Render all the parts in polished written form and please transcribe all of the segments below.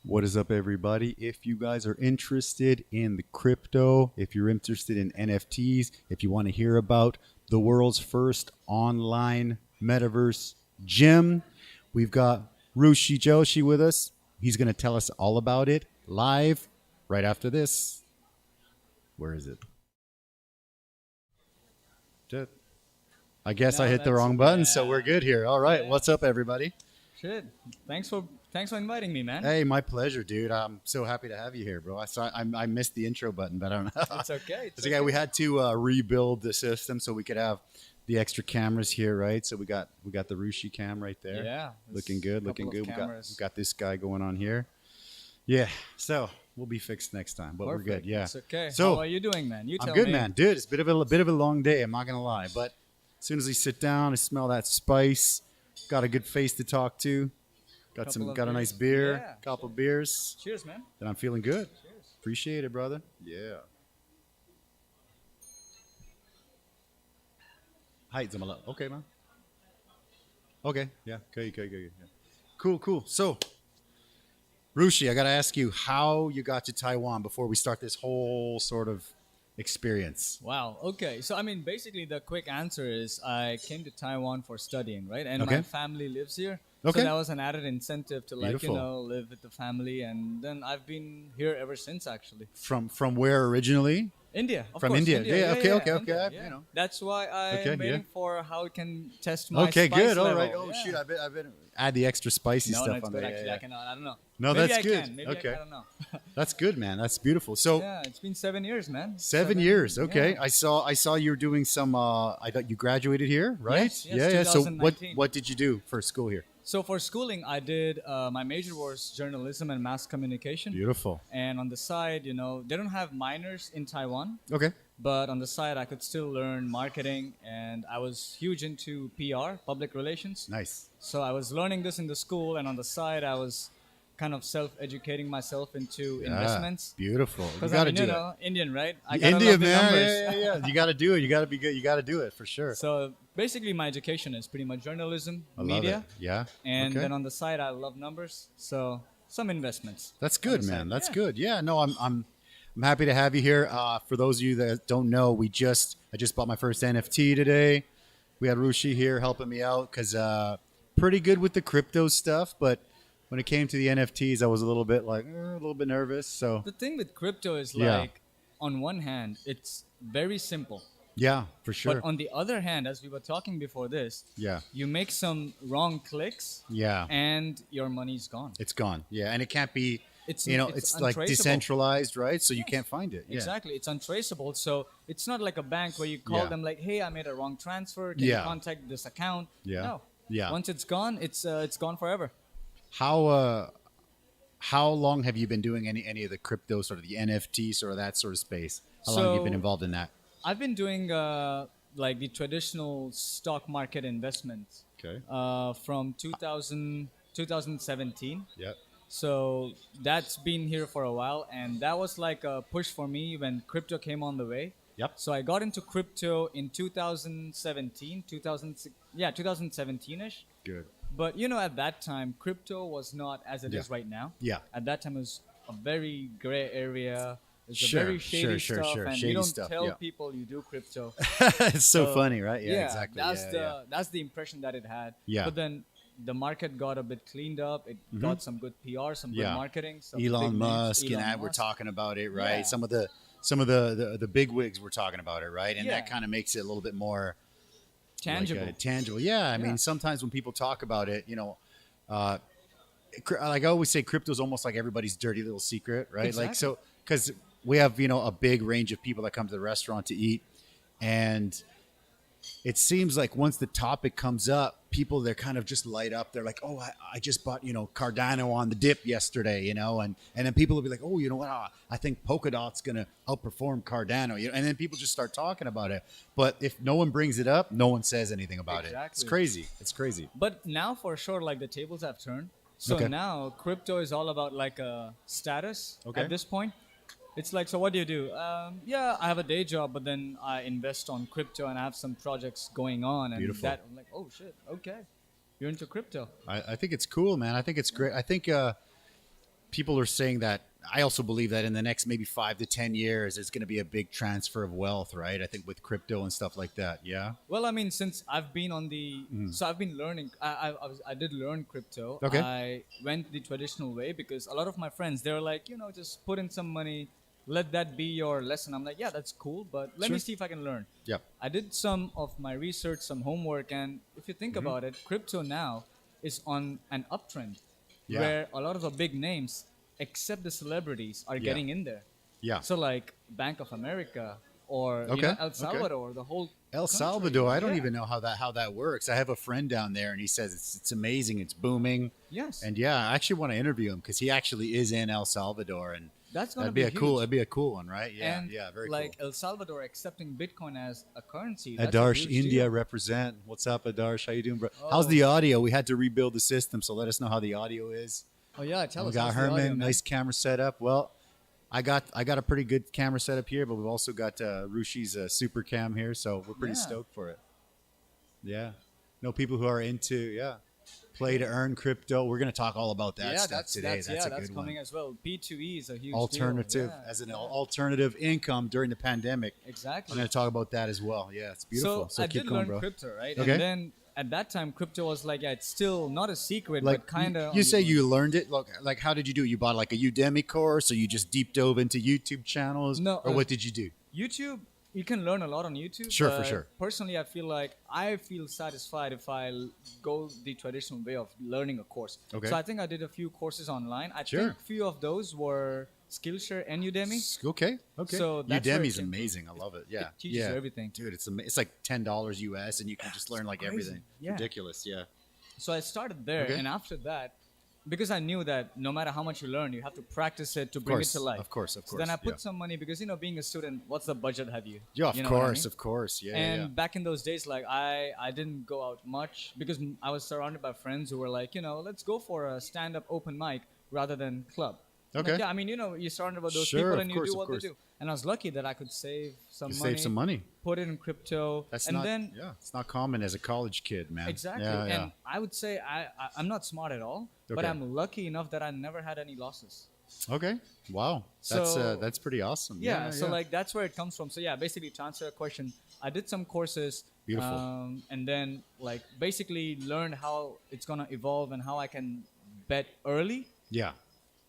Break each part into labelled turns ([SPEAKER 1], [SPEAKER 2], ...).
[SPEAKER 1] What is up, everybody? If you guys are interested in the crypto, if you're interested in NFTs, if you want to hear about the world's first online metaverse gym, we've got Rushi Joshi with us. He's going to tell us all about it live right after this. Where is it? I guess I hit the wrong button, so we're good here. All right. What's up, everybody?
[SPEAKER 2] Shit. Thanks for inviting me, man.
[SPEAKER 1] Hey, my pleasure, dude. I'm so happy to have you here, bro. I missed the intro button, but I don't know.
[SPEAKER 2] It's okay.
[SPEAKER 1] It's okay. We had to rebuild the system so we could have the extra cameras here, right? So we got the Rushi cam right there.
[SPEAKER 2] Yeah.
[SPEAKER 1] Looking good. We got this guy going on here. Yeah. So we'll be fixed next time, but
[SPEAKER 2] Perfect.
[SPEAKER 1] We're good. Yeah.
[SPEAKER 2] It's okay.
[SPEAKER 1] So
[SPEAKER 2] how are you doing, man? You tell
[SPEAKER 1] I'm good,
[SPEAKER 2] me.
[SPEAKER 1] man. Dude, it's a bit of a long day. I'm not gonna lie, but as soon as we sit down, I smell that spice. Got a good face to talk to. Got a nice beer,
[SPEAKER 2] yeah,
[SPEAKER 1] couple beers.
[SPEAKER 2] Cheers, man.
[SPEAKER 1] Then I'm feeling good.
[SPEAKER 2] Cheers.
[SPEAKER 1] Appreciate it, brother. Yeah. Hi, Zamala. Okay, man. Okay, yeah. Okay. Yeah. Cool. So, Rushi, I got to ask you how you got to Taiwan before we start this whole sort of experience.
[SPEAKER 2] Wow. Okay. So, I mean, basically, the quick answer is I came to Taiwan for studying, right? And
[SPEAKER 1] Okay.
[SPEAKER 2] my family lives here.
[SPEAKER 1] Okay.
[SPEAKER 2] So that was an added incentive to, like,
[SPEAKER 1] Beautiful.
[SPEAKER 2] live with the family. And then I've been here ever since, actually.
[SPEAKER 1] From where originally?
[SPEAKER 2] India, of
[SPEAKER 1] From
[SPEAKER 2] course.
[SPEAKER 1] India. Yeah, okay.
[SPEAKER 2] India,
[SPEAKER 1] You know.
[SPEAKER 2] That's why I'm
[SPEAKER 1] Okay,
[SPEAKER 2] waiting
[SPEAKER 1] yeah.
[SPEAKER 2] for how it can test my
[SPEAKER 1] Okay,
[SPEAKER 2] spice
[SPEAKER 1] good. All
[SPEAKER 2] level.
[SPEAKER 1] right. Oh,
[SPEAKER 2] Yeah.
[SPEAKER 1] shoot. I've been add the extra spicy
[SPEAKER 2] No,
[SPEAKER 1] stuff
[SPEAKER 2] it's
[SPEAKER 1] on
[SPEAKER 2] good
[SPEAKER 1] there.
[SPEAKER 2] actually.
[SPEAKER 1] Yeah.
[SPEAKER 2] I cannot. I don't know.
[SPEAKER 1] No,
[SPEAKER 2] Maybe
[SPEAKER 1] that's
[SPEAKER 2] I
[SPEAKER 1] good.
[SPEAKER 2] Can. Maybe
[SPEAKER 1] Okay.
[SPEAKER 2] I don't know.
[SPEAKER 1] That's good, man. That's beautiful. So
[SPEAKER 2] Yeah, it's been 7 years, man.
[SPEAKER 1] 7 years. Okay.
[SPEAKER 2] Yeah.
[SPEAKER 1] I saw you were doing some I thought you graduated here, right?
[SPEAKER 2] Yes,
[SPEAKER 1] Yeah. So
[SPEAKER 2] 2019.
[SPEAKER 1] what did you do for school here?
[SPEAKER 2] So for schooling, I did my major was journalism and mass communication.
[SPEAKER 1] Beautiful.
[SPEAKER 2] And on the side, they don't have minors in Taiwan,
[SPEAKER 1] Okay.
[SPEAKER 2] but on the side, I could still learn marketing, and I was huge into PR, public relations.
[SPEAKER 1] Nice.
[SPEAKER 2] So I was learning this in the school, and on the side, I was kind of self-educating myself into investments.
[SPEAKER 1] Beautiful. You
[SPEAKER 2] Because
[SPEAKER 1] got to
[SPEAKER 2] I mean,
[SPEAKER 1] do
[SPEAKER 2] you
[SPEAKER 1] it.
[SPEAKER 2] know, Indian, right? I gotta
[SPEAKER 1] India,
[SPEAKER 2] love the
[SPEAKER 1] man.
[SPEAKER 2] numbers.
[SPEAKER 1] Yeah. You got to do it. You got to be good. You got to do it for sure.
[SPEAKER 2] So basically, my education is pretty much journalism,
[SPEAKER 1] I love
[SPEAKER 2] media,
[SPEAKER 1] it. Yeah.
[SPEAKER 2] and
[SPEAKER 1] okay.
[SPEAKER 2] then on the side, I love numbers. So some investments.
[SPEAKER 1] That's good,
[SPEAKER 2] the
[SPEAKER 1] man.
[SPEAKER 2] side.
[SPEAKER 1] That's
[SPEAKER 2] Yeah.
[SPEAKER 1] good. Yeah, no, I'm happy to have you here. For those of you that don't know, I just bought my first NFT today. We had Rushi here helping me out because pretty good with the crypto stuff, but when it came to the NFTs, I was a little bit nervous. So
[SPEAKER 2] The thing with crypto is
[SPEAKER 1] Yeah.
[SPEAKER 2] like, on one hand, it's very simple.
[SPEAKER 1] yeah, for sure.
[SPEAKER 2] But on the other hand, as we were talking before this,
[SPEAKER 1] Yeah,
[SPEAKER 2] you make some wrong clicks
[SPEAKER 1] yeah,
[SPEAKER 2] and your money's gone.
[SPEAKER 1] it's gone. Yeah, and it can't be.
[SPEAKER 2] It's
[SPEAKER 1] It's like
[SPEAKER 2] untraceable.
[SPEAKER 1] decentralized, right? So you
[SPEAKER 2] Yes.
[SPEAKER 1] can't find it. Yeah.
[SPEAKER 2] Exactly. It's untraceable. So it's not like a bank where you call
[SPEAKER 1] Yeah.
[SPEAKER 2] them like, hey, I made a wrong transfer. Can
[SPEAKER 1] Yeah.
[SPEAKER 2] you contact this account?
[SPEAKER 1] Yeah.
[SPEAKER 2] No.
[SPEAKER 1] Yeah.
[SPEAKER 2] Once it's gone, it's gone forever.
[SPEAKER 1] How long have you been doing any of the crypto sort of the NFT sort of that sort of space? How long have you been
[SPEAKER 2] So-
[SPEAKER 1] involved in that?
[SPEAKER 2] I've been doing like the traditional stock market investments
[SPEAKER 1] Okay.
[SPEAKER 2] from 2017.
[SPEAKER 1] Yep.
[SPEAKER 2] So that's been here for a while, and that was like a push for me when crypto came on the way.
[SPEAKER 1] Yep.
[SPEAKER 2] So I got into crypto in 2017, 2017-ish.
[SPEAKER 1] Good.
[SPEAKER 2] But at that time, crypto was not as it is
[SPEAKER 1] Yeah.
[SPEAKER 2] right now.
[SPEAKER 1] Yeah.
[SPEAKER 2] At that time, it was a very gray area. It's
[SPEAKER 1] Sure,
[SPEAKER 2] a very shady
[SPEAKER 1] sure,
[SPEAKER 2] stuff,
[SPEAKER 1] sure.
[SPEAKER 2] and
[SPEAKER 1] Shady
[SPEAKER 2] you don't
[SPEAKER 1] stuff,
[SPEAKER 2] tell
[SPEAKER 1] yeah.
[SPEAKER 2] people you do crypto.
[SPEAKER 1] It's so
[SPEAKER 2] So,
[SPEAKER 1] funny, right? Yeah, exactly.
[SPEAKER 2] That's the impression that it had.
[SPEAKER 1] Yeah.
[SPEAKER 2] But then the market got a bit cleaned up. It got some good PR, some good
[SPEAKER 1] Yeah.
[SPEAKER 2] marketing. Some big
[SPEAKER 1] Elon
[SPEAKER 2] names.
[SPEAKER 1] Musk
[SPEAKER 2] Elon
[SPEAKER 1] and we're
[SPEAKER 2] Musk.
[SPEAKER 1] talking about it, right?
[SPEAKER 2] Yeah.
[SPEAKER 1] Some of the big wigs were talking about it, right? And that
[SPEAKER 2] Yeah.
[SPEAKER 1] kind of makes it a little bit more
[SPEAKER 2] Tangible.
[SPEAKER 1] Like, tangible. Yeah, I mean,
[SPEAKER 2] Yeah.
[SPEAKER 1] sometimes when people talk about it, like I always say, crypto is almost like everybody's dirty little secret, right? Like so, because we have a big range of people that come to the restaurant to eat, and it seems like once the topic comes up, people they're kind of just light up. They're like, oh, I just bought Cardano on the dip yesterday, and then people will be like, oh, you know what? I think Polkadot's gonna outperform Cardano, and then people just start talking about it. But if no one brings it up, no one says anything about it. It's
[SPEAKER 2] Exactly.
[SPEAKER 1] crazy. It's crazy.
[SPEAKER 2] But now for sure, like the tables have turned. So
[SPEAKER 1] Okay.
[SPEAKER 2] now crypto is all about like a status
[SPEAKER 1] Okay.
[SPEAKER 2] at this point. It's like, so what do you do? Yeah, I have a day job, but then I invest on crypto and I have some projects going on. And
[SPEAKER 1] Beautiful.
[SPEAKER 2] that, I'm like, oh shit, okay. You're into crypto.
[SPEAKER 1] I think it's cool, man. I think it's great. I think people are saying that. I also believe that in the next maybe 5 to 10 years, there's going to be a big transfer of wealth, right? I think with crypto and stuff like that. Yeah.
[SPEAKER 2] Well, I mean, since I've been on the, so I've been learning. I did learn crypto.
[SPEAKER 1] Okay.
[SPEAKER 2] I went the traditional way because a lot of my friends, they're like, just put in some money, let that be your lesson. I'm like, yeah, that's cool, but let me see if I can learn.
[SPEAKER 1] Yep.
[SPEAKER 2] I did some of my research, some homework, and if you think about it, crypto now is on an uptrend, where a lot of the big names, except the celebrities, are getting in there.
[SPEAKER 1] Yeah.
[SPEAKER 2] So like Bank of America or El Salvador, the whole
[SPEAKER 1] El
[SPEAKER 2] country.
[SPEAKER 1] Salvador. I don't even know how that works. I have a friend down there, and he says it's amazing. It's booming.
[SPEAKER 2] Yes.
[SPEAKER 1] And I actually want to interview him because he actually is in El Salvador, and
[SPEAKER 2] that's gonna
[SPEAKER 1] that'd be
[SPEAKER 2] huge.
[SPEAKER 1] That'd be a cool one, right? Yeah.
[SPEAKER 2] And
[SPEAKER 1] very
[SPEAKER 2] like
[SPEAKER 1] cool.
[SPEAKER 2] El Salvador accepting Bitcoin as a currency. That's
[SPEAKER 1] Adarsh,
[SPEAKER 2] a huge
[SPEAKER 1] India
[SPEAKER 2] deal.
[SPEAKER 1] represent. What's up, Adarsh? How you doing, bro? How's the audio? We had to rebuild the system, so let us know how the audio is.
[SPEAKER 2] Oh yeah, tell
[SPEAKER 1] We
[SPEAKER 2] us.
[SPEAKER 1] got
[SPEAKER 2] how's the
[SPEAKER 1] Herman,
[SPEAKER 2] audio, man?
[SPEAKER 1] nice camera setup. Well, I got a pretty good camera setup here, but we've also got Rushi's super cam here, so we're pretty stoked for it. Yeah, know people who are into play to earn crypto. We're gonna talk all about that stuff today. That's a good
[SPEAKER 2] coming
[SPEAKER 1] one.
[SPEAKER 2] as well. P2E is a huge
[SPEAKER 1] Alternative
[SPEAKER 2] deal.
[SPEAKER 1] as an alternative income during the pandemic.
[SPEAKER 2] Exactly.
[SPEAKER 1] I'm gonna talk about that as well. Yeah, it's beautiful. So
[SPEAKER 2] I
[SPEAKER 1] keep
[SPEAKER 2] did
[SPEAKER 1] going,
[SPEAKER 2] learn
[SPEAKER 1] bro.
[SPEAKER 2] crypto, right?
[SPEAKER 1] Okay.
[SPEAKER 2] And then at that time, crypto was like, it's still not a secret,
[SPEAKER 1] Like
[SPEAKER 2] but kind of.
[SPEAKER 1] you say you learned it. Like how did you do it? You bought like a Udemy course, or you just deep dove into YouTube channels?
[SPEAKER 2] No,
[SPEAKER 1] or what did you do?
[SPEAKER 2] YouTube, you can learn a lot on YouTube.
[SPEAKER 1] Sure, for
[SPEAKER 2] but
[SPEAKER 1] sure.
[SPEAKER 2] Personally, I feel satisfied if I go the traditional way of learning a course.
[SPEAKER 1] Okay.
[SPEAKER 2] So I think I did a few courses online. I
[SPEAKER 1] Sure.
[SPEAKER 2] think a few of those were Skillshare and Udemy.
[SPEAKER 1] Okay.
[SPEAKER 2] So that's where it
[SPEAKER 1] Udemy's
[SPEAKER 2] came from.
[SPEAKER 1] amazing. I love it. Yeah.
[SPEAKER 2] It teaches you everything.
[SPEAKER 1] Dude, it's like $10 US, and you can just learn like
[SPEAKER 2] crazy.
[SPEAKER 1] everything.
[SPEAKER 2] Yeah.
[SPEAKER 1] Ridiculous. Yeah.
[SPEAKER 2] So I started there,
[SPEAKER 1] Okay.
[SPEAKER 2] and after that, because I knew that no matter how much you learn, you have to practice it to bring it to life.
[SPEAKER 1] Of course.
[SPEAKER 2] So then I put some money because being a student, what's the budget have you?
[SPEAKER 1] Yeah, of
[SPEAKER 2] You know what I
[SPEAKER 1] course,
[SPEAKER 2] mean?
[SPEAKER 1] of course. Yeah.
[SPEAKER 2] And back in those days, like I didn't go out much because I was surrounded by friends who were like, let's go for a stand-up open mic rather than club. I'm
[SPEAKER 1] Okay.
[SPEAKER 2] like, yeah, I mean, you're surrounded by those
[SPEAKER 1] Sure,
[SPEAKER 2] people
[SPEAKER 1] of
[SPEAKER 2] and you
[SPEAKER 1] course,
[SPEAKER 2] do
[SPEAKER 1] of
[SPEAKER 2] what they
[SPEAKER 1] course.
[SPEAKER 2] do. And I was lucky that I could save some
[SPEAKER 1] You
[SPEAKER 2] money.
[SPEAKER 1] save some money.
[SPEAKER 2] Put it in crypto.
[SPEAKER 1] That's
[SPEAKER 2] and
[SPEAKER 1] not.
[SPEAKER 2] then
[SPEAKER 1] It's not common as a college kid, man.
[SPEAKER 2] exactly.
[SPEAKER 1] Yeah,
[SPEAKER 2] And I would say I'm not smart at all, but
[SPEAKER 1] Okay.
[SPEAKER 2] I'm lucky enough that I never had any losses.
[SPEAKER 1] Okay. Wow. That's pretty awesome.
[SPEAKER 2] Yeah, so like that's where it comes from. So yeah, basically to answer your question, I did some courses.
[SPEAKER 1] Beautiful.
[SPEAKER 2] And then like basically learned how it's gonna evolve and how I can bet early
[SPEAKER 1] Yeah.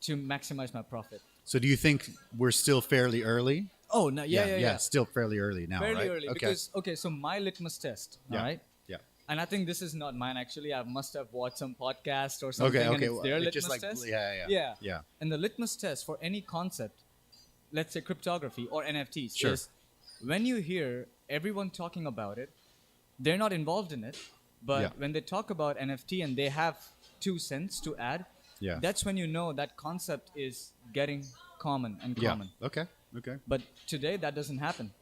[SPEAKER 2] to maximize my profit.
[SPEAKER 1] So do you think we're still fairly early?
[SPEAKER 2] Oh no, yeah.
[SPEAKER 1] Still fairly early now,
[SPEAKER 2] Fairly
[SPEAKER 1] right?
[SPEAKER 2] early
[SPEAKER 1] Okay.
[SPEAKER 2] because so my litmus test,
[SPEAKER 1] Yeah.
[SPEAKER 2] all right?
[SPEAKER 1] Yeah.
[SPEAKER 2] And I think this is not mine actually. I must have watched some podcast or something. And it's their
[SPEAKER 1] It's
[SPEAKER 2] litmus
[SPEAKER 1] just like
[SPEAKER 2] test.
[SPEAKER 1] yeah.
[SPEAKER 2] And the litmus test for any concept, let's say cryptography or NFTs,
[SPEAKER 1] Sure.
[SPEAKER 2] is when you hear everyone talking about it, they're not involved in it, but
[SPEAKER 1] Yeah.
[SPEAKER 2] when they talk about NFT and they have 2 cents to add,
[SPEAKER 1] Yeah.
[SPEAKER 2] that's when you know that concept is getting common and
[SPEAKER 1] Yeah.
[SPEAKER 2] common.
[SPEAKER 1] Okay.
[SPEAKER 2] But today that doesn't happen.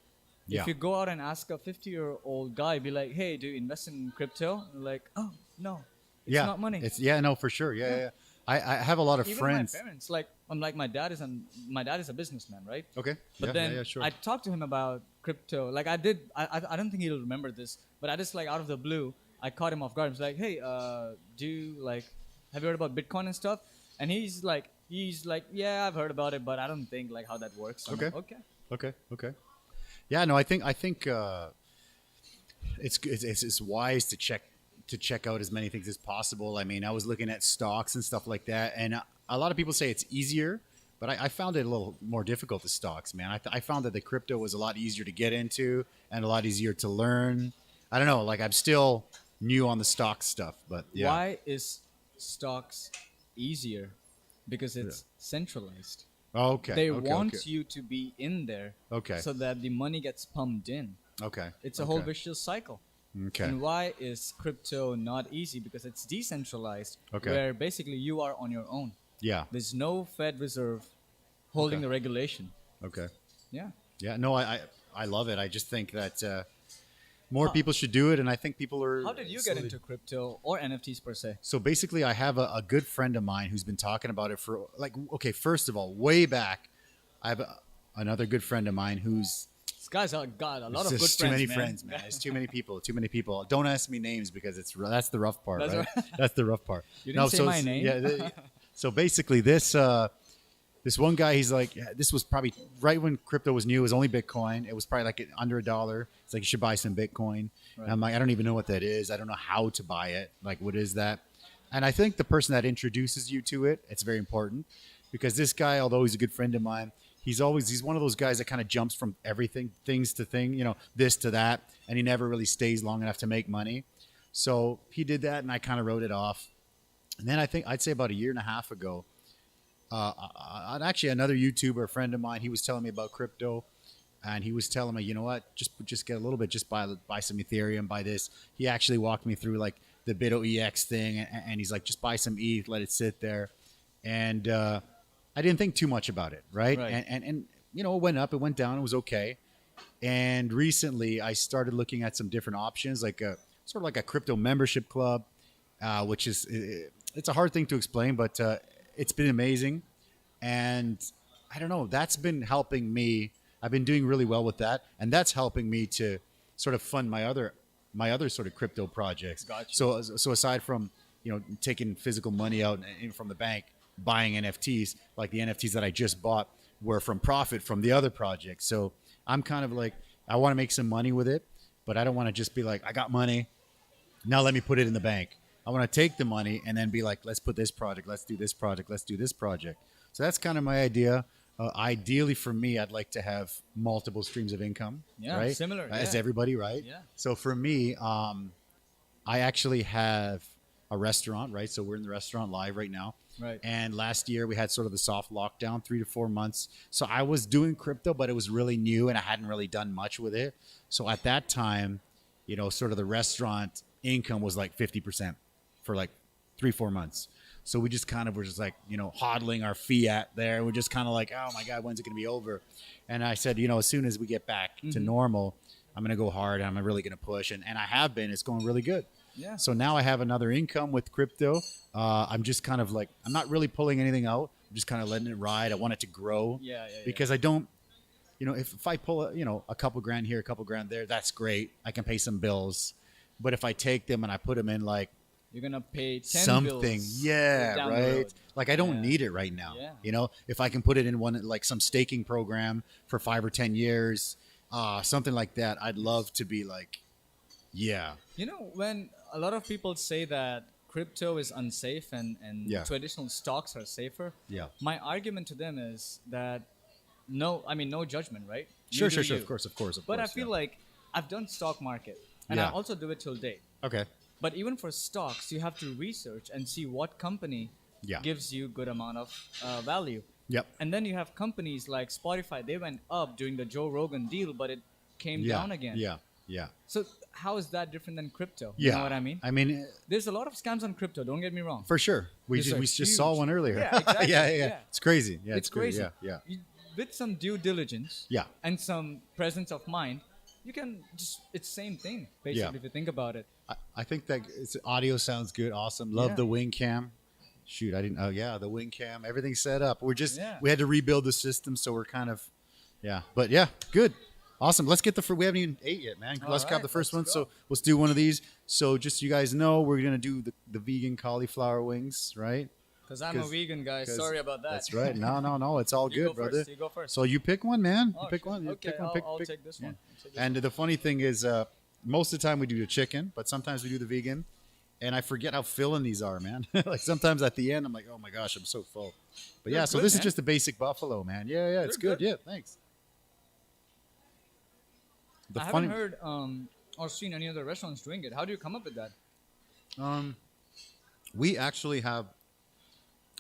[SPEAKER 1] Yeah.
[SPEAKER 2] If you go out and ask a 50-year-old guy, be like, "Hey, do you invest in crypto?" They're like, "Oh, no, it's not money."
[SPEAKER 1] It's no, for sure. Yeah. I have a lot of
[SPEAKER 2] Even
[SPEAKER 1] friends.
[SPEAKER 2] my parents, like, I'm like, my dad is a businessman, right?
[SPEAKER 1] Okay.
[SPEAKER 2] But
[SPEAKER 1] yeah,
[SPEAKER 2] then
[SPEAKER 1] yeah, sure.
[SPEAKER 2] I talked to him about crypto. Like I did, I don't think he'll remember this, but I just like out of the blue, I caught him off guard. I was like, "Hey, have you heard about Bitcoin and stuff?" And he's like, "Yeah, I've heard about it, but I don't think like how that works." I'm
[SPEAKER 1] Okay.
[SPEAKER 2] like,
[SPEAKER 1] Okay. Yeah, no, I think it's wise to check out as many things as possible. I mean, I was looking at stocks and stuff like that, and a lot of people say it's easier, but I found it a little more difficult to stocks, man. I found that the crypto was a lot easier to get into and a lot easier to learn. I don't know, like I'm still new on the stock stuff, but yeah.
[SPEAKER 2] Why is stocks easier? Because it's centralized.
[SPEAKER 1] Oh, okay.
[SPEAKER 2] They
[SPEAKER 1] okay,
[SPEAKER 2] want
[SPEAKER 1] okay.
[SPEAKER 2] you to be in there
[SPEAKER 1] Okay.
[SPEAKER 2] so that the money gets pumped in.
[SPEAKER 1] Okay.
[SPEAKER 2] It's a whole vicious cycle.
[SPEAKER 1] Okay.
[SPEAKER 2] And why is crypto not easy? Because it's decentralized,
[SPEAKER 1] Okay.
[SPEAKER 2] where basically you are on your own.
[SPEAKER 1] Yeah.
[SPEAKER 2] There's no Fed Reserve holding
[SPEAKER 1] Okay.
[SPEAKER 2] the regulation.
[SPEAKER 1] Okay.
[SPEAKER 2] Yeah.
[SPEAKER 1] Yeah. No, I love it. I just think that more people should do it, and I think people are.
[SPEAKER 2] How did you get into crypto or NFTs per se?
[SPEAKER 1] So basically, I have a good friend of mine who's been talking about it for first of all, way back, I have another good friend of mine who's.
[SPEAKER 2] This guy's got a lot of
[SPEAKER 1] There's
[SPEAKER 2] good
[SPEAKER 1] just
[SPEAKER 2] friends,
[SPEAKER 1] too many
[SPEAKER 2] man.
[SPEAKER 1] friends, man. There's too many people. Too many people. Don't ask me names because that's the rough part,
[SPEAKER 2] That's
[SPEAKER 1] right?
[SPEAKER 2] right.
[SPEAKER 1] That's the rough part.
[SPEAKER 2] You didn't say my name.
[SPEAKER 1] Yeah. So basically, this one guy, he's like, this was probably right when crypto was new. It was only Bitcoin. It was probably like under $1. It's like, you should buy some Bitcoin. Right. And I'm like, I don't even know what that is. I don't know how to buy it. Like, what is that? And I think the person that introduces you to it, it's very important, because this guy, although he's a good friend of mine, he's one of those guys that kind of jumps from everything, things to thing, you know, this to that, and he never really stays long enough to make money. So he did that, and I kind of wrote it off. And then I think I'd say about a year and a half ago, actually another YouTuber, a friend of mine, he was telling me about crypto, and he was telling me, you know what, just get a little bit, just buy some Ethereum, buy this. He actually walked me through like the BitOEX thing, and he's like, just buy some ETH, let it sit there. And I didn't think too much about it, right? And you know, it went up, it went down, it was okay. And recently I started looking at some different options, like sort of like a crypto membership club, which is, it's a hard thing to explain, but it's been amazing. And I don't know, that's been helping me. I've been doing really well with that, and that's helping me to sort of fund my other sort of crypto projects. Gotcha. So aside from, you know, taking physical money out from the bank, buying NFTs, like the NFTs that I just bought were from profit from the other project. So I'm kind of like, I want to make some money with it, but I don't want to just be like, I got money, now let me put it in the bank. I want to take the money and then be like, let's put this project, let's do this project, let's do this project. So that's kind of my idea. Ideally for me, I'd like to have multiple streams of income, right?
[SPEAKER 2] Similar.
[SPEAKER 1] As everybody, right?
[SPEAKER 2] Yeah.
[SPEAKER 1] So for me, I actually have a restaurant, right? So we're in the restaurant live right now.
[SPEAKER 2] Right.
[SPEAKER 1] And last year we had sort of the soft lockdown, 3 to 4 months. So I was doing crypto, but it was really new and I hadn't really done much with it. So at that time, you know, sort of the restaurant income was like 50% for like 3-4 months. So we just kind of were just like, you know, hodling our fiat there. We're just kind of like, oh my God, when's it going to be over? And I said, you know, as soon as we get back to normal, I'm going to go hard. And I'm really going to push. And I have been. It's going really good. Yeah. So now I have another income with crypto. I'm just kind of like, I'm not really pulling anything out. I'm just kind of letting it ride. I want it to grow. Because I don't, you know, if I pull, a couple grand here, a couple grand there, that's great. I can pay some bills. But if I take them and I put them in like,
[SPEAKER 2] you're going to pay 10
[SPEAKER 1] something.
[SPEAKER 2] Bills
[SPEAKER 1] Yeah, right. Like I don't need it right now.
[SPEAKER 2] Yeah.
[SPEAKER 1] You know, if I can put it in one, like some staking program for 5 or 10 years, something like that, I'd love to be like, yeah.
[SPEAKER 2] You know, when a lot of people say that crypto is unsafe and traditional stocks are safer, my argument to them is that no judgment, right?
[SPEAKER 1] Sure. Of course.
[SPEAKER 2] But I feel like I've done stock market and I also do it till date.
[SPEAKER 1] Okay.
[SPEAKER 2] But even for stocks, you have to research and see what company gives you good amount of value.
[SPEAKER 1] Yep.
[SPEAKER 2] And then you have companies like Spotify. They went up during the Joe Rogan deal, but it came down again.
[SPEAKER 1] Yeah.
[SPEAKER 2] So how is that different than crypto?
[SPEAKER 1] Yeah.
[SPEAKER 2] You know what I mean?
[SPEAKER 1] I mean,
[SPEAKER 2] there's a lot of scams on crypto. Don't get me wrong.
[SPEAKER 1] For sure. We just saw one earlier.
[SPEAKER 2] Yeah, exactly.
[SPEAKER 1] yeah. It's crazy. Yeah,
[SPEAKER 2] it's crazy.
[SPEAKER 1] Yeah.
[SPEAKER 2] With some due diligence.
[SPEAKER 1] Yeah.
[SPEAKER 2] And some presence of mind, you can just, it's same thing, basically, if you think about it.
[SPEAKER 1] I think that audio sounds good. Awesome. Love the wing cam. Shoot, I didn't. Oh, yeah, the wing cam. Everything's set up. We had to rebuild the system, so we're kind of, But yeah, good. Awesome. Let's get we haven't even ate yet, man. Let's grab the first one. Go. So let's do one of these. So just so you guys know, we're going to do the vegan cauliflower wings, right?
[SPEAKER 2] Because I'm a vegan, guys. Sorry about that.
[SPEAKER 1] That's right. No. It's all good, brother.
[SPEAKER 2] You go first.
[SPEAKER 1] So you pick one, man.
[SPEAKER 2] Oh,
[SPEAKER 1] you pick one.
[SPEAKER 2] Okay, I'll take this one.
[SPEAKER 1] And the funny thing is, most of the time we do the chicken, but sometimes we do the vegan. And I forget how filling these are, man. Like sometimes at the end, I'm like, oh my gosh, I'm so full. But yeah, so this is just the basic buffalo, man. Yeah, it's good. Yeah, thanks.
[SPEAKER 2] I haven't heard or seen any other restaurants doing it. How do you come up with that?
[SPEAKER 1] We actually have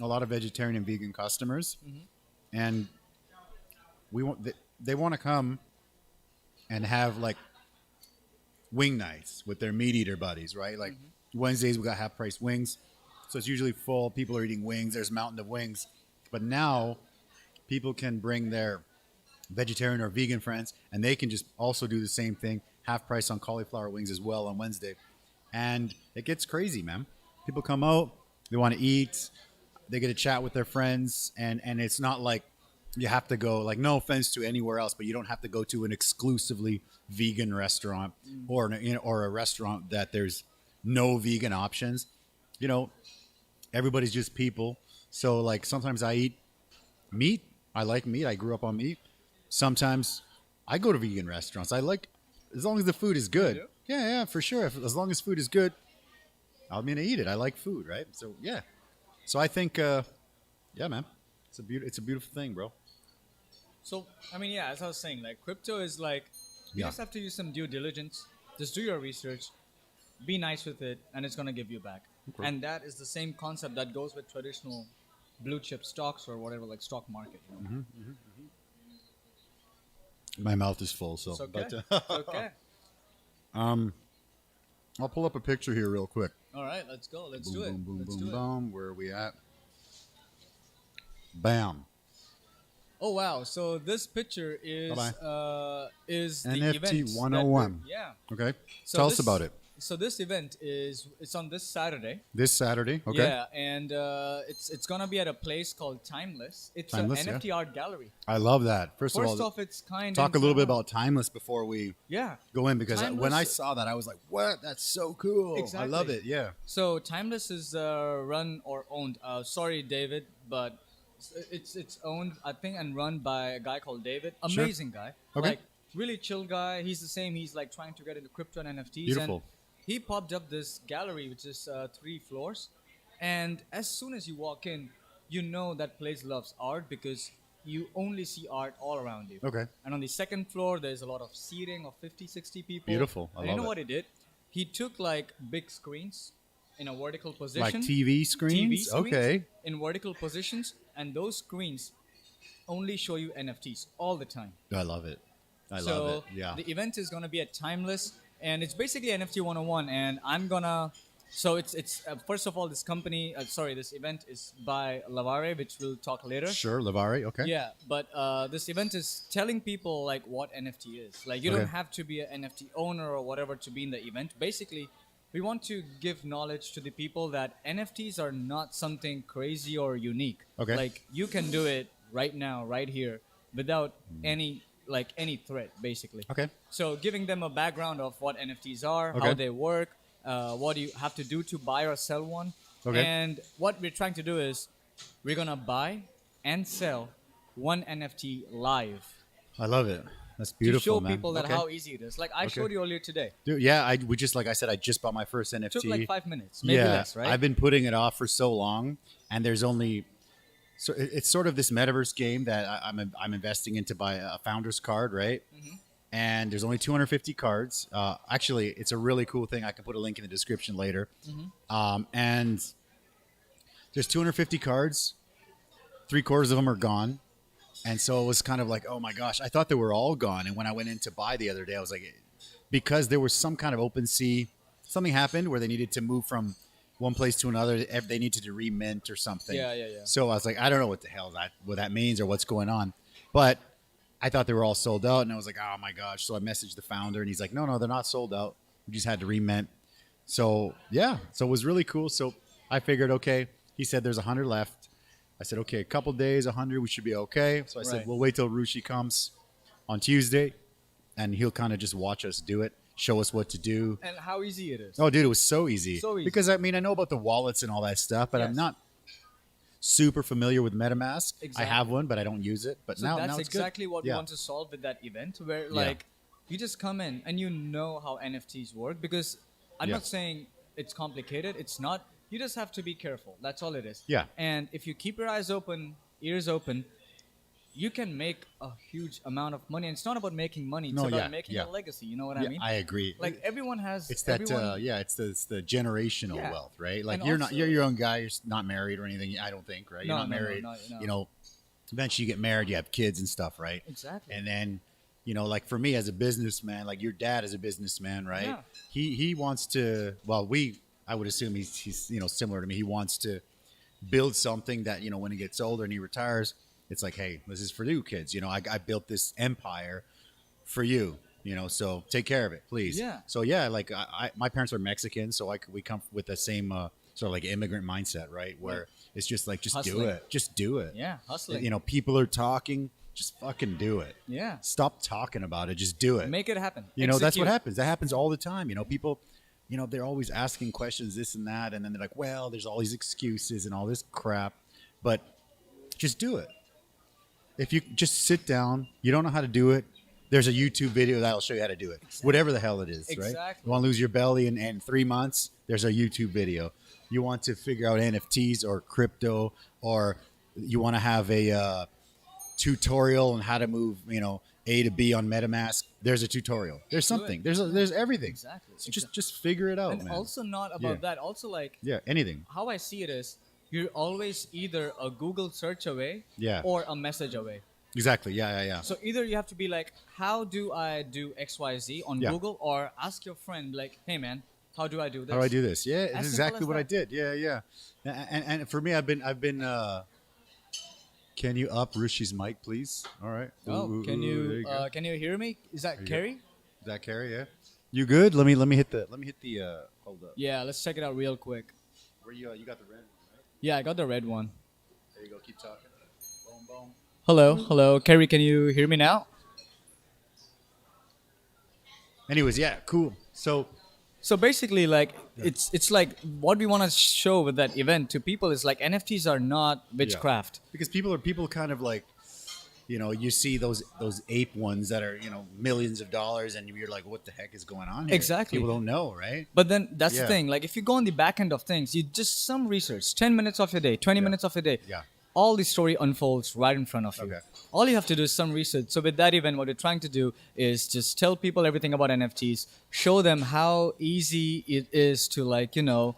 [SPEAKER 1] a lot of vegetarian and vegan customers, and they want to come and have like wing nights with their meat eater buddies, right? Like Wednesdays we got half price wings, so it's usually full. People are eating wings. There's a mountain of wings, but now people can bring their vegetarian or vegan friends, and they can just also do the same thing, half price on cauliflower wings as well on Wednesday. And it gets crazy, man. People come out, they want to eat, they get to chat with their friends, and it's not like you have to go, like, no offense to anywhere else, but you don't have to go to an exclusively vegan restaurant or a restaurant that there's no vegan options. You know, everybody's just people. So like sometimes I eat meat. I like meat. I grew up on meat. Sometimes I go to vegan restaurants. I like, as long as the food is good. Yeah, for sure. As long as food is good, I'm going to eat it. I like food, right? So yeah. So I think, yeah, man, it's a beautiful thing, bro.
[SPEAKER 2] So, I mean, yeah, as I was saying, like crypto is like, you just have to use some due diligence. Just do your research, be nice with it, and it's going to give you back. Okay. And that is the same concept that goes with traditional blue chip stocks or whatever, like stock market. You know?
[SPEAKER 1] My mouth is full, so.
[SPEAKER 2] It's okay. It's okay.
[SPEAKER 1] I'll pull up a picture here real quick.
[SPEAKER 2] All right, let's go. Let's
[SPEAKER 1] boom,
[SPEAKER 2] do it.
[SPEAKER 1] Boom, boom,
[SPEAKER 2] let's
[SPEAKER 1] boom,
[SPEAKER 2] do
[SPEAKER 1] boom. Where are we at? Bam.
[SPEAKER 2] Oh wow! So this picture is the
[SPEAKER 1] NFT
[SPEAKER 2] event
[SPEAKER 1] 101.
[SPEAKER 2] Yeah.
[SPEAKER 1] Okay.
[SPEAKER 2] So
[SPEAKER 1] Tell us about it.
[SPEAKER 2] So this event it's on this Saturday.
[SPEAKER 1] This Saturday. Okay.
[SPEAKER 2] Yeah, and it's gonna be at a place called Timeless. It's an NFT art gallery.
[SPEAKER 1] I love that. First of all,
[SPEAKER 2] off its kind.
[SPEAKER 1] Talk a little bit about Timeless before we go in, because
[SPEAKER 2] Timeless,
[SPEAKER 1] when I saw that, I was like, "What? That's so cool!
[SPEAKER 2] Exactly.
[SPEAKER 1] I love it." Yeah.
[SPEAKER 2] So Timeless is run or owned. Sorry, David, but it's owned, I think, and run by a guy called David. Amazing guy.
[SPEAKER 1] Okay.
[SPEAKER 2] Like really chill guy. He's the same. He's like trying to get into crypto and NFTs.
[SPEAKER 1] Beautiful.
[SPEAKER 2] And he popped up this gallery, which is 3 floors. And as soon as you walk in, you know that place loves art because you only see art all around you.
[SPEAKER 1] Okay.
[SPEAKER 2] And on the second floor, there's a lot of seating of 50, 60 people.
[SPEAKER 1] Beautiful. I love
[SPEAKER 2] you know
[SPEAKER 1] it.
[SPEAKER 2] what he did? He took like big screens in a vertical position.
[SPEAKER 1] Like TV screens? Okay.
[SPEAKER 2] In vertical positions. And those screens only show you NFTs all the time.
[SPEAKER 1] I love it. I love it. Yeah.
[SPEAKER 2] The event is going to be at Timeless. And it's basically NFT 101, and I'm gonna. So it's first of all, this company. This event is by Lavare, which we'll talk later.
[SPEAKER 1] Sure, Lavare. Okay.
[SPEAKER 2] Yeah, but this event is telling people like what NFT is. Like you don't have to be an NFT owner or whatever to be in the event. Basically, we want to give knowledge to the people that NFTs are not something crazy or unique.
[SPEAKER 1] Okay.
[SPEAKER 2] Like you can do it right now, right here, without any threat, basically.
[SPEAKER 1] Okay.
[SPEAKER 2] So giving them a background of what NFTs are, how they work, what you have to do to buy or sell one.
[SPEAKER 1] Okay.
[SPEAKER 2] And what we're trying to do is we're going to buy and sell one NFT live.
[SPEAKER 1] I love it. That's beautiful,
[SPEAKER 2] to show
[SPEAKER 1] man.
[SPEAKER 2] people that how easy it is. Like I showed you earlier today.
[SPEAKER 1] Dude, yeah, we just, like I said, I just bought my first NFT.
[SPEAKER 2] It took like 5 minutes, maybe less, right?
[SPEAKER 1] I've been putting it off for so long, and there's only... So it's sort of this metaverse game that I'm investing in to buy a founder's card, right? Mm-hmm. And there's only 250 cards. Actually, it's a really cool thing. I can put a link in the description later. Mm-hmm. And there's 250 cards. 3/4 of them are gone. And so it was kind of like, oh my gosh, I thought they were all gone. And when I went in to buy the other day, I was like, because there was some kind of OpenSea, something happened where they needed to move from one place to another, they needed to remint or something.
[SPEAKER 2] Yeah.
[SPEAKER 1] So I was like, I don't know what the hell what that means or what's going on. But I thought they were all sold out, and I was like, oh my gosh. So I messaged the founder, and he's like, no, they're not sold out. We just had to remint. So yeah, so it was really cool. So I figured, okay, he said there's 100 left. I said, okay, a couple days, 100, we should be okay. So I said, we'll wait till Rushi comes on Tuesday, and he'll kind of just watch us do it. Show us what to do.
[SPEAKER 2] And how easy it is.
[SPEAKER 1] Oh, dude, it was so easy.
[SPEAKER 2] So easy.
[SPEAKER 1] Because, I mean, I know about the wallets and all that stuff, but I'm not super familiar with MetaMask.
[SPEAKER 2] Exactly.
[SPEAKER 1] I have one, but I don't use it. But
[SPEAKER 2] so
[SPEAKER 1] now
[SPEAKER 2] that's
[SPEAKER 1] it's
[SPEAKER 2] exactly
[SPEAKER 1] good.
[SPEAKER 2] what we want to solve with that event, where, like, you just come in and you know how NFTs work. Because I'm not saying it's complicated. It's not. You just have to be careful. That's all it is.
[SPEAKER 1] Yeah.
[SPEAKER 2] And if you keep your eyes open, ears open, you can make a huge amount of money. And it's not about making money. It's about making a legacy. You know what I mean?
[SPEAKER 1] I agree.
[SPEAKER 2] Like everyone has.
[SPEAKER 1] It's that. It's the generational wealth, right? Like you're your young guy. You're not married or anything. I don't think, right? You're not married.
[SPEAKER 2] No.
[SPEAKER 1] You know, eventually you get married. You have kids and stuff, right?
[SPEAKER 2] Exactly.
[SPEAKER 1] And then, you know, like for me as a businessman, like your dad is a businessman, right? Yeah. He wants to. Well, I would assume he's you know, similar to me. He wants to build something that, you know, when he gets older and he retires, it's like, hey, this is for you kids. You know, I built this empire for you, you know, so take care of it, please.
[SPEAKER 2] Yeah.
[SPEAKER 1] So yeah, like my parents are Mexican, so we come with the same sort of like immigrant mindset, right? Where it's just like, just
[SPEAKER 2] hustling.
[SPEAKER 1] do it. Just do it.
[SPEAKER 2] Yeah, hustling.
[SPEAKER 1] You know, people are talking, just fucking do it.
[SPEAKER 2] Yeah.
[SPEAKER 1] Stop talking about it. Just do it.
[SPEAKER 2] Make it happen.
[SPEAKER 1] You know, that's what happens. That happens all the time. You know, people, you know, they're always asking questions, this and that. And then they're like, well, there's all these excuses and all this crap. but just do it. If you just sit down, you don't know how to do it, there's a YouTube video that'll show you how to do it. Exactly. Whatever the hell it is, right? You want to lose your belly in 3 months, there's a YouTube video. You want to figure out NFTs or crypto, or you want to have a tutorial on how to move, A to B on MetaMask, there's a tutorial. There's something. There's everything.
[SPEAKER 2] Exactly.
[SPEAKER 1] So just figure it out,
[SPEAKER 2] and
[SPEAKER 1] man.
[SPEAKER 2] Also not about that. Also
[SPEAKER 1] anything.
[SPEAKER 2] How I see it is you're always either a Google search away or a message away.
[SPEAKER 1] Exactly. Yeah.
[SPEAKER 2] So either you have to be like, how do I do XYZ on Google, or ask your friend like, hey man, how do I do this?
[SPEAKER 1] How do I do this? Yeah, it's exactly what I did. Yeah. And for me, I've been. Can you up Rushi's mic, please? All right.
[SPEAKER 2] Can you hear me? Is that Carrie?
[SPEAKER 1] Is that Carrie? Yeah. You good? Let me hit the. Hold up.
[SPEAKER 2] Yeah, let's check it out real quick.
[SPEAKER 1] Where you got the red one, right?
[SPEAKER 2] Yeah, I got the red one.
[SPEAKER 1] There you go. Keep talking. Boom, boom.
[SPEAKER 2] Hello, Carrie. Can you hear me now?
[SPEAKER 1] Anyways, yeah, cool.
[SPEAKER 2] So basically, like it's like what we want to show with that event to people is like NFTs are not witchcraft.
[SPEAKER 1] Because people kind of like, you see those ape ones that are millions of dollars, and you're like, what the heck is going on here?
[SPEAKER 2] Exactly.
[SPEAKER 1] People don't know, right?
[SPEAKER 2] But then that's the thing. Like if you go on the back end of things, you just some research, 10 minutes of your day, 20 minutes of your day.
[SPEAKER 1] Yeah.
[SPEAKER 2] All the story unfolds right in front of you.
[SPEAKER 1] Okay.
[SPEAKER 2] All you have to do is some research. So with that event, what we're trying to do is just tell people everything about NFTs, show them how easy it is to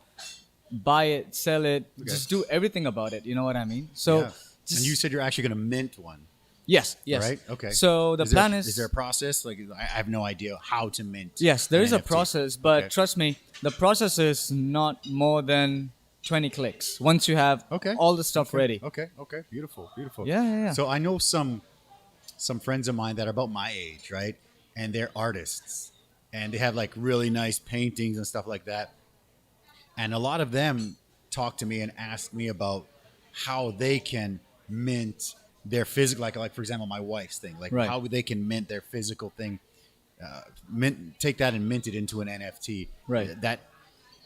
[SPEAKER 2] buy it, sell it, just do everything about it. You know what I mean? So,
[SPEAKER 1] and you said you're actually going to mint one.
[SPEAKER 2] Yes.
[SPEAKER 1] Right? Okay.
[SPEAKER 2] So the plan
[SPEAKER 1] is there a process? Like, I have no idea how to mint.
[SPEAKER 2] Yes, there is a
[SPEAKER 1] NFT.
[SPEAKER 2] process, but trust me, the process is not more than 20 clicks once you have all the stuff ready.
[SPEAKER 1] Okay. Beautiful.
[SPEAKER 2] Yeah.
[SPEAKER 1] So I know some friends of mine that are about my age, right? And they're artists, and they have like really nice paintings and stuff like that. And a lot of them talk to me and ask me about how they can mint their physical, like for example, my wife's thing, like how they can mint their physical thing, take that and mint it into an NFT.
[SPEAKER 2] Right.
[SPEAKER 1] That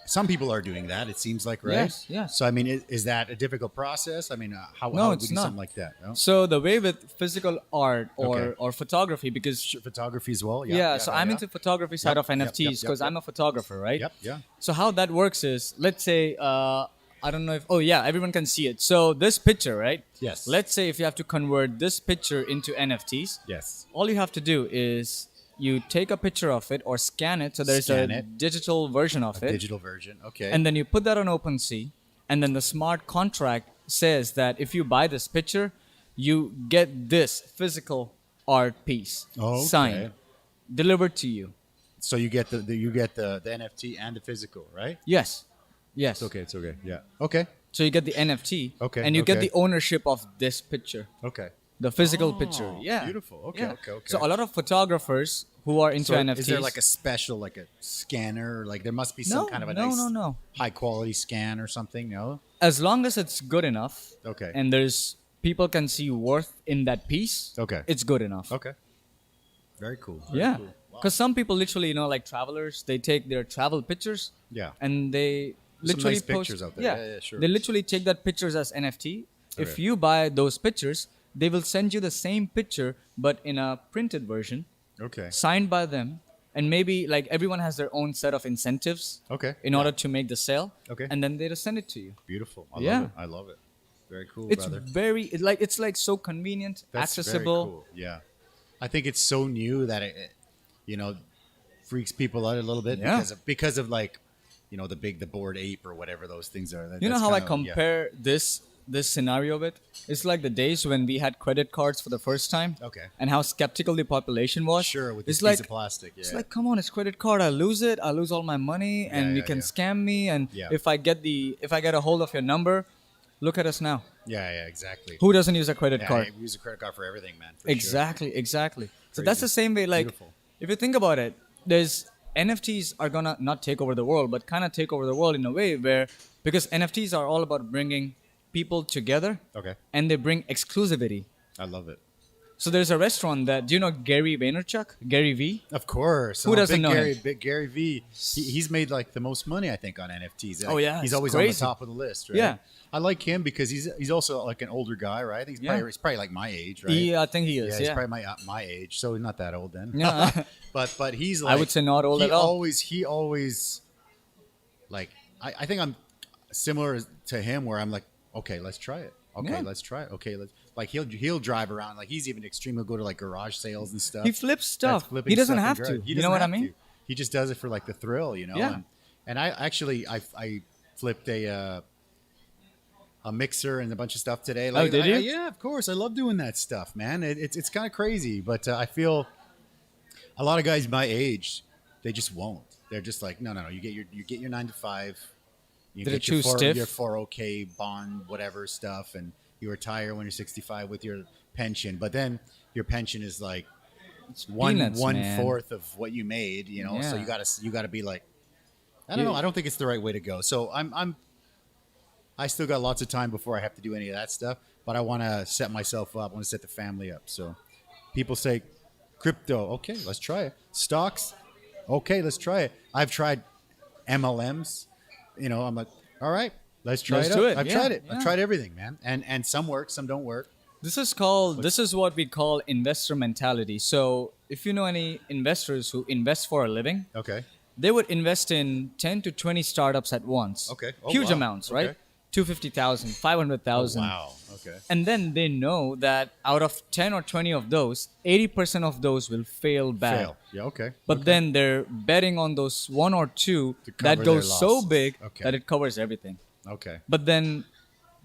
[SPEAKER 1] some people are doing that. It seems like, right?
[SPEAKER 2] Yes.
[SPEAKER 1] So I mean, is that a difficult process? I mean, how
[SPEAKER 2] no,
[SPEAKER 1] would
[SPEAKER 2] it's
[SPEAKER 1] we do
[SPEAKER 2] not.
[SPEAKER 1] something like that? No?
[SPEAKER 2] So the way with physical art or photography, because
[SPEAKER 1] photography as well.
[SPEAKER 2] So I'm into photography side of NFTs because I'm a photographer, right?
[SPEAKER 1] Yeah.
[SPEAKER 2] So how that works is, let's say, I don't know if, everyone can see it. So this picture, right?
[SPEAKER 1] Yes.
[SPEAKER 2] Let's say if you have to convert this picture into NFTs.
[SPEAKER 1] Yes.
[SPEAKER 2] All you have to do is you take a picture of it or scan it. So there's a digital version of it.
[SPEAKER 1] Digital version. Okay.
[SPEAKER 2] And then you put that on OpenSea. And then the smart contract says that if you buy this picture, you get this physical art piece signed, delivered to you.
[SPEAKER 1] So you get the NFT and the physical, right?
[SPEAKER 2] Yes.
[SPEAKER 1] It's okay. Yeah. Okay.
[SPEAKER 2] So you get the NFT.
[SPEAKER 1] Okay.
[SPEAKER 2] And you get the ownership of this picture.
[SPEAKER 1] Okay.
[SPEAKER 2] The physical picture. Yeah.
[SPEAKER 1] Beautiful. Okay.
[SPEAKER 2] So a lot of photographers who are into NFTs.
[SPEAKER 1] Is there like a special, like a scanner? Like there must be some kind of a nice high quality scan or something, no?
[SPEAKER 2] As long as it's good enough.
[SPEAKER 1] Okay.
[SPEAKER 2] And there's people can see worth in that piece.
[SPEAKER 1] Okay.
[SPEAKER 2] It's good enough.
[SPEAKER 1] Okay. Very cool.
[SPEAKER 2] Because some people literally, like travelers, they take their travel pictures.
[SPEAKER 1] Yeah.
[SPEAKER 2] And they literally
[SPEAKER 1] some nice pictures out there. Yeah, sure.
[SPEAKER 2] They literally take that pictures as NFT. Okay. If you buy those pictures, they will send you the same picture, but in a printed version.
[SPEAKER 1] Okay.
[SPEAKER 2] Signed by them. And maybe like everyone has their own set of incentives.
[SPEAKER 1] Okay.
[SPEAKER 2] In order to make the sale.
[SPEAKER 1] Okay.
[SPEAKER 2] And then they just send it to you.
[SPEAKER 1] Beautiful. I love it. Very cool,
[SPEAKER 2] it's
[SPEAKER 1] brother.
[SPEAKER 2] It's like so convenient, accessible.
[SPEAKER 1] Very cool. Yeah. I think it's so new that it freaks people out a little bit because of like, the bored ape or whatever those things are.
[SPEAKER 2] You know how I compare this scenario with? It's like the days when we had credit cards for the first time.
[SPEAKER 1] Okay.
[SPEAKER 2] And how skeptical the population was.
[SPEAKER 1] Sure, with this piece of plastic. Yeah.
[SPEAKER 2] It's like, come on, it's credit card. I lose it. I lose all my money, and you can scam me. And if I get a hold of your number, look at us now.
[SPEAKER 1] Yeah, exactly.
[SPEAKER 2] Who doesn't use a credit card?
[SPEAKER 1] We use a credit card for everything, man.
[SPEAKER 2] Exactly.
[SPEAKER 1] Crazy.
[SPEAKER 2] So that's the same way. Like, if you think about it, there's NFTs are gonna not take over the world, but kind of take over the world in a way where, because NFTs are all about bringing people together.
[SPEAKER 1] Okay.
[SPEAKER 2] And they bring exclusivity.
[SPEAKER 1] I love it.
[SPEAKER 2] So there's a restaurant that, do you know Gary Vaynerchuk? Gary V?
[SPEAKER 1] Of course.
[SPEAKER 2] Who doesn't know him?
[SPEAKER 1] Big Gary V. He's made like the most money, I think, on NFTs.
[SPEAKER 2] Oh, yeah,
[SPEAKER 1] He's
[SPEAKER 2] it's
[SPEAKER 1] always on the
[SPEAKER 2] crazy.
[SPEAKER 1] top of the list, right?
[SPEAKER 2] Yeah.
[SPEAKER 1] I like him because he's also like an older guy, right? I think he's probably like my age, right?
[SPEAKER 2] I think he is.
[SPEAKER 1] He's probably my age, so he's not that old then.
[SPEAKER 2] Yeah.
[SPEAKER 1] but he's like,
[SPEAKER 2] I would say not old at all.
[SPEAKER 1] He always like I think I'm similar to him where I'm like, okay, let's try it. Okay, let's try it. Okay, let's like he'll drive around, like he's even extreme. He'll go to like garage sales and stuff.
[SPEAKER 2] He flips stuff.
[SPEAKER 1] Flipping
[SPEAKER 2] He doesn't
[SPEAKER 1] stuff
[SPEAKER 2] have
[SPEAKER 1] and
[SPEAKER 2] to.
[SPEAKER 1] drive. He
[SPEAKER 2] You know
[SPEAKER 1] doesn't
[SPEAKER 2] what I
[SPEAKER 1] have
[SPEAKER 2] mean?
[SPEAKER 1] to. He just does it for like the thrill, you know.
[SPEAKER 2] Yeah.
[SPEAKER 1] And I flipped a mixer and a bunch of stuff today. Like,
[SPEAKER 2] did you?
[SPEAKER 1] Yeah, of course. I love doing that stuff, man. It's kind of crazy, but I feel a lot of guys my age, they just won't. They're just like, no. You get your 9 to 5. You
[SPEAKER 2] Did
[SPEAKER 1] get
[SPEAKER 2] it too stiff?
[SPEAKER 1] your 401k bond, whatever stuff, and you retire when you're 65 with your pension. But then your pension is like
[SPEAKER 2] peanuts,
[SPEAKER 1] one
[SPEAKER 2] man.
[SPEAKER 1] fourth of what you made, you know. So
[SPEAKER 2] Yeah.
[SPEAKER 1] you gotta be like, I don't know. I don't think it's the right way to go. So I still got lots of time before I have to do any of that stuff. But I want to set myself up. I want to set the family up. So people say, crypto, okay, let's try it. Stocks, okay, let's try it. I've tried MLMs. You know, I'm like, all right, let's try
[SPEAKER 2] Let's
[SPEAKER 1] it.
[SPEAKER 2] do
[SPEAKER 1] Out.
[SPEAKER 2] it.
[SPEAKER 1] I've
[SPEAKER 2] Yeah,
[SPEAKER 1] tried it.
[SPEAKER 2] yeah.
[SPEAKER 1] I've tried everything, man. And some work, some don't work.
[SPEAKER 2] This is what we call investor mentality. So if you know any investors who invest for a living,
[SPEAKER 1] Okay.
[SPEAKER 2] they would invest in 10 to 20 startups at once.
[SPEAKER 1] Okay. Oh,
[SPEAKER 2] Huge
[SPEAKER 1] wow.
[SPEAKER 2] amounts, right?
[SPEAKER 1] Okay.
[SPEAKER 2] 250,000, 500,000.
[SPEAKER 1] Wow. Okay.
[SPEAKER 2] And then they know that out of 10 or 20 of those, 80% of those will fail bad.
[SPEAKER 1] Fail. Yeah. Okay.
[SPEAKER 2] But then they're betting on those one or two
[SPEAKER 1] To cover
[SPEAKER 2] that
[SPEAKER 1] their
[SPEAKER 2] goes so
[SPEAKER 1] losses.
[SPEAKER 2] big
[SPEAKER 1] Okay.
[SPEAKER 2] that it covers everything.
[SPEAKER 1] Okay.
[SPEAKER 2] But then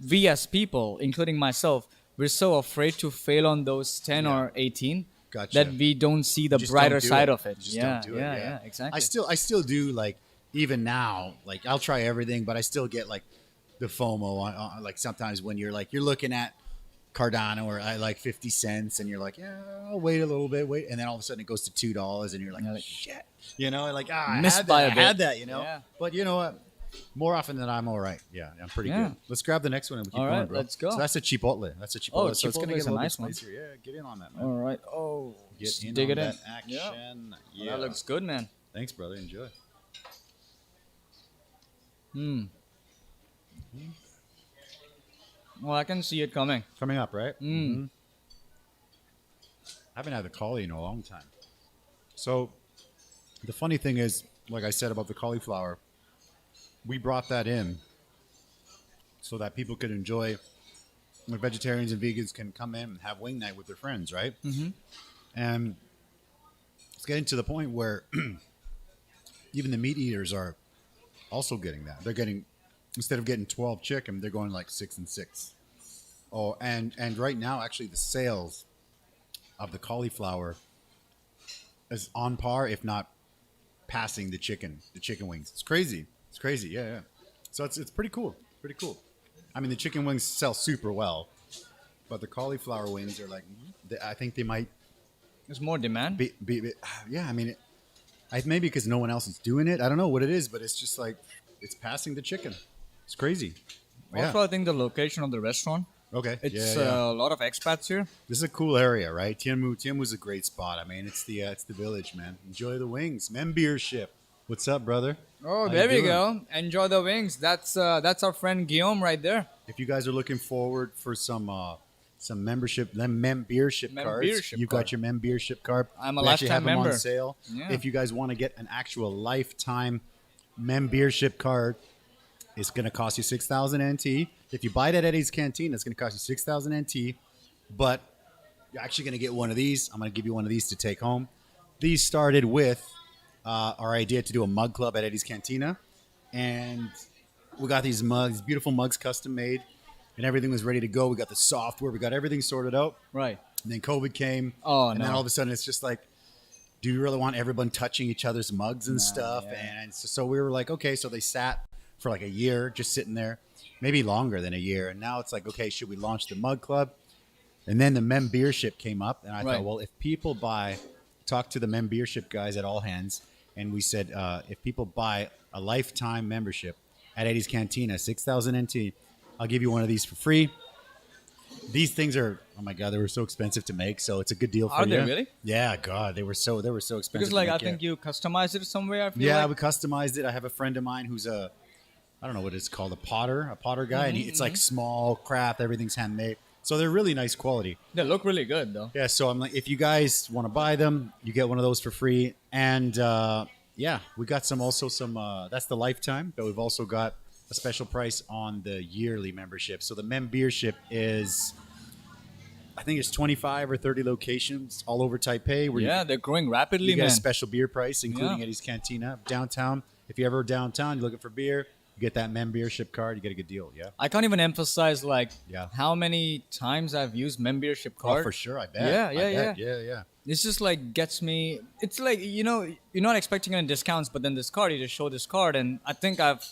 [SPEAKER 2] we as people, including myself, we're so afraid to fail on those 10 or 18
[SPEAKER 1] Gotcha.
[SPEAKER 2] that we don't see the
[SPEAKER 1] Just
[SPEAKER 2] brighter
[SPEAKER 1] don't do
[SPEAKER 2] side
[SPEAKER 1] it.
[SPEAKER 2] of it.
[SPEAKER 1] Just
[SPEAKER 2] Yeah,
[SPEAKER 1] don't do it.
[SPEAKER 2] yeah, exactly.
[SPEAKER 1] I still do, like, even now, like I'll try everything, but I still get like the FOMO on like sometimes when you're looking at Cardano or I like 50 cents and you're like, yeah, I'll wait a little bit, and then all of a sudden it goes to $2 and you're like, shit, you know, like I
[SPEAKER 2] Missed
[SPEAKER 1] had
[SPEAKER 2] by
[SPEAKER 1] that,
[SPEAKER 2] a
[SPEAKER 1] I
[SPEAKER 2] bit.
[SPEAKER 1] had that, you know.
[SPEAKER 2] Yeah.
[SPEAKER 1] But you know what? More often than I'm all right. Yeah, I'm pretty
[SPEAKER 2] Yeah.
[SPEAKER 1] good. Let's grab the next one and we keep
[SPEAKER 2] All
[SPEAKER 1] going,
[SPEAKER 2] right,
[SPEAKER 1] bro.
[SPEAKER 2] let's go.
[SPEAKER 1] So that's a Chipotle. That's a Chipotle.
[SPEAKER 2] Oh,
[SPEAKER 1] so it's gonna
[SPEAKER 2] Chipotle
[SPEAKER 1] get
[SPEAKER 2] is
[SPEAKER 1] a
[SPEAKER 2] a
[SPEAKER 1] little
[SPEAKER 2] nice
[SPEAKER 1] bit
[SPEAKER 2] one.
[SPEAKER 1] spicier. Yeah, get in on that, man.
[SPEAKER 2] All right. Oh,
[SPEAKER 1] Get
[SPEAKER 2] just
[SPEAKER 1] in
[SPEAKER 2] dig
[SPEAKER 1] on
[SPEAKER 2] it
[SPEAKER 1] that
[SPEAKER 2] in.
[SPEAKER 1] action. Yeah.
[SPEAKER 2] That looks good, man.
[SPEAKER 1] Thanks, brother. Enjoy.
[SPEAKER 2] Well, I can see it coming.
[SPEAKER 1] Coming up, right? I haven't had the cauli in a long time. So the funny thing is, like I said about the cauliflower, we brought that in so that people could enjoy, like vegetarians and vegans can come in and have wing night with their friends, right? Mm-hmm. And it's getting to the point where even the meat eaters are also getting that. They're getting, instead of getting 12 chicken, they're going like 6 and 6. Oh, and right now, actually, the sales of the cauliflower is on par, if not passing the chicken wings. It's crazy. It's crazy. Yeah, yeah. So it's pretty cool. Pretty cool. I mean, the chicken wings sell super well, but the cauliflower wings are like, I think they might
[SPEAKER 2] There's more demand.
[SPEAKER 1] be yeah. I mean, maybe because no one else is doing it. I don't know what it is, but it's just like it's passing the chicken. It's crazy. Yeah.
[SPEAKER 2] Also, I think the location of the restaurant.
[SPEAKER 1] Okay.
[SPEAKER 2] It's
[SPEAKER 1] yeah.
[SPEAKER 2] a lot of expats here.
[SPEAKER 1] This is a cool area, right? Tianmu's a great spot. I mean, it's the village, man. Enjoy the wings. Membership. What's up, brother?
[SPEAKER 2] Oh,
[SPEAKER 1] How
[SPEAKER 2] there
[SPEAKER 1] you
[SPEAKER 2] we
[SPEAKER 1] doing?
[SPEAKER 2] go. Enjoy the wings. That's our friend Guillaume right there.
[SPEAKER 1] If you guys are looking forward for some membership cards, you've got your membership card.
[SPEAKER 2] I'm a
[SPEAKER 1] We actually
[SPEAKER 2] lifetime
[SPEAKER 1] have them
[SPEAKER 2] member.
[SPEAKER 1] on sale.
[SPEAKER 2] Yeah.
[SPEAKER 1] If you guys want to get an actual lifetime membership card, it's going to cost you 6,000 NT. If you buy it at Eddie's Canteen, it's going to cost you 6,000 NT. But you're actually going to get one of these. I'm going to give you one of these to take home. These started with our idea to do a mug club at Eddie's Cantina. And we got these mugs, beautiful mugs custom made. And everything was ready to go. We got the software. We got everything sorted out.
[SPEAKER 2] Right.
[SPEAKER 1] And then COVID came.
[SPEAKER 2] Oh,
[SPEAKER 1] and
[SPEAKER 2] no.
[SPEAKER 1] then all of a sudden it's just like, do you really want everyone touching each other's mugs and stuff?
[SPEAKER 2] yeah.
[SPEAKER 1] And so we were like, okay. So they sat for like a year just sitting there, maybe longer than a year. And now it's like, okay, should we launch the mug club? And then the membership came up. And I
[SPEAKER 2] Right.
[SPEAKER 1] thought, well, if people talk to the membership guys at All Hands. And we said, if people buy a lifetime membership at Eddie's Cantina, 6,000 NT, I'll give you one of these for free. These things are, oh my God, they were so expensive to make. So it's a good deal for you.
[SPEAKER 2] Are they really?
[SPEAKER 1] Yeah, God, they were so expensive.
[SPEAKER 2] Because like I think you customized it somewhere. I feel
[SPEAKER 1] yeah,
[SPEAKER 2] like.
[SPEAKER 1] we customized it. I have a friend of mine who's I don't know what it's called, a potter guy, and it's like small craft. Everything's handmade. So they're really nice quality.
[SPEAKER 2] They look really good though.
[SPEAKER 1] Yeah, so I'm like, if you guys want to buy them, you get one of those for free. And yeah, we got some that's the lifetime, but we've also got a special price on the yearly membership. So the membership is, I think it's 25 or 30 locations all over Taipei.
[SPEAKER 2] Yeah, they're growing rapidly,
[SPEAKER 1] you get
[SPEAKER 2] man.
[SPEAKER 1] a special beer price, including Eddie's Cantina downtown. If you're ever downtown, you're looking for beer, you get that membership card, you get a good deal. Yeah.
[SPEAKER 2] I can't even emphasize like how many times I've used membership card.
[SPEAKER 1] Oh, for sure, I bet. Yeah.
[SPEAKER 2] It's just like gets me. It's like you're not expecting any discounts, but then this card, you just show this card, and I think I've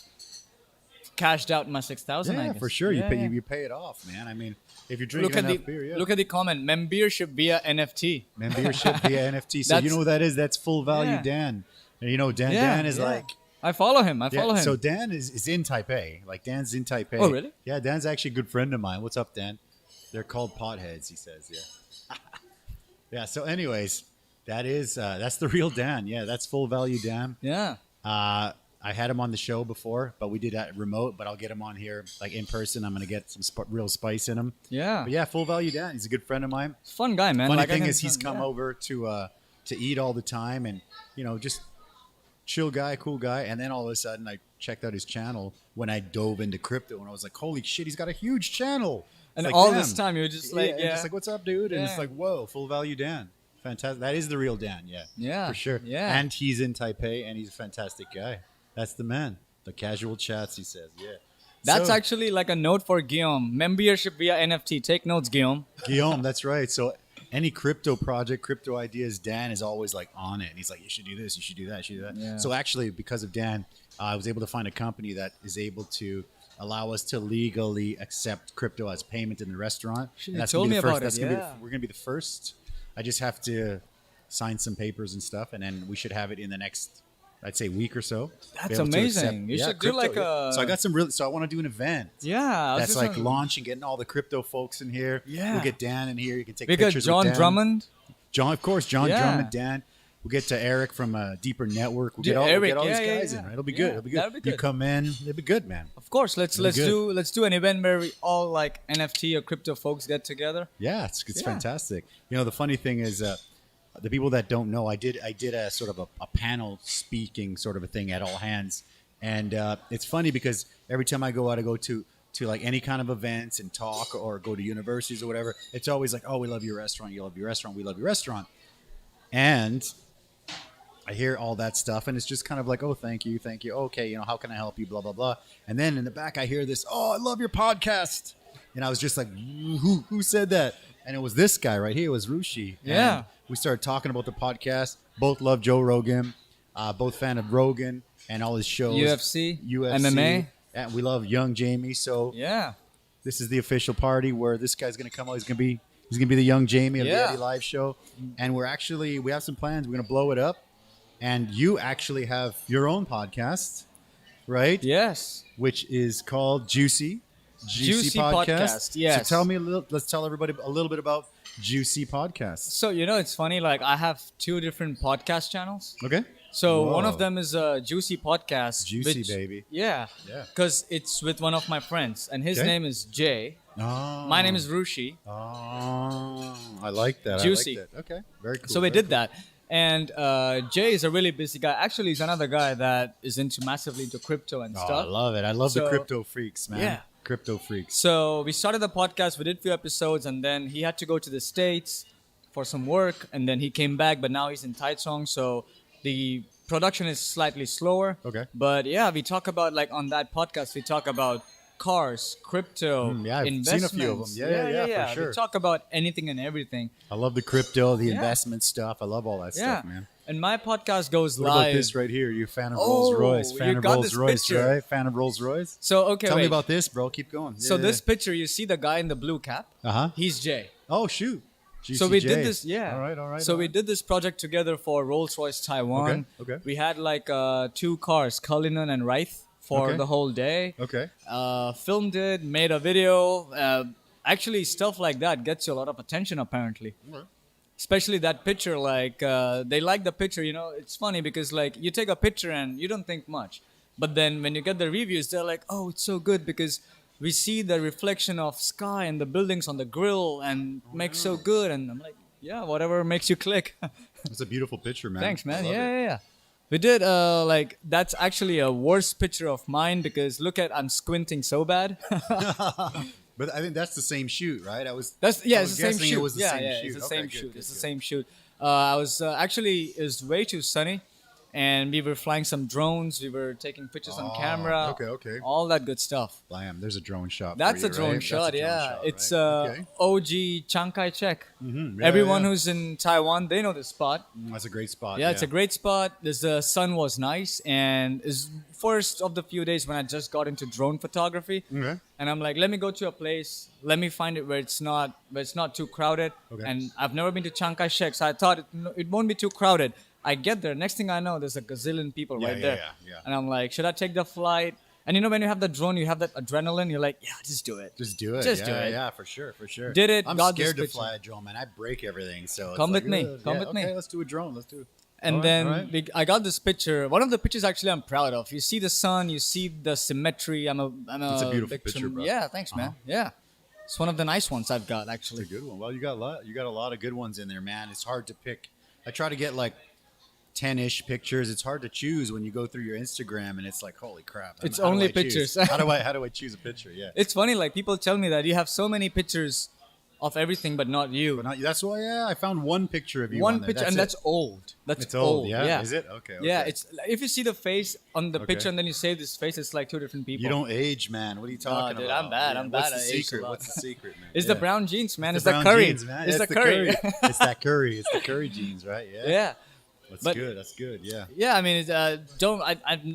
[SPEAKER 2] cashed out my 6,000.
[SPEAKER 1] Yeah, for sure. You pay it off, man. I mean, if you're drinking enough beer,
[SPEAKER 2] Look at the comment. Membership via NFT.
[SPEAKER 1] Membership via NFT. So you know what that is? That's full value Dan. And you know, Dan is like.
[SPEAKER 2] I follow him.
[SPEAKER 1] So Dan is in Taipei. Like Dan's in Taipei.
[SPEAKER 2] Oh, really?
[SPEAKER 1] Yeah, Dan's actually a good friend of mine. What's up, Dan? They're called potheads, he says. Yeah. Yeah. So anyways, that's the real Dan. Yeah, that's full value Dan.
[SPEAKER 2] Yeah.
[SPEAKER 1] I had him on the show before, but we did that remote. But I'll get him on here, like in person. I'm gonna get some real spice in him.
[SPEAKER 2] Yeah.
[SPEAKER 1] But yeah, full value Dan. He's a good friend of mine.
[SPEAKER 2] Fun guy, man.
[SPEAKER 1] Funny thing is, he's come over to eat all the time, and just chill guy, cool guy. And then all of a sudden, I checked out his channel when I dove into crypto, and I was like, "Holy shit, he's got a huge channel!"
[SPEAKER 2] And
[SPEAKER 1] like,
[SPEAKER 2] all this time, you're just like,
[SPEAKER 1] just like, "What's up, dude?" And it's like, "Whoa, full value Dan." Fantastic. That is the real Dan. Yeah, for sure.
[SPEAKER 2] Yeah,
[SPEAKER 1] and he's in Taipei, and he's a fantastic guy. That's the man. The casual chats, he says. Yeah.
[SPEAKER 2] That's actually like a note for Guillaume. Membership via NFT. Take notes, Guillaume.
[SPEAKER 1] Guillaume, that's right. So any crypto project, crypto ideas, Dan is always like on it. And he's like, you should do this, you should do that, you should do that.
[SPEAKER 2] Yeah.
[SPEAKER 1] So actually, because of Dan, I was able to find a company that is able to allow us to legally accept crypto as payment in the restaurant.
[SPEAKER 2] You told me about it.
[SPEAKER 1] We're going to be the first. I just have to sign some papers and stuff, and then we should have it in the next, I'd say, week or so.
[SPEAKER 2] That's amazing. You should do like a.
[SPEAKER 1] So I got so I want to do an event.
[SPEAKER 2] Yeah.
[SPEAKER 1] That's like launching, getting all the crypto folks in here.
[SPEAKER 2] Yeah.
[SPEAKER 1] We'll get Dan in here. You can take
[SPEAKER 2] we
[SPEAKER 1] pictures
[SPEAKER 2] got
[SPEAKER 1] with Dan.
[SPEAKER 2] Drummond.
[SPEAKER 1] John Drummond, Dan. We'll get to Eric from Deeper Network. We'll get all these guys in. Right? It'll be good. It'll be good.
[SPEAKER 2] That'll be good.
[SPEAKER 1] You come in. It'll be good, man.
[SPEAKER 2] Of course. Let's do an event where we all like NFT or crypto folks get together.
[SPEAKER 1] Yeah, it's fantastic. The funny thing is, the people that don't know, I did a sort of a panel speaking sort of a thing at All Hands, and it's funny because every time I go out, I go to like any kind of events and talk or go to universities or whatever. It's always like, oh, we love your restaurant, you love your restaurant, we love your restaurant, and I hear all that stuff, and it's just kind of like, oh, thank you. Okay, how can I help you? Blah blah blah. And then in the back, I hear this, oh, I love your podcast, and I was just like, who said that? And it was this guy right here. It was Rushi.
[SPEAKER 2] Yeah.
[SPEAKER 1] And we started talking about the podcast. Both love Joe Rogan. Both fan of Rogan and all his shows.
[SPEAKER 2] UFC, MMA.
[SPEAKER 1] And we love Young Jamie. So this is the official party where this guy's going to come out. He's going to be the Young Jamie of the Eddy Live show. And we have some plans. We're going to blow it up. And you actually have your own podcast, right?
[SPEAKER 2] Yes.
[SPEAKER 1] Which is called Juicy podcast.
[SPEAKER 2] Yes.
[SPEAKER 1] So let's tell everybody a little bit about Juicy Podcast.
[SPEAKER 2] So, it's funny, like I have 2 different podcast channels.
[SPEAKER 1] Okay.
[SPEAKER 2] So one of them is a Juicy Podcast.
[SPEAKER 1] Juicy, baby.
[SPEAKER 2] Yeah. Because it's with one of my friends, and his name is Jay.
[SPEAKER 1] Oh.
[SPEAKER 2] My name is Rushi.
[SPEAKER 1] Oh, I like that.
[SPEAKER 2] Juicy.
[SPEAKER 1] Okay. Very cool.
[SPEAKER 2] So we did that. And Jay is a really busy guy. Actually, he's another guy that is massively into crypto and stuff.
[SPEAKER 1] I love it. I love the crypto freaks, man.
[SPEAKER 2] Yeah.
[SPEAKER 1] Crypto freaks.
[SPEAKER 2] So we started the podcast. We did a few episodes, and then he had to go to the States for some work, and then he came back, but now he's in Taichung, so the production is slightly slower.
[SPEAKER 1] Okay.
[SPEAKER 2] But yeah, we talk about, like on that podcast, we talk about cars, crypto,
[SPEAKER 1] I've
[SPEAKER 2] investments.
[SPEAKER 1] seen a few of them. Yeah, for sure.
[SPEAKER 2] We talk about anything and everything.
[SPEAKER 1] I love the crypto, the investment stuff. I love all that stuff, man.
[SPEAKER 2] And my podcast goes
[SPEAKER 1] what
[SPEAKER 2] live.
[SPEAKER 1] What about this right here? You a fan of Rolls Royce? Fan of Rolls Royce, right? Fan of Rolls Royce?
[SPEAKER 2] So, okay,
[SPEAKER 1] Tell me about this, bro. Keep going.
[SPEAKER 2] So this picture, you see the guy in the blue cap? He's Jay.
[SPEAKER 1] Oh, shoot.
[SPEAKER 2] So we did this,
[SPEAKER 1] All right.
[SPEAKER 2] So we did this project together for Rolls Royce Taiwan.
[SPEAKER 1] Okay.
[SPEAKER 2] We had like 2 cars, Cullinan and Wraith, for the whole day.
[SPEAKER 1] Okay.
[SPEAKER 2] Filmed it, made a video. actually stuff like that gets you a lot of attention apparently.
[SPEAKER 1] Okay.
[SPEAKER 2] Especially that picture, like they like the picture. It's funny because like you take a picture and you don't think much, but then when you get the reviews, they're like, oh, it's so good because we see the reflection of sky and the buildings on the grill and makes so good. And I'm like, yeah, whatever makes you click.
[SPEAKER 1] It's a beautiful picture, man.
[SPEAKER 2] Thanks, man.
[SPEAKER 1] I love it.
[SPEAKER 2] Yeah. We did like that's actually a worse picture of mine because look at I'm squinting so bad.
[SPEAKER 1] But I think that's the same shoot, right?
[SPEAKER 2] It's the same shoot.
[SPEAKER 1] It was the same shoot.
[SPEAKER 2] It's the same shoot.
[SPEAKER 1] Good,
[SPEAKER 2] It's the
[SPEAKER 1] good.
[SPEAKER 2] same shoot. I was actually it was way too sunny, and we were flying some drones. We were taking pictures on camera.
[SPEAKER 1] Okay.
[SPEAKER 2] All that good stuff.
[SPEAKER 1] Bam, there's a drone shot.
[SPEAKER 2] That's
[SPEAKER 1] for
[SPEAKER 2] a
[SPEAKER 1] you,
[SPEAKER 2] drone
[SPEAKER 1] right?
[SPEAKER 2] shot.
[SPEAKER 1] That's a drone
[SPEAKER 2] Yeah,
[SPEAKER 1] shot,
[SPEAKER 2] it's
[SPEAKER 1] right? Okay.
[SPEAKER 2] OG Chiang Kai-shek.
[SPEAKER 1] Yeah,
[SPEAKER 2] Everyone
[SPEAKER 1] yeah.
[SPEAKER 2] who's in Taiwan, they know this spot.
[SPEAKER 1] That's a great spot.
[SPEAKER 2] Yeah, it's a great spot. The sun was nice, and it's first of the few days when I just got into drone photography.
[SPEAKER 1] Okay.
[SPEAKER 2] And I'm like, let me go to a place. Let me find it where it's not too crowded.
[SPEAKER 1] Okay.
[SPEAKER 2] And I've never been to Chiang Kai-shek, so I thought it won't be too crowded. I get there. Next thing I know, there's a gazillion people right there.
[SPEAKER 1] Yeah.
[SPEAKER 2] And I'm like, should I take the flight? And when you have the drone, you have that adrenaline. You're like, yeah, just do it.
[SPEAKER 1] Just do it.
[SPEAKER 2] Just do it.
[SPEAKER 1] Yeah, for sure.
[SPEAKER 2] Did it,
[SPEAKER 1] I'm
[SPEAKER 2] got this
[SPEAKER 1] scared to
[SPEAKER 2] picture.
[SPEAKER 1] fly a drone, man. I break everything. So it's
[SPEAKER 2] Come
[SPEAKER 1] like,
[SPEAKER 2] with me.
[SPEAKER 1] ugh.
[SPEAKER 2] Come with me.
[SPEAKER 1] Okay, let's do a drone. Let's do it.
[SPEAKER 2] And
[SPEAKER 1] All
[SPEAKER 2] then
[SPEAKER 1] right.
[SPEAKER 2] I got this picture. One of the pictures actually I'm proud of. You see the sun, you see the symmetry. I'm a
[SPEAKER 1] It's a beautiful
[SPEAKER 2] victim.
[SPEAKER 1] picture, bro.
[SPEAKER 2] Yeah, thanks, man. Yeah, it's one of the nice ones I've got actually.
[SPEAKER 1] It's a good one. Well, you got a lot of good ones in there, man. It's hard to pick. I try to get like 10-ish pictures. It's hard to choose when you go through your Instagram and it's like, holy crap.
[SPEAKER 2] It's
[SPEAKER 1] how do
[SPEAKER 2] only
[SPEAKER 1] I choose?
[SPEAKER 2] pictures.
[SPEAKER 1] How do I choose a picture? Yeah.
[SPEAKER 2] It's funny, like people tell me that you have so many pictures of everything, but not you.
[SPEAKER 1] But that's why, I found one picture of you.
[SPEAKER 2] One
[SPEAKER 1] on there.
[SPEAKER 2] picture, and that's old. That's
[SPEAKER 1] It's old. Yeah. Is it? Okay.
[SPEAKER 2] Yeah, it's if you see the face on the
[SPEAKER 1] Okay.
[SPEAKER 2] picture and then you save this face, it's like two different people.
[SPEAKER 1] You don't age, man. What are you talking
[SPEAKER 2] dude,
[SPEAKER 1] about?
[SPEAKER 2] I'm bad. I'm
[SPEAKER 1] What's
[SPEAKER 2] bad.
[SPEAKER 1] the
[SPEAKER 2] I aged a
[SPEAKER 1] secret?
[SPEAKER 2] lot.
[SPEAKER 1] What's the secret, man?
[SPEAKER 2] It's the brown jeans, man. It's
[SPEAKER 1] the
[SPEAKER 2] the
[SPEAKER 1] brown
[SPEAKER 2] curry.
[SPEAKER 1] jeans, man.
[SPEAKER 2] It's
[SPEAKER 1] Yeah,
[SPEAKER 2] the curry.
[SPEAKER 1] It's that curry. It's the curry jeans, right? Yeah.
[SPEAKER 2] Yeah.
[SPEAKER 1] That's
[SPEAKER 2] But-
[SPEAKER 1] good. That's good. Yeah.
[SPEAKER 2] Yeah, I mean,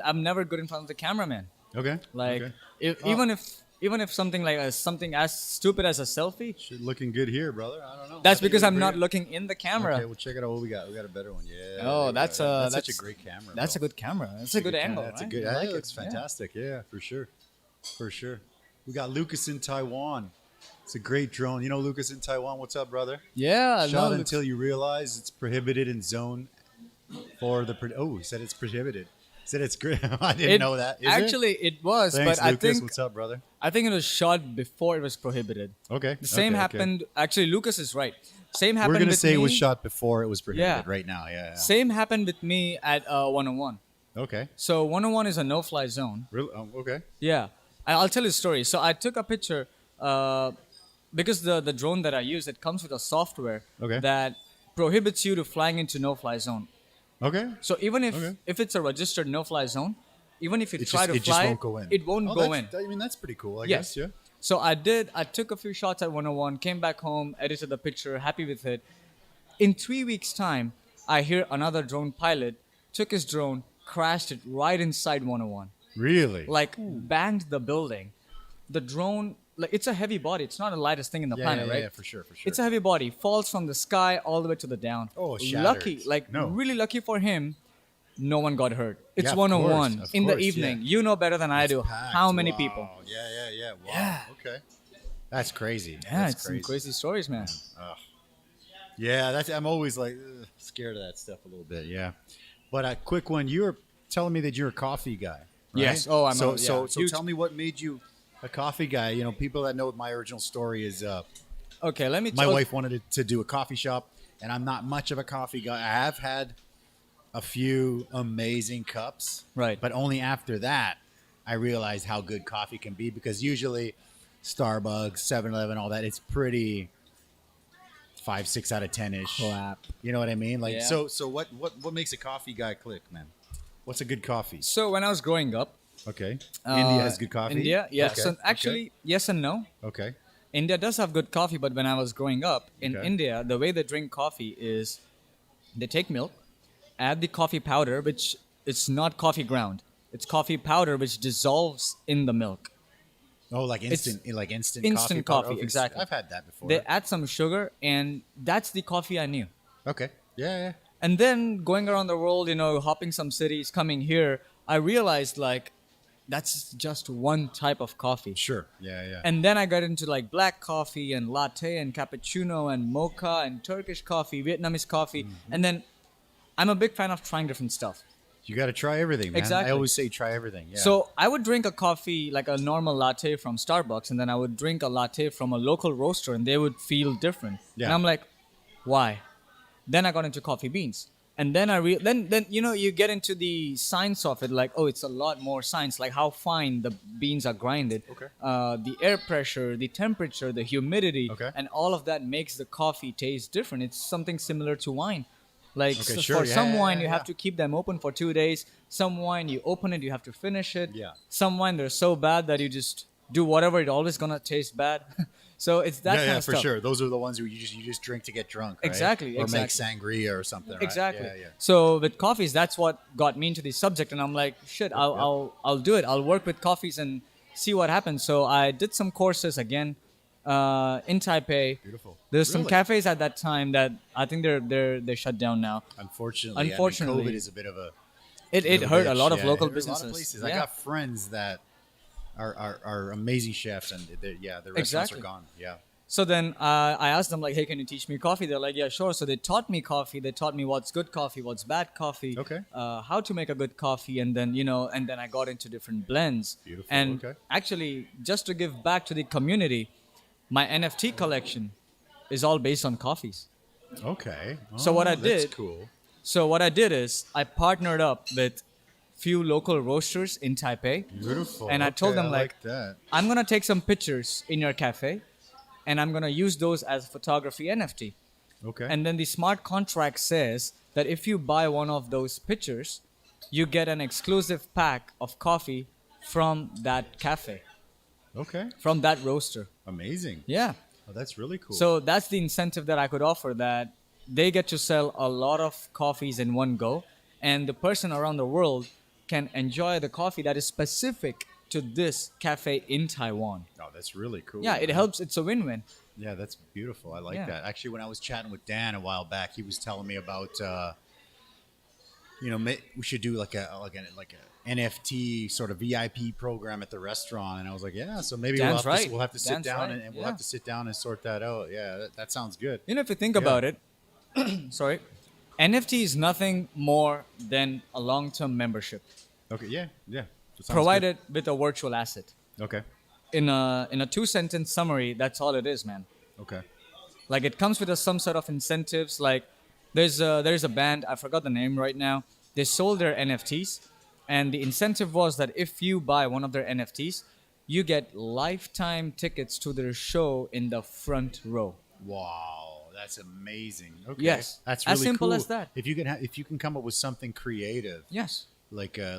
[SPEAKER 2] I'm never good in front of the camera, man.
[SPEAKER 1] Okay.
[SPEAKER 2] Like,
[SPEAKER 1] okay.
[SPEAKER 2] even if something like something as stupid as a selfie,
[SPEAKER 1] Shit looking good here, brother. I don't know.
[SPEAKER 2] that's
[SPEAKER 1] I think
[SPEAKER 2] because
[SPEAKER 1] you
[SPEAKER 2] I'm
[SPEAKER 1] look
[SPEAKER 2] not
[SPEAKER 1] great.
[SPEAKER 2] looking in the camera.
[SPEAKER 1] Okay, well, check it out what we got. We got a better one. Yeah.
[SPEAKER 2] Oh,
[SPEAKER 1] there we go.
[SPEAKER 2] that's
[SPEAKER 1] such a great camera.
[SPEAKER 2] That's a
[SPEAKER 1] bro.
[SPEAKER 2] good camera. That's a good angle.
[SPEAKER 1] That's a
[SPEAKER 2] right?
[SPEAKER 1] good.
[SPEAKER 2] I like
[SPEAKER 1] It
[SPEAKER 2] it.
[SPEAKER 1] looks fantastic. Yeah, for sure. For sure. We got Lucas in Taiwan. It's a great drone. You know Lucas in Taiwan. What's up, brother?
[SPEAKER 2] Yeah,
[SPEAKER 1] Shot
[SPEAKER 2] no,
[SPEAKER 1] until you realize it's prohibited in zone for the. He said it's prohibited. He said it's great. I didn't know that. Is
[SPEAKER 2] actually, it was,
[SPEAKER 1] Thanks,
[SPEAKER 2] but
[SPEAKER 1] Lucas. What's up, brother?
[SPEAKER 2] I think it was shot before it was prohibited.
[SPEAKER 1] Okay.
[SPEAKER 2] The same happened. Actually, Lucas is right. Same happened.
[SPEAKER 1] We're gonna
[SPEAKER 2] with
[SPEAKER 1] say
[SPEAKER 2] me.
[SPEAKER 1] it was shot before it was prohibited.
[SPEAKER 2] Yeah.
[SPEAKER 1] Right now. Yeah.
[SPEAKER 2] Same happened with me at 101.
[SPEAKER 1] Okay.
[SPEAKER 2] So 101 is a no-fly zone.
[SPEAKER 1] Really? Okay.
[SPEAKER 2] Yeah, I'll tell you a story. So I took a picture because the drone that I use, it comes with a software
[SPEAKER 1] Okay.
[SPEAKER 2] that prohibits you to flying into no-fly zone.
[SPEAKER 1] Okay.
[SPEAKER 2] So even
[SPEAKER 1] Okay.
[SPEAKER 2] if it's a registered no-fly zone, even if you
[SPEAKER 1] It
[SPEAKER 2] try to
[SPEAKER 1] just
[SPEAKER 2] fly,
[SPEAKER 1] won't go in.
[SPEAKER 2] it won't
[SPEAKER 1] Oh,
[SPEAKER 2] go in.
[SPEAKER 1] I mean, that's pretty cool. I
[SPEAKER 2] Yes.
[SPEAKER 1] guess. Yeah.
[SPEAKER 2] So I took a few shots at 101, came back home, edited the picture, happy with it. In 3 weeks' time, I hear another drone pilot took his drone, crashed it right inside 101.
[SPEAKER 1] Really?
[SPEAKER 2] Like banged the building. The drone, like it's a heavy body. It's not the lightest thing in the planet, right?
[SPEAKER 1] Yeah, for sure. For sure.
[SPEAKER 2] It's a heavy body. Falls from the sky all the way to the down.
[SPEAKER 1] Oh, shattered.
[SPEAKER 2] lucky,
[SPEAKER 1] No.
[SPEAKER 2] really lucky for him. No one got hurt. It's
[SPEAKER 1] Yeah, of
[SPEAKER 2] 101
[SPEAKER 1] course, of
[SPEAKER 2] in the
[SPEAKER 1] course,
[SPEAKER 2] evening.
[SPEAKER 1] yeah.
[SPEAKER 2] You know better than I do.
[SPEAKER 1] Packed.
[SPEAKER 2] How many
[SPEAKER 1] Wow.
[SPEAKER 2] people?
[SPEAKER 1] Yeah. Wow.
[SPEAKER 2] Yeah.
[SPEAKER 1] Okay. That's crazy.
[SPEAKER 2] Yeah,
[SPEAKER 1] That's
[SPEAKER 2] it's some crazy stories, man.
[SPEAKER 1] Yeah, I'm always like scared of that stuff a little bit. Yeah. But a quick one. You were telling me that you're a coffee guy. Right?
[SPEAKER 2] Yes. Oh, I'm
[SPEAKER 1] so
[SPEAKER 2] a-
[SPEAKER 1] so
[SPEAKER 2] yeah,
[SPEAKER 1] so
[SPEAKER 2] huge-
[SPEAKER 1] tell me what made you a coffee guy. You know, people that know my original story is
[SPEAKER 2] Okay, let me
[SPEAKER 1] my
[SPEAKER 2] tell
[SPEAKER 1] wife wanted to do a coffee shop, and I'm not much of a coffee guy. I have had a few amazing cups,
[SPEAKER 2] Right.
[SPEAKER 1] But only after that, I realized how good coffee can be, because usually Starbucks, 7-Eleven, all that, it's pretty 5, 6 out of 10 ish.
[SPEAKER 2] Crap.
[SPEAKER 1] You know what I mean? Like,
[SPEAKER 2] Yeah.
[SPEAKER 1] so what makes a coffee guy click, man? What's a good coffee?
[SPEAKER 2] So when I was growing up,
[SPEAKER 1] Okay, India has good coffee.
[SPEAKER 2] India, yeah.
[SPEAKER 1] Okay,
[SPEAKER 2] So actually, yes and no.
[SPEAKER 1] okay.
[SPEAKER 2] India does have good coffee, but when I was growing up in
[SPEAKER 1] Okay.
[SPEAKER 2] India, the way they drink coffee is they take milk, add the coffee powder, which it's not coffee ground. It's coffee powder which dissolves in the milk.
[SPEAKER 1] Oh, like instant
[SPEAKER 2] instant
[SPEAKER 1] powder.
[SPEAKER 2] coffee,
[SPEAKER 1] Okay,
[SPEAKER 2] exactly.
[SPEAKER 1] I've had that before.
[SPEAKER 2] They add some sugar, and that's the coffee I knew.
[SPEAKER 1] Okay, yeah.
[SPEAKER 2] And then going around the world, hopping some cities, coming here, I realized like that's just one type of coffee.
[SPEAKER 1] Sure. Yeah.
[SPEAKER 2] And then I got into like black coffee and latte and cappuccino and mocha and Turkish coffee, Vietnamese coffee. And then I'm a big fan of trying different stuff.
[SPEAKER 1] You got to try everything, man.
[SPEAKER 2] Exactly.
[SPEAKER 1] I always say try everything. Yeah.
[SPEAKER 2] So I would drink a coffee, like a normal latte from Starbucks, and then I would drink a latte from a local roaster, and they would feel different.
[SPEAKER 1] Yeah.
[SPEAKER 2] And I'm like, why? Then I got into coffee beans. And then then you get into the science of it, like, oh, it's a lot more science, like how fine the beans are grinded,
[SPEAKER 1] Okay.
[SPEAKER 2] The air pressure, the temperature, the humidity,
[SPEAKER 1] Okay.
[SPEAKER 2] and all of that makes the coffee taste different. It's something similar to wine. Like
[SPEAKER 1] Okay, sure.
[SPEAKER 2] for
[SPEAKER 1] Yeah,
[SPEAKER 2] some
[SPEAKER 1] yeah,
[SPEAKER 2] wine,
[SPEAKER 1] yeah,
[SPEAKER 2] you have
[SPEAKER 1] yeah.
[SPEAKER 2] to keep them open for 2 days. Some wine, you open it, you have to finish it.
[SPEAKER 1] Yeah.
[SPEAKER 2] Some wine, they're so bad that you just do whatever, it always gonna taste bad. So it's that kind of
[SPEAKER 1] for
[SPEAKER 2] stuff.
[SPEAKER 1] sure. Those are the ones who you just drink to get drunk, right?
[SPEAKER 2] Exactly,
[SPEAKER 1] Or make
[SPEAKER 2] exactly.
[SPEAKER 1] sangria or something, right?
[SPEAKER 2] Exactly.
[SPEAKER 1] Yeah.
[SPEAKER 2] So with coffees, that's what got me into the subject, and I'm like, shit, I'll do it. I'll work with coffees and see what happens. So I did some courses again in Taipei.
[SPEAKER 1] Beautiful.
[SPEAKER 2] There's some
[SPEAKER 1] Really?
[SPEAKER 2] cafes at that time that I think they're shut down now.
[SPEAKER 1] Unfortunately,
[SPEAKER 2] Unfortunately.
[SPEAKER 1] COVID is a bit of a
[SPEAKER 2] It
[SPEAKER 1] little
[SPEAKER 2] hurt a
[SPEAKER 1] bitch.
[SPEAKER 2] lot of
[SPEAKER 1] Yeah,
[SPEAKER 2] local
[SPEAKER 1] it hurt a lot
[SPEAKER 2] businesses.
[SPEAKER 1] of places.
[SPEAKER 2] Yeah.
[SPEAKER 1] I got friends that are amazing chefs, and their restaurants
[SPEAKER 2] Exactly.
[SPEAKER 1] are gone. Yeah.
[SPEAKER 2] So then I asked them, like, hey, can you teach me coffee? They're like, yeah, sure. So they taught me coffee. They taught me what's good coffee, what's bad coffee,
[SPEAKER 1] Okay.
[SPEAKER 2] How to make a good coffee. And then, and then I got into different blends.
[SPEAKER 1] Beautiful,
[SPEAKER 2] And
[SPEAKER 1] okay.
[SPEAKER 2] actually, just to give back to the community, my NFT collection is all based on coffees.
[SPEAKER 1] Okay.
[SPEAKER 2] So what I
[SPEAKER 1] that's
[SPEAKER 2] did-
[SPEAKER 1] cool.
[SPEAKER 2] So what I did is I partnered up with few local roasters in Taipei.
[SPEAKER 1] Beautiful.
[SPEAKER 2] And I told
[SPEAKER 1] Okay,
[SPEAKER 2] them,
[SPEAKER 1] I
[SPEAKER 2] like,
[SPEAKER 1] that.
[SPEAKER 2] I'm going to take some pictures in your cafe, and I'm going to use those as photography NFT.
[SPEAKER 1] Okay.
[SPEAKER 2] And then the smart contract says that if you buy one of those pictures, you get an exclusive pack of coffee from that cafe,
[SPEAKER 1] okay.
[SPEAKER 2] from that roaster.
[SPEAKER 1] Amazing.
[SPEAKER 2] Yeah.
[SPEAKER 1] Oh, that's really cool.
[SPEAKER 2] So that's the incentive that I could offer, that they get to sell a lot of coffees in one go, and the person around the world can enjoy the coffee that is specific to this cafe in Taiwan.
[SPEAKER 1] oh, that's really cool.
[SPEAKER 2] Yeah, it
[SPEAKER 1] man.
[SPEAKER 2] helps. It's a win-win.
[SPEAKER 1] Yeah, that's beautiful. I like
[SPEAKER 2] Yeah.
[SPEAKER 1] that. Actually, when I was chatting with Dan a while back, he was telling me about, we should do like a NFT sort of VIP program at the restaurant. And I was like, yeah, so maybe
[SPEAKER 2] Dan's right.
[SPEAKER 1] we'll have to sit
[SPEAKER 2] Dan's
[SPEAKER 1] down
[SPEAKER 2] right.
[SPEAKER 1] and we'll
[SPEAKER 2] Yeah.
[SPEAKER 1] have to sit down and sort that out. Yeah, that sounds good.
[SPEAKER 2] If you think
[SPEAKER 1] Yeah.
[SPEAKER 2] about it, sorry, NFT is nothing more than a long-term membership
[SPEAKER 1] Okay, yeah. That sounds
[SPEAKER 2] provided with a virtual asset.
[SPEAKER 1] good. Okay,
[SPEAKER 2] In a 2-sentence summary, that's all it is, man.
[SPEAKER 1] okay.
[SPEAKER 2] Like, it comes with some sort of incentives. Like, there's a band, I forgot the name right now. They sold their NFTs, and the incentive was that if you buy one of their NFTs, you get lifetime tickets to their show in the front row.
[SPEAKER 1] Wow, that's amazing. Okay.
[SPEAKER 2] Yes,
[SPEAKER 1] that's
[SPEAKER 2] as
[SPEAKER 1] really
[SPEAKER 2] simple
[SPEAKER 1] cool.
[SPEAKER 2] as that.
[SPEAKER 1] If you can come up with something creative,
[SPEAKER 2] Yes.
[SPEAKER 1] like a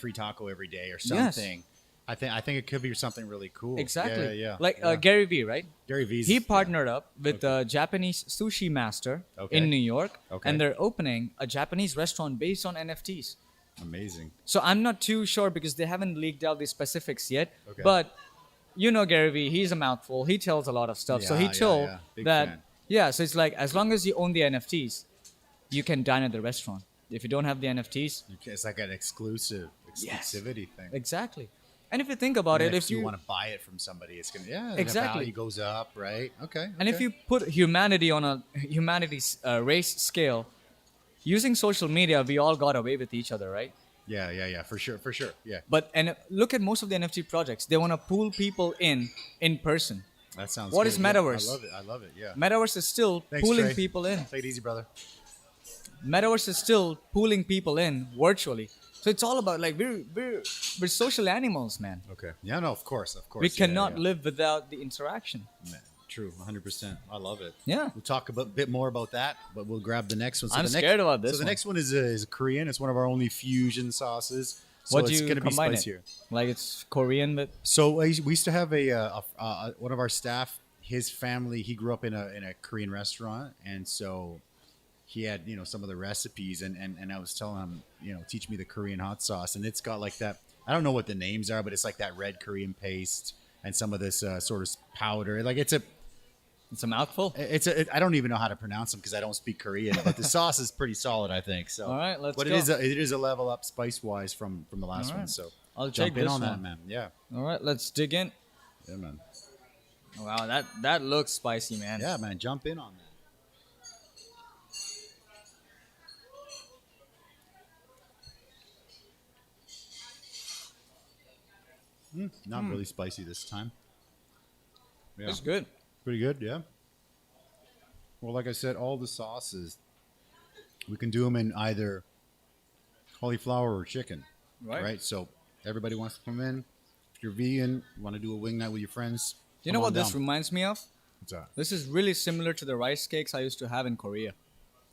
[SPEAKER 1] free taco every day or something. I think it could be something really cool.
[SPEAKER 2] Exactly.
[SPEAKER 1] Yeah.
[SPEAKER 2] Like
[SPEAKER 1] yeah.
[SPEAKER 2] Gary Vee, right?
[SPEAKER 1] Gary V's.
[SPEAKER 2] He partnered up with a Japanese sushi master
[SPEAKER 1] Okay.
[SPEAKER 2] in New York,
[SPEAKER 1] Okay.
[SPEAKER 2] and they're opening a Japanese restaurant based on NFTs.
[SPEAKER 1] Amazing.
[SPEAKER 2] So I'm not too sure because they haven't leaked out the specifics yet.
[SPEAKER 1] Okay.
[SPEAKER 2] But Gary Vee, he's a mouthful. He tells a lot of stuff. So he
[SPEAKER 1] Yeah,
[SPEAKER 2] told
[SPEAKER 1] yeah. Big
[SPEAKER 2] that,
[SPEAKER 1] fan.
[SPEAKER 2] yeah, so it's like as long as you own the NFTs, you can dine at the restaurant. If you don't have the NFTs,
[SPEAKER 1] It's like an exclusivity thing.
[SPEAKER 2] exactly. And if you think about
[SPEAKER 1] And
[SPEAKER 2] it,
[SPEAKER 1] if you want to buy it from somebody, it's gonna the
[SPEAKER 2] Exactly.
[SPEAKER 1] value goes up, right? Okay.
[SPEAKER 2] And if you put humanity on a humanity's race scale, using social media, we all got away with each other, right?
[SPEAKER 1] yeah, for sure, yeah.
[SPEAKER 2] But look at most of the NFT projects. They want to pull people in person.
[SPEAKER 1] That sounds.
[SPEAKER 2] What
[SPEAKER 1] good.
[SPEAKER 2] is
[SPEAKER 1] Yeah,
[SPEAKER 2] Metaverse?
[SPEAKER 1] I love it. Yeah.
[SPEAKER 2] Metaverse is still
[SPEAKER 1] Thanks,
[SPEAKER 2] pulling
[SPEAKER 1] Trey.
[SPEAKER 2] people in.
[SPEAKER 1] Take it easy, brother.
[SPEAKER 2] Metaverse is still pulling people in virtually. So it's all about, like, we're social animals, man.
[SPEAKER 1] Okay. Yeah, no, of course.
[SPEAKER 2] We
[SPEAKER 1] Yeah,
[SPEAKER 2] cannot
[SPEAKER 1] yeah.
[SPEAKER 2] live without the interaction.
[SPEAKER 1] Man, true, 100%. I love it.
[SPEAKER 2] Yeah.
[SPEAKER 1] We'll talk a bit more about that, but we'll grab the next one.
[SPEAKER 2] I'm
[SPEAKER 1] the
[SPEAKER 2] scared about this
[SPEAKER 1] So the
[SPEAKER 2] one.
[SPEAKER 1] next one is a Korean. It's one of our only fusion sauces. So
[SPEAKER 2] What do
[SPEAKER 1] it's
[SPEAKER 2] you
[SPEAKER 1] gonna be
[SPEAKER 2] combine
[SPEAKER 1] spicier.
[SPEAKER 2] it? Like, it's Korean, but
[SPEAKER 1] So we used to have one of our staff. His family. He grew up in a Korean restaurant, and so he had some of the recipes, and I was telling him teach me the Korean hot sauce, and it's got like that. I don't know what the names are, but it's like that red Korean paste and some of this sort of powder. Like
[SPEAKER 2] It's a mouthful.
[SPEAKER 1] I don't even know how to pronounce them because I don't speak Korean, but the sauce is pretty solid, I think. So,
[SPEAKER 2] all right, let's
[SPEAKER 1] but
[SPEAKER 2] go.
[SPEAKER 1] it is a level up spice wise from the last
[SPEAKER 2] All right.
[SPEAKER 1] one. So
[SPEAKER 2] I'll
[SPEAKER 1] jump
[SPEAKER 2] take
[SPEAKER 1] in
[SPEAKER 2] this
[SPEAKER 1] on that,
[SPEAKER 2] one.
[SPEAKER 1] man. Yeah.
[SPEAKER 2] All right, let's dig in.
[SPEAKER 1] Yeah, man.
[SPEAKER 2] Wow, that looks spicy, man.
[SPEAKER 1] Yeah, man. Jump in on that. Not really spicy this time. Yeah.
[SPEAKER 2] It's good.
[SPEAKER 1] Pretty good, yeah. Well, like I said, all the sauces, we can do them in either cauliflower or chicken,
[SPEAKER 2] Right.
[SPEAKER 1] So everybody wants to come in. If you're vegan, want to do a wing night with your friends.
[SPEAKER 2] You know
[SPEAKER 1] come
[SPEAKER 2] what
[SPEAKER 1] on
[SPEAKER 2] this
[SPEAKER 1] down.
[SPEAKER 2] reminds me of?
[SPEAKER 1] What's that?
[SPEAKER 2] This is really similar to the rice cakes I used to have in Korea.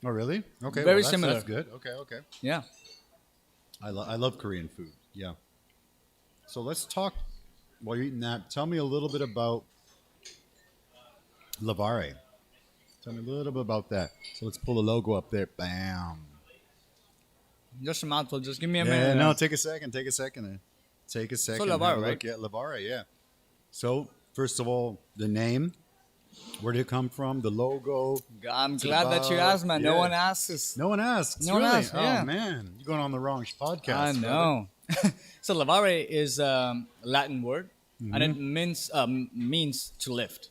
[SPEAKER 1] Oh, really? Okay.
[SPEAKER 2] Very
[SPEAKER 1] that's,
[SPEAKER 2] similar.
[SPEAKER 1] That's good. Okay.
[SPEAKER 2] Yeah.
[SPEAKER 1] I love Korean food. Yeah. So let's talk, while you're eating that, tell me a little bit about Lavare. Tell me a little bit about that. So let's pull the logo up there. Bam.
[SPEAKER 2] Just a mouthful. Just give me a
[SPEAKER 1] Yeah,
[SPEAKER 2] minute.
[SPEAKER 1] no, take a second. Take a second.
[SPEAKER 2] So
[SPEAKER 1] Have
[SPEAKER 2] Lavare,
[SPEAKER 1] a look.
[SPEAKER 2] right?
[SPEAKER 1] Yeah, Lavare, yeah. So, first of all, the name. Where did it come from? The logo.
[SPEAKER 2] I'm glad that you asked, man. No
[SPEAKER 1] Yeah.
[SPEAKER 2] one asks.
[SPEAKER 1] No one asks.
[SPEAKER 2] No one
[SPEAKER 1] really?
[SPEAKER 2] asks, yeah.
[SPEAKER 1] Oh, man. You're going on the wrong podcast.
[SPEAKER 2] I know. So lavare is a Latin word, and it means to lift.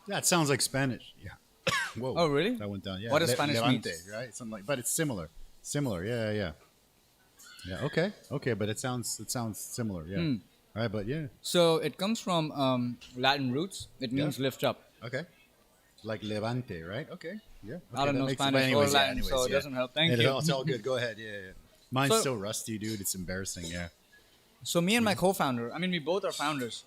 [SPEAKER 1] Yeah, it sounds like Spanish. Yeah. Whoa.
[SPEAKER 2] Oh, really?
[SPEAKER 1] That went down. Yeah.
[SPEAKER 2] What does Spanish mean?
[SPEAKER 1] Levante, right? Something like, but it's similar. Similar. Yeah. Yeah. Okay. But it sounds similar. Yeah. All right. But yeah.
[SPEAKER 2] So it comes from Latin roots. It means lift up.
[SPEAKER 1] Okay. Like Levante, right? Okay. Yeah. Okay,
[SPEAKER 2] I don't
[SPEAKER 1] that
[SPEAKER 2] know
[SPEAKER 1] makes-
[SPEAKER 2] Spanish
[SPEAKER 1] but anyways,
[SPEAKER 2] or
[SPEAKER 1] yeah,
[SPEAKER 2] Latin,
[SPEAKER 1] anyways,
[SPEAKER 2] so it
[SPEAKER 1] yeah.
[SPEAKER 2] doesn't help. Thank
[SPEAKER 1] It-
[SPEAKER 2] you.
[SPEAKER 1] It's all good. Go ahead. Yeah. Mine's
[SPEAKER 2] So-
[SPEAKER 1] so rusty, dude. It's embarrassing. Yeah.
[SPEAKER 2] So me and my co-founder, I mean, we both are founders.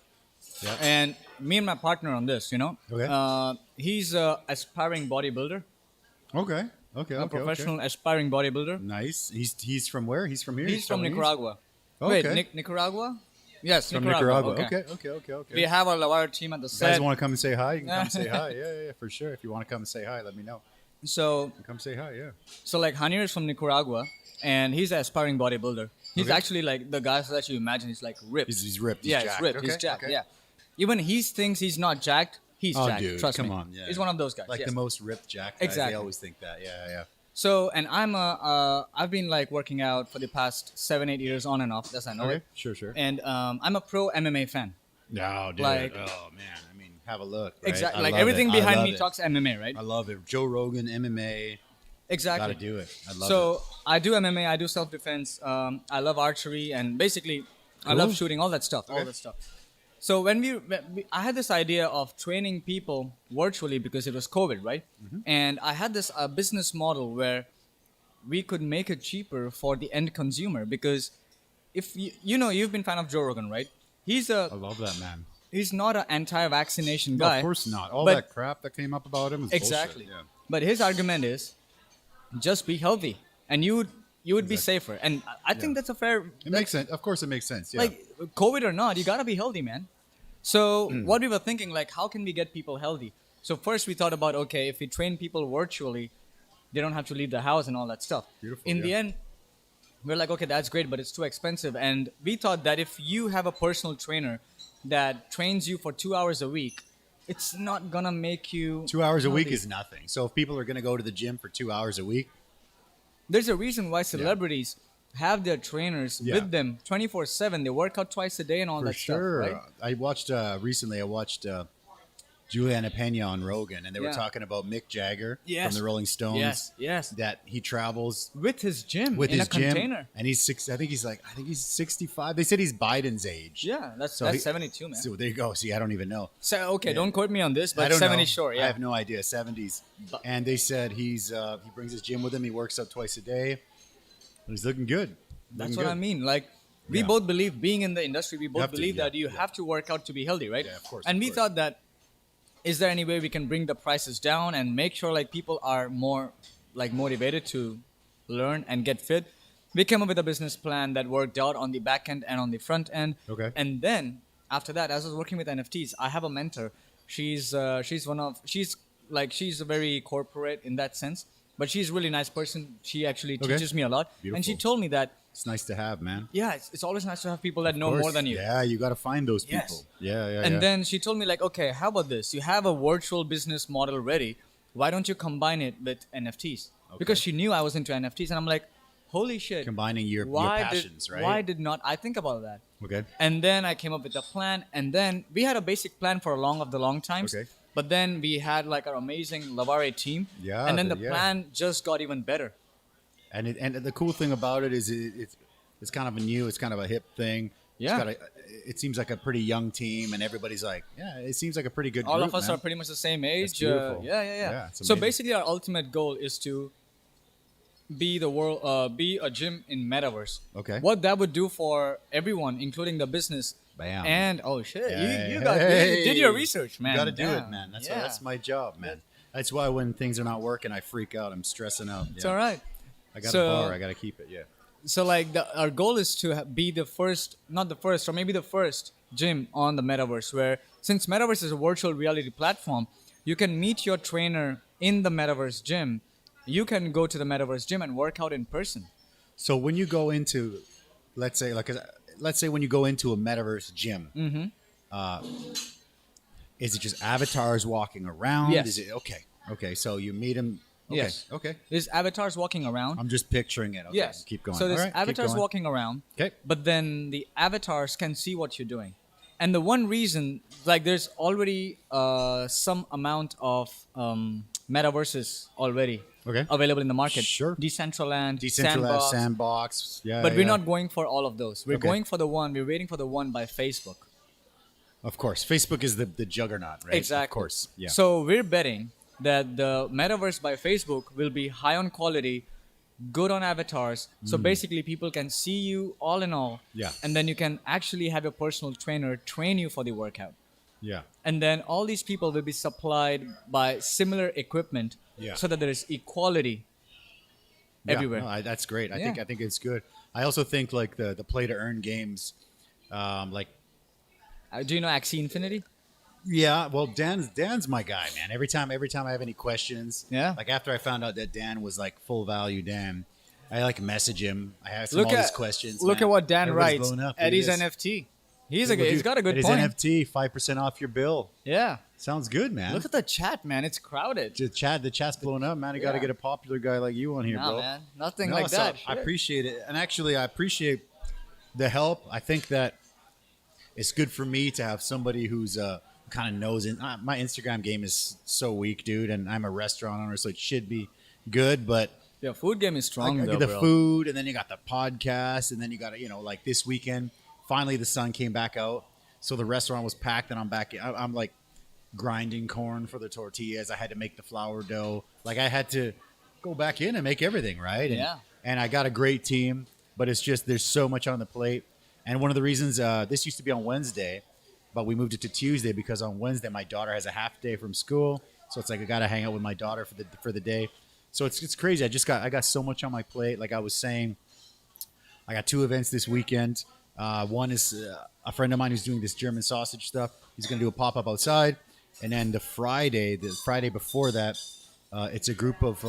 [SPEAKER 1] Yeah.
[SPEAKER 2] And me and my partner on this,
[SPEAKER 1] Okay.
[SPEAKER 2] He's a aspiring bodybuilder,
[SPEAKER 1] Okay.
[SPEAKER 2] a professional aspiring bodybuilder.
[SPEAKER 1] Nice. He's from where? He's from here.
[SPEAKER 2] He's from
[SPEAKER 1] Taiwanese?
[SPEAKER 2] Nicaragua.
[SPEAKER 1] Okay.
[SPEAKER 2] Wait, Nicaragua? Yes,
[SPEAKER 1] From
[SPEAKER 2] Nicaragua.
[SPEAKER 1] Nicaragua. Okay.
[SPEAKER 2] We have our Lavare team at the
[SPEAKER 1] You guys
[SPEAKER 2] set.
[SPEAKER 1] want to come and say hi? You can come say hi. Yeah, for sure. If you want to come and say hi, let me know.
[SPEAKER 2] So
[SPEAKER 1] Come say hi. Yeah.
[SPEAKER 2] like Hanir is from Nicaragua, and he's an aspiring bodybuilder. He's
[SPEAKER 1] Okay.
[SPEAKER 2] actually like the guys that you imagine. He's like ripped.
[SPEAKER 1] He's ripped. He's
[SPEAKER 2] yeah,
[SPEAKER 1] jacked.
[SPEAKER 2] he's ripped.
[SPEAKER 1] Okay,
[SPEAKER 2] He's jacked.
[SPEAKER 1] okay.
[SPEAKER 2] Yeah. Even he thinks he's not jacked. He's
[SPEAKER 1] Oh,
[SPEAKER 2] jacked.
[SPEAKER 1] dude,
[SPEAKER 2] Trust
[SPEAKER 1] come
[SPEAKER 2] me.
[SPEAKER 1] on, yeah.
[SPEAKER 2] He's one of those guys.
[SPEAKER 1] Like
[SPEAKER 2] yes.
[SPEAKER 1] the most ripped jack guys.
[SPEAKER 2] Exactly.
[SPEAKER 1] They always think that. Yeah.
[SPEAKER 2] So, and I've been like working out for the past 7-8 years on and off. As I know
[SPEAKER 1] Okay.
[SPEAKER 2] it.
[SPEAKER 1] Sure.
[SPEAKER 2] And I'm a pro MMA fan.
[SPEAKER 1] No, dude.
[SPEAKER 2] Like-
[SPEAKER 1] oh man. I mean, have a look. Right?
[SPEAKER 2] Exactly.
[SPEAKER 1] I
[SPEAKER 2] Like
[SPEAKER 1] love
[SPEAKER 2] everything
[SPEAKER 1] it. I
[SPEAKER 2] behind
[SPEAKER 1] love
[SPEAKER 2] me
[SPEAKER 1] it.
[SPEAKER 2] talks MMA, right?
[SPEAKER 1] I love it. Joe Rogan, MMA.
[SPEAKER 2] Exactly.
[SPEAKER 1] Gotta do it. I love
[SPEAKER 2] So
[SPEAKER 1] it.
[SPEAKER 2] I do MMA, I do self-defense, I love archery, and basically I love
[SPEAKER 1] Cool.
[SPEAKER 2] shooting, all that stuff,
[SPEAKER 1] Okay.
[SPEAKER 2] So when I had this idea of training people virtually because it was COVID, right?
[SPEAKER 1] Mm-hmm.
[SPEAKER 2] And I had this business model where we could make it cheaper for the end consumer because if you've been fan of Joe Rogan, right?
[SPEAKER 1] I love that man.
[SPEAKER 2] He's not an anti-vaccination
[SPEAKER 1] No,
[SPEAKER 2] guy.
[SPEAKER 1] of course not. All
[SPEAKER 2] But-
[SPEAKER 1] that crap that came up about him is
[SPEAKER 2] Exactly.
[SPEAKER 1] bullshit.
[SPEAKER 2] But his argument is just be healthy and you would be safer. And I think that's a fair.
[SPEAKER 1] It makes sense. Of course, it makes sense. Yeah.
[SPEAKER 2] Like COVID or not, you gotta be healthy, man. So
[SPEAKER 1] Hmm.
[SPEAKER 2] what we were thinking, like, how can we get people healthy? So first we thought about, okay, if we train people virtually, they don't have to leave the house and all that stuff.
[SPEAKER 1] Beautiful,
[SPEAKER 2] In the
[SPEAKER 1] yeah.
[SPEAKER 2] end, we're like, okay, that's great, but it's too expensive. And we thought that if you have a personal trainer that trains you for 2 hours a week, it's not gonna make you
[SPEAKER 1] 2 hours a week
[SPEAKER 2] healthy.
[SPEAKER 1] is nothing. So if people are going to go to the gym for 2 hours a week,
[SPEAKER 2] There's a reason why celebrities have their trainers
[SPEAKER 1] Yeah.
[SPEAKER 2] with them 24/7. They work out twice a day and all
[SPEAKER 1] for
[SPEAKER 2] that
[SPEAKER 1] sure.
[SPEAKER 2] stuff, right?
[SPEAKER 1] I watched recently. I watched Juliana Pena on Rogan, and they were
[SPEAKER 2] Yeah.
[SPEAKER 1] talking about Mick Jagger
[SPEAKER 2] Yes.
[SPEAKER 1] from the Rolling Stones.
[SPEAKER 2] Yes.
[SPEAKER 1] That he travels
[SPEAKER 2] With his gym
[SPEAKER 1] with
[SPEAKER 2] in
[SPEAKER 1] his
[SPEAKER 2] a
[SPEAKER 1] gym,
[SPEAKER 2] container.
[SPEAKER 1] and he's six. I think he's 65. They said he's Biden's age.
[SPEAKER 2] Yeah, that's
[SPEAKER 1] So he-
[SPEAKER 2] 72, man.
[SPEAKER 1] So there you go. See, I don't even know.
[SPEAKER 2] So okay,
[SPEAKER 1] Yeah.
[SPEAKER 2] don't quote me on this,
[SPEAKER 1] I
[SPEAKER 2] but
[SPEAKER 1] don't
[SPEAKER 2] 70
[SPEAKER 1] know.
[SPEAKER 2] sure,
[SPEAKER 1] I
[SPEAKER 2] yeah.
[SPEAKER 1] have no idea. 70s, and they said he brings his gym with him. He works out twice a day. He's looking good.
[SPEAKER 2] That's
[SPEAKER 1] Looking
[SPEAKER 2] what I
[SPEAKER 1] good.
[SPEAKER 2] mean. Like we
[SPEAKER 1] Yeah.
[SPEAKER 2] both believe, being in the industry, we both
[SPEAKER 1] have to,
[SPEAKER 2] believe that
[SPEAKER 1] yeah,
[SPEAKER 2] you
[SPEAKER 1] yeah.
[SPEAKER 2] have to work out to be healthy, right?
[SPEAKER 1] Yeah, of course,
[SPEAKER 2] And
[SPEAKER 1] of
[SPEAKER 2] we
[SPEAKER 1] course.
[SPEAKER 2] thought that, is there any way we can bring the prices down and make sure like people are more like motivated to learn and get fit? We came up with a business plan that worked out on the back end and on the front end.
[SPEAKER 1] Okay.
[SPEAKER 2] And then after that, as I was working with NFTs, I have a mentor. She's a very corporate in that sense, but she's a really nice person. She actually
[SPEAKER 1] Okay.
[SPEAKER 2] teaches me a lot. And she
[SPEAKER 1] Beautiful.
[SPEAKER 2] told me that
[SPEAKER 1] It's nice to have, man.
[SPEAKER 2] Yeah, it's always nice to have people that know more than you.
[SPEAKER 1] Yeah, you got to find those people.
[SPEAKER 2] Yes.
[SPEAKER 1] Yeah.
[SPEAKER 2] And then she told me like, okay, how about this? You have a virtual business model ready. Why don't you combine it with NFTs? Okay. Because she knew I was into NFTs, and I'm like, holy shit.
[SPEAKER 1] Combining your passions, right?
[SPEAKER 2] Why did not I think about that?
[SPEAKER 1] Okay.
[SPEAKER 2] And then I came up with a plan, and then we had a basic plan for a long times.
[SPEAKER 1] Okay.
[SPEAKER 2] But then we had like our amazing Lavare team.
[SPEAKER 1] Yeah.
[SPEAKER 2] And then the plan just got even better.
[SPEAKER 1] And the cool thing about it is it's kind of it's kind of a hip thing.
[SPEAKER 2] Yeah.
[SPEAKER 1] It seems like a pretty young team, and everybody's like, yeah, it seems like a pretty good
[SPEAKER 2] All
[SPEAKER 1] group,
[SPEAKER 2] of us
[SPEAKER 1] man.
[SPEAKER 2] are pretty much the same age.
[SPEAKER 1] That's beautiful.
[SPEAKER 2] Yeah.
[SPEAKER 1] It's
[SPEAKER 2] So
[SPEAKER 1] amazing.
[SPEAKER 2] basically, our ultimate goal is to be a gym in metaverse.
[SPEAKER 1] Okay.
[SPEAKER 2] What that would do for everyone, including the business.
[SPEAKER 1] Bam.
[SPEAKER 2] And oh shit, you
[SPEAKER 1] Hey.
[SPEAKER 2] did your research, man.
[SPEAKER 1] You got to do
[SPEAKER 2] Damn.
[SPEAKER 1] it, man. That's my job, man. That's why when things are not working, I freak out. I'm stressing out.
[SPEAKER 2] It's all right.
[SPEAKER 1] I got a bar. I got to keep it. Yeah.
[SPEAKER 2] So like our goal is to be the first, not the first, or maybe the first gym on the metaverse, where since metaverse is a virtual reality platform, you can meet your trainer in the metaverse gym. You can go to the metaverse gym and work out in person.
[SPEAKER 1] So when you go into, let's say when you go into a metaverse gym, is it just avatars walking around?
[SPEAKER 2] Yes.
[SPEAKER 1] Is it okay? So you meet them. Okay.
[SPEAKER 2] Yes.
[SPEAKER 1] Okay.
[SPEAKER 2] There's avatars walking around.
[SPEAKER 1] I'm just picturing it. Okay.
[SPEAKER 2] Yes.
[SPEAKER 1] Keep going.
[SPEAKER 2] So there's
[SPEAKER 1] All right, keep
[SPEAKER 2] avatars
[SPEAKER 1] going.
[SPEAKER 2] walking around.
[SPEAKER 1] Okay.
[SPEAKER 2] But then the avatars can see what you're doing. And the one reason, like there's already some amount of metaverses already available in the market.
[SPEAKER 1] Sure.
[SPEAKER 2] Decentraland,
[SPEAKER 1] Sandbox. Yeah.
[SPEAKER 2] But we're not going for all of those. We're going for we're waiting for the one by Facebook.
[SPEAKER 1] Of course. Facebook is the juggernaut, right?
[SPEAKER 2] Exactly.
[SPEAKER 1] Of course. Yeah.
[SPEAKER 2] So we're betting that the metaverse by Facebook will be high on quality, good on avatars. So basically people can see you all in all.
[SPEAKER 1] Yeah.
[SPEAKER 2] And then you can actually have your personal trainer train you for the workout.
[SPEAKER 1] Yeah.
[SPEAKER 2] And then all these people will be supplied by similar equipment so that there is equality everywhere.
[SPEAKER 1] No, that's great. I think it's good. I also think like the play to earn games, like
[SPEAKER 2] do you know Axie Infinity?
[SPEAKER 1] yeah, well Dan's my guy, man. Every time I have any questions, like after I found out that Dan was like full value Dan, I like message him. I ask him all these questions.
[SPEAKER 2] Look at what Dan
[SPEAKER 1] Everybody's
[SPEAKER 2] writes.
[SPEAKER 1] blown up.
[SPEAKER 2] Eddie's
[SPEAKER 1] It is.
[SPEAKER 2] NFT. He's got a good
[SPEAKER 1] Eddie's
[SPEAKER 2] point.
[SPEAKER 1] NFT, 5% off your bill.
[SPEAKER 2] Yeah.
[SPEAKER 1] Sounds good, man.
[SPEAKER 2] Look at the chat, man. It's crowded.
[SPEAKER 1] The chat's blowing up, man. I got to get a popular guy like you on here,
[SPEAKER 2] Nah,
[SPEAKER 1] bro.
[SPEAKER 2] man. Nothing
[SPEAKER 1] No,
[SPEAKER 2] like
[SPEAKER 1] so
[SPEAKER 2] that.
[SPEAKER 1] I
[SPEAKER 2] Shit.
[SPEAKER 1] appreciate it. And actually, I appreciate the help. I think that it's good for me to have somebody who's kind of knows it. My Instagram game is so weak, dude, and I'm a restaurant owner, so it should be good. But
[SPEAKER 2] Yeah, food game is strong
[SPEAKER 1] I
[SPEAKER 2] though,
[SPEAKER 1] get the
[SPEAKER 2] bro.
[SPEAKER 1] food, and then you got the podcast, and then you got like this weekend, finally the sun came back out, so the restaurant was packed, and I'm back. I'm like grinding corn for the tortillas. I had to make the flour dough. Like I had to go back in and make everything right. And,
[SPEAKER 2] Yeah.
[SPEAKER 1] And I got a great team, but it's just there's so much on the plate. And one of the reasons this used to be on Wednesday, but we moved it to Tuesday because on Wednesday my daughter has a half day from school, so it's like I got to hang out with my daughter for the day. So it's crazy. I got so much on my plate. Like I was saying, I got 2 events this weekend. One is a friend of mine who's doing this German sausage stuff. He's going to do a pop-up outside. And then the Friday before that, it's a group of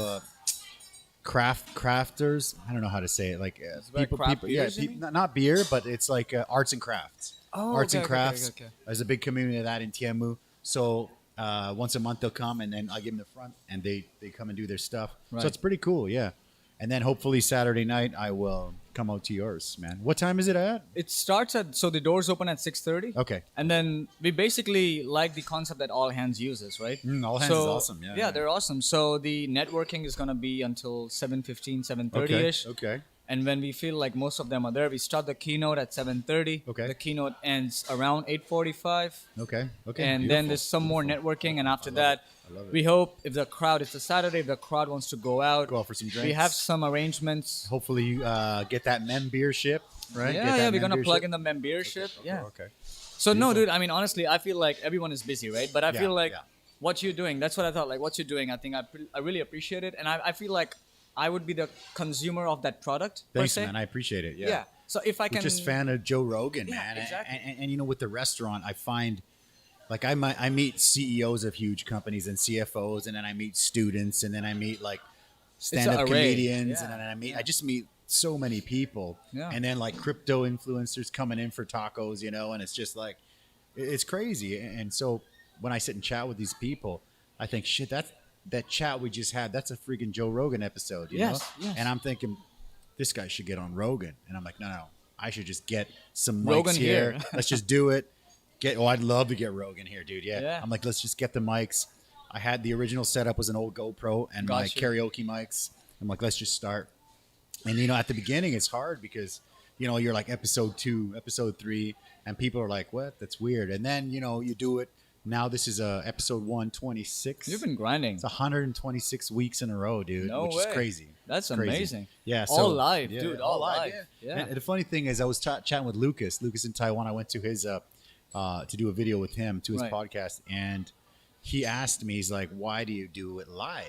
[SPEAKER 1] crafters. I don't know how to say it. Like people,
[SPEAKER 2] beers,
[SPEAKER 1] not beer, but it's like arts and crafts.
[SPEAKER 2] Oh,
[SPEAKER 1] arts and
[SPEAKER 2] okay,
[SPEAKER 1] crafts.
[SPEAKER 2] okay.
[SPEAKER 1] There's a big community of that in Tiamu. So once a month they'll come, and then I give them the front, and they come and do their stuff.
[SPEAKER 2] Right.
[SPEAKER 1] So it's pretty cool, yeah. And then hopefully Saturday night I will come out to yours, man. What time is it at?
[SPEAKER 2] It starts so the doors open at 6:30.
[SPEAKER 1] Okay.
[SPEAKER 2] And then we basically like the concept that All Hands uses, right?
[SPEAKER 1] All Hands is awesome. Yeah,
[SPEAKER 2] they're awesome. So the networking is gonna be until 7:15, 7:30ish.
[SPEAKER 1] Okay.
[SPEAKER 2] And when we feel like most of them are there, we start the keynote at 7:30.
[SPEAKER 1] Okay.
[SPEAKER 2] The keynote ends around 8:45.
[SPEAKER 1] Okay.
[SPEAKER 2] And then there's some more networking, and after that, we hope if the crowd, it's a Saturday, if the crowd wants to go out
[SPEAKER 1] for some drinks.
[SPEAKER 2] We have some arrangements.
[SPEAKER 1] Hopefully you get that membership, right?
[SPEAKER 2] Yeah, we're gonna plug in the membership.
[SPEAKER 1] Okay.
[SPEAKER 2] So no, dude. I mean, honestly, I feel like everyone is busy, right? But I feel like
[SPEAKER 1] yeah.
[SPEAKER 2] what you're doing. That's what I thought. Like what you're doing, I think I really appreciate it, and I feel like I would be the consumer of that product.
[SPEAKER 1] Thanks,
[SPEAKER 2] per se.
[SPEAKER 1] man. I appreciate it. Yeah.
[SPEAKER 2] Yeah. So if I can,
[SPEAKER 1] Just fan of Joe Rogan,
[SPEAKER 2] Yeah,
[SPEAKER 1] man.
[SPEAKER 2] exactly.
[SPEAKER 1] And with the restaurant, I find like I meet CEOs of huge companies and CFOs, and then I meet students, and then I meet like stand-up
[SPEAKER 2] array.
[SPEAKER 1] comedians,
[SPEAKER 2] Yeah.
[SPEAKER 1] and then I just meet so many people,
[SPEAKER 2] Yeah.
[SPEAKER 1] and then like crypto influencers coming in for tacos, you know, and it's just like it's crazy. And so when I sit and chat with these people, I think, shit, that chat we just had, that's a freaking Joe Rogan episode, you know?
[SPEAKER 2] Yes.
[SPEAKER 1] And I'm thinking, this guy should get on Rogan. And I'm like, no, I should just get some mics
[SPEAKER 2] Rogan
[SPEAKER 1] here.
[SPEAKER 2] here.
[SPEAKER 1] Let's just do it. I'd love to get Rogan here, dude.
[SPEAKER 2] Yeah.
[SPEAKER 1] I'm like, let's just get the mics. I had the original setup was an old GoPro and my
[SPEAKER 2] Gotcha.
[SPEAKER 1] karaoke mics. I'm like, let's just start. And, you know, at the beginning, it's hard because, you know, you're like episode 2, episode 3, and people are like, what? That's weird. And then, you know, you do it. Now this is episode 126.
[SPEAKER 2] You've been grinding.
[SPEAKER 1] It's 126 weeks in a row, dude, which is crazy.
[SPEAKER 2] That's
[SPEAKER 1] It's crazy.
[SPEAKER 2] amazing.
[SPEAKER 1] Yeah.
[SPEAKER 2] All live, dude. All
[SPEAKER 1] live.
[SPEAKER 2] live. Yeah.
[SPEAKER 1] And the funny thing is, I was chatting with Lucas in Taiwan. I went to his to do a video with him to his
[SPEAKER 2] Right.
[SPEAKER 1] podcast, and he asked me, he's like, why do you do it live?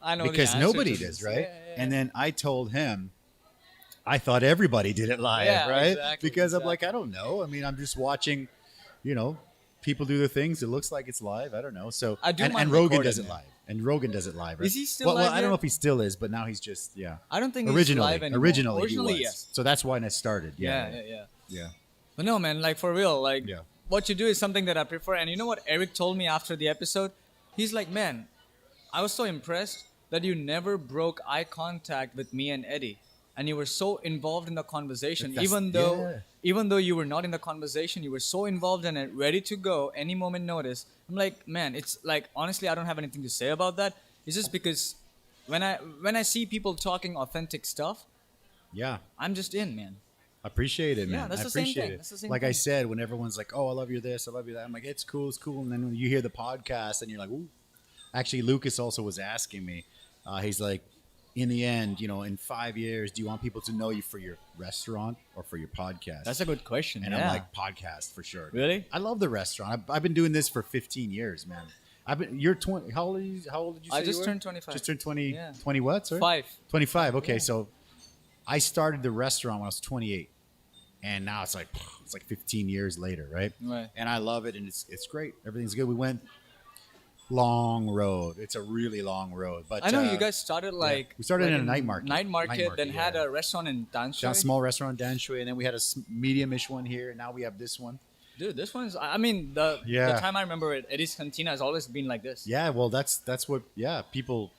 [SPEAKER 2] I know the
[SPEAKER 1] Because
[SPEAKER 2] answer
[SPEAKER 1] nobody
[SPEAKER 2] to
[SPEAKER 1] does,
[SPEAKER 2] this.
[SPEAKER 1] right?
[SPEAKER 2] Yeah.
[SPEAKER 1] And then I told him, I thought everybody did it live,
[SPEAKER 2] Yeah,
[SPEAKER 1] right?
[SPEAKER 2] exactly,
[SPEAKER 1] Because I'm like, I don't know. I mean, I'm just watching, you know, people do their things. It looks like it's live. I don't know. So
[SPEAKER 2] I do
[SPEAKER 1] and
[SPEAKER 2] mind
[SPEAKER 1] Rogan
[SPEAKER 2] recording
[SPEAKER 1] does it
[SPEAKER 2] it.
[SPEAKER 1] live. And Rogan does it live, right?
[SPEAKER 2] Is he still
[SPEAKER 1] well,
[SPEAKER 2] live
[SPEAKER 1] I don't
[SPEAKER 2] yet?
[SPEAKER 1] know if he still is, but now he's just
[SPEAKER 2] I don't think he's
[SPEAKER 1] originally
[SPEAKER 2] live anymore.
[SPEAKER 1] originally he
[SPEAKER 2] Originally,
[SPEAKER 1] was.
[SPEAKER 2] yes.
[SPEAKER 1] So that's why I started.
[SPEAKER 2] Yeah.
[SPEAKER 1] Yeah.
[SPEAKER 2] But no, man, like for real, like
[SPEAKER 1] Yeah.
[SPEAKER 2] what you do is something that I prefer. And you know what Eric told me after the episode? He's like, man, I was so impressed that you never broke eye contact with me and Eddie. And you were so involved in the conversation,
[SPEAKER 1] That's-
[SPEAKER 2] even though you were not in the conversation, you were so involved in it, ready to go, any moment notice. I'm like, man, it's like honestly, I don't have anything to say about that. It's just because when I see people talking authentic stuff,
[SPEAKER 1] Yeah.
[SPEAKER 2] I'm just in, man.
[SPEAKER 1] I appreciate it, man.
[SPEAKER 2] Yeah, that's
[SPEAKER 1] I
[SPEAKER 2] the same
[SPEAKER 1] appreciate
[SPEAKER 2] thing.
[SPEAKER 1] it.
[SPEAKER 2] That's the same
[SPEAKER 1] like I
[SPEAKER 2] thing.
[SPEAKER 1] said, when everyone's like, "Oh, I love you this, I love you that," I'm like, "It's cool, it's cool." And then when you hear the podcast, and you're like, "Ooh." Actually, Lucas also was asking me. He's like, "In the end, you know, in 5 years, do you want people to know you for your restaurant or for your podcast?"
[SPEAKER 2] That's a good question.
[SPEAKER 1] And
[SPEAKER 2] yeah.
[SPEAKER 1] I'm like, "Podcast for sure."
[SPEAKER 2] Really?
[SPEAKER 1] I love the restaurant. I've been doing this for 15 years, man. You're 20. How old are you? How old did you say
[SPEAKER 2] I just
[SPEAKER 1] you were?
[SPEAKER 2] turned 25.
[SPEAKER 1] Just turned 20.
[SPEAKER 2] Yeah.
[SPEAKER 1] 20 what? Sorry?
[SPEAKER 2] 5.
[SPEAKER 1] 25. Okay,
[SPEAKER 2] Yeah.
[SPEAKER 1] so I started the restaurant when I was 28, and now it's like 15 years later, right?
[SPEAKER 2] Right.
[SPEAKER 1] And I love it, and it's great. Everything's good. We went long road. It's a really long road, but
[SPEAKER 2] I know you guys started like
[SPEAKER 1] we started
[SPEAKER 2] like
[SPEAKER 1] in a night market.
[SPEAKER 2] Night market, then had
[SPEAKER 1] yeah.
[SPEAKER 2] a restaurant in
[SPEAKER 1] Down
[SPEAKER 2] Danshui.
[SPEAKER 1] a small restaurant, Danshui, and then we had a medium-ish one here. And now we have this one.
[SPEAKER 2] Dude, this one's. I mean, the
[SPEAKER 1] Yeah.
[SPEAKER 2] time I remember it, Eddie's Cantina has always been like this.
[SPEAKER 1] Yeah, well, that's what. Yeah, people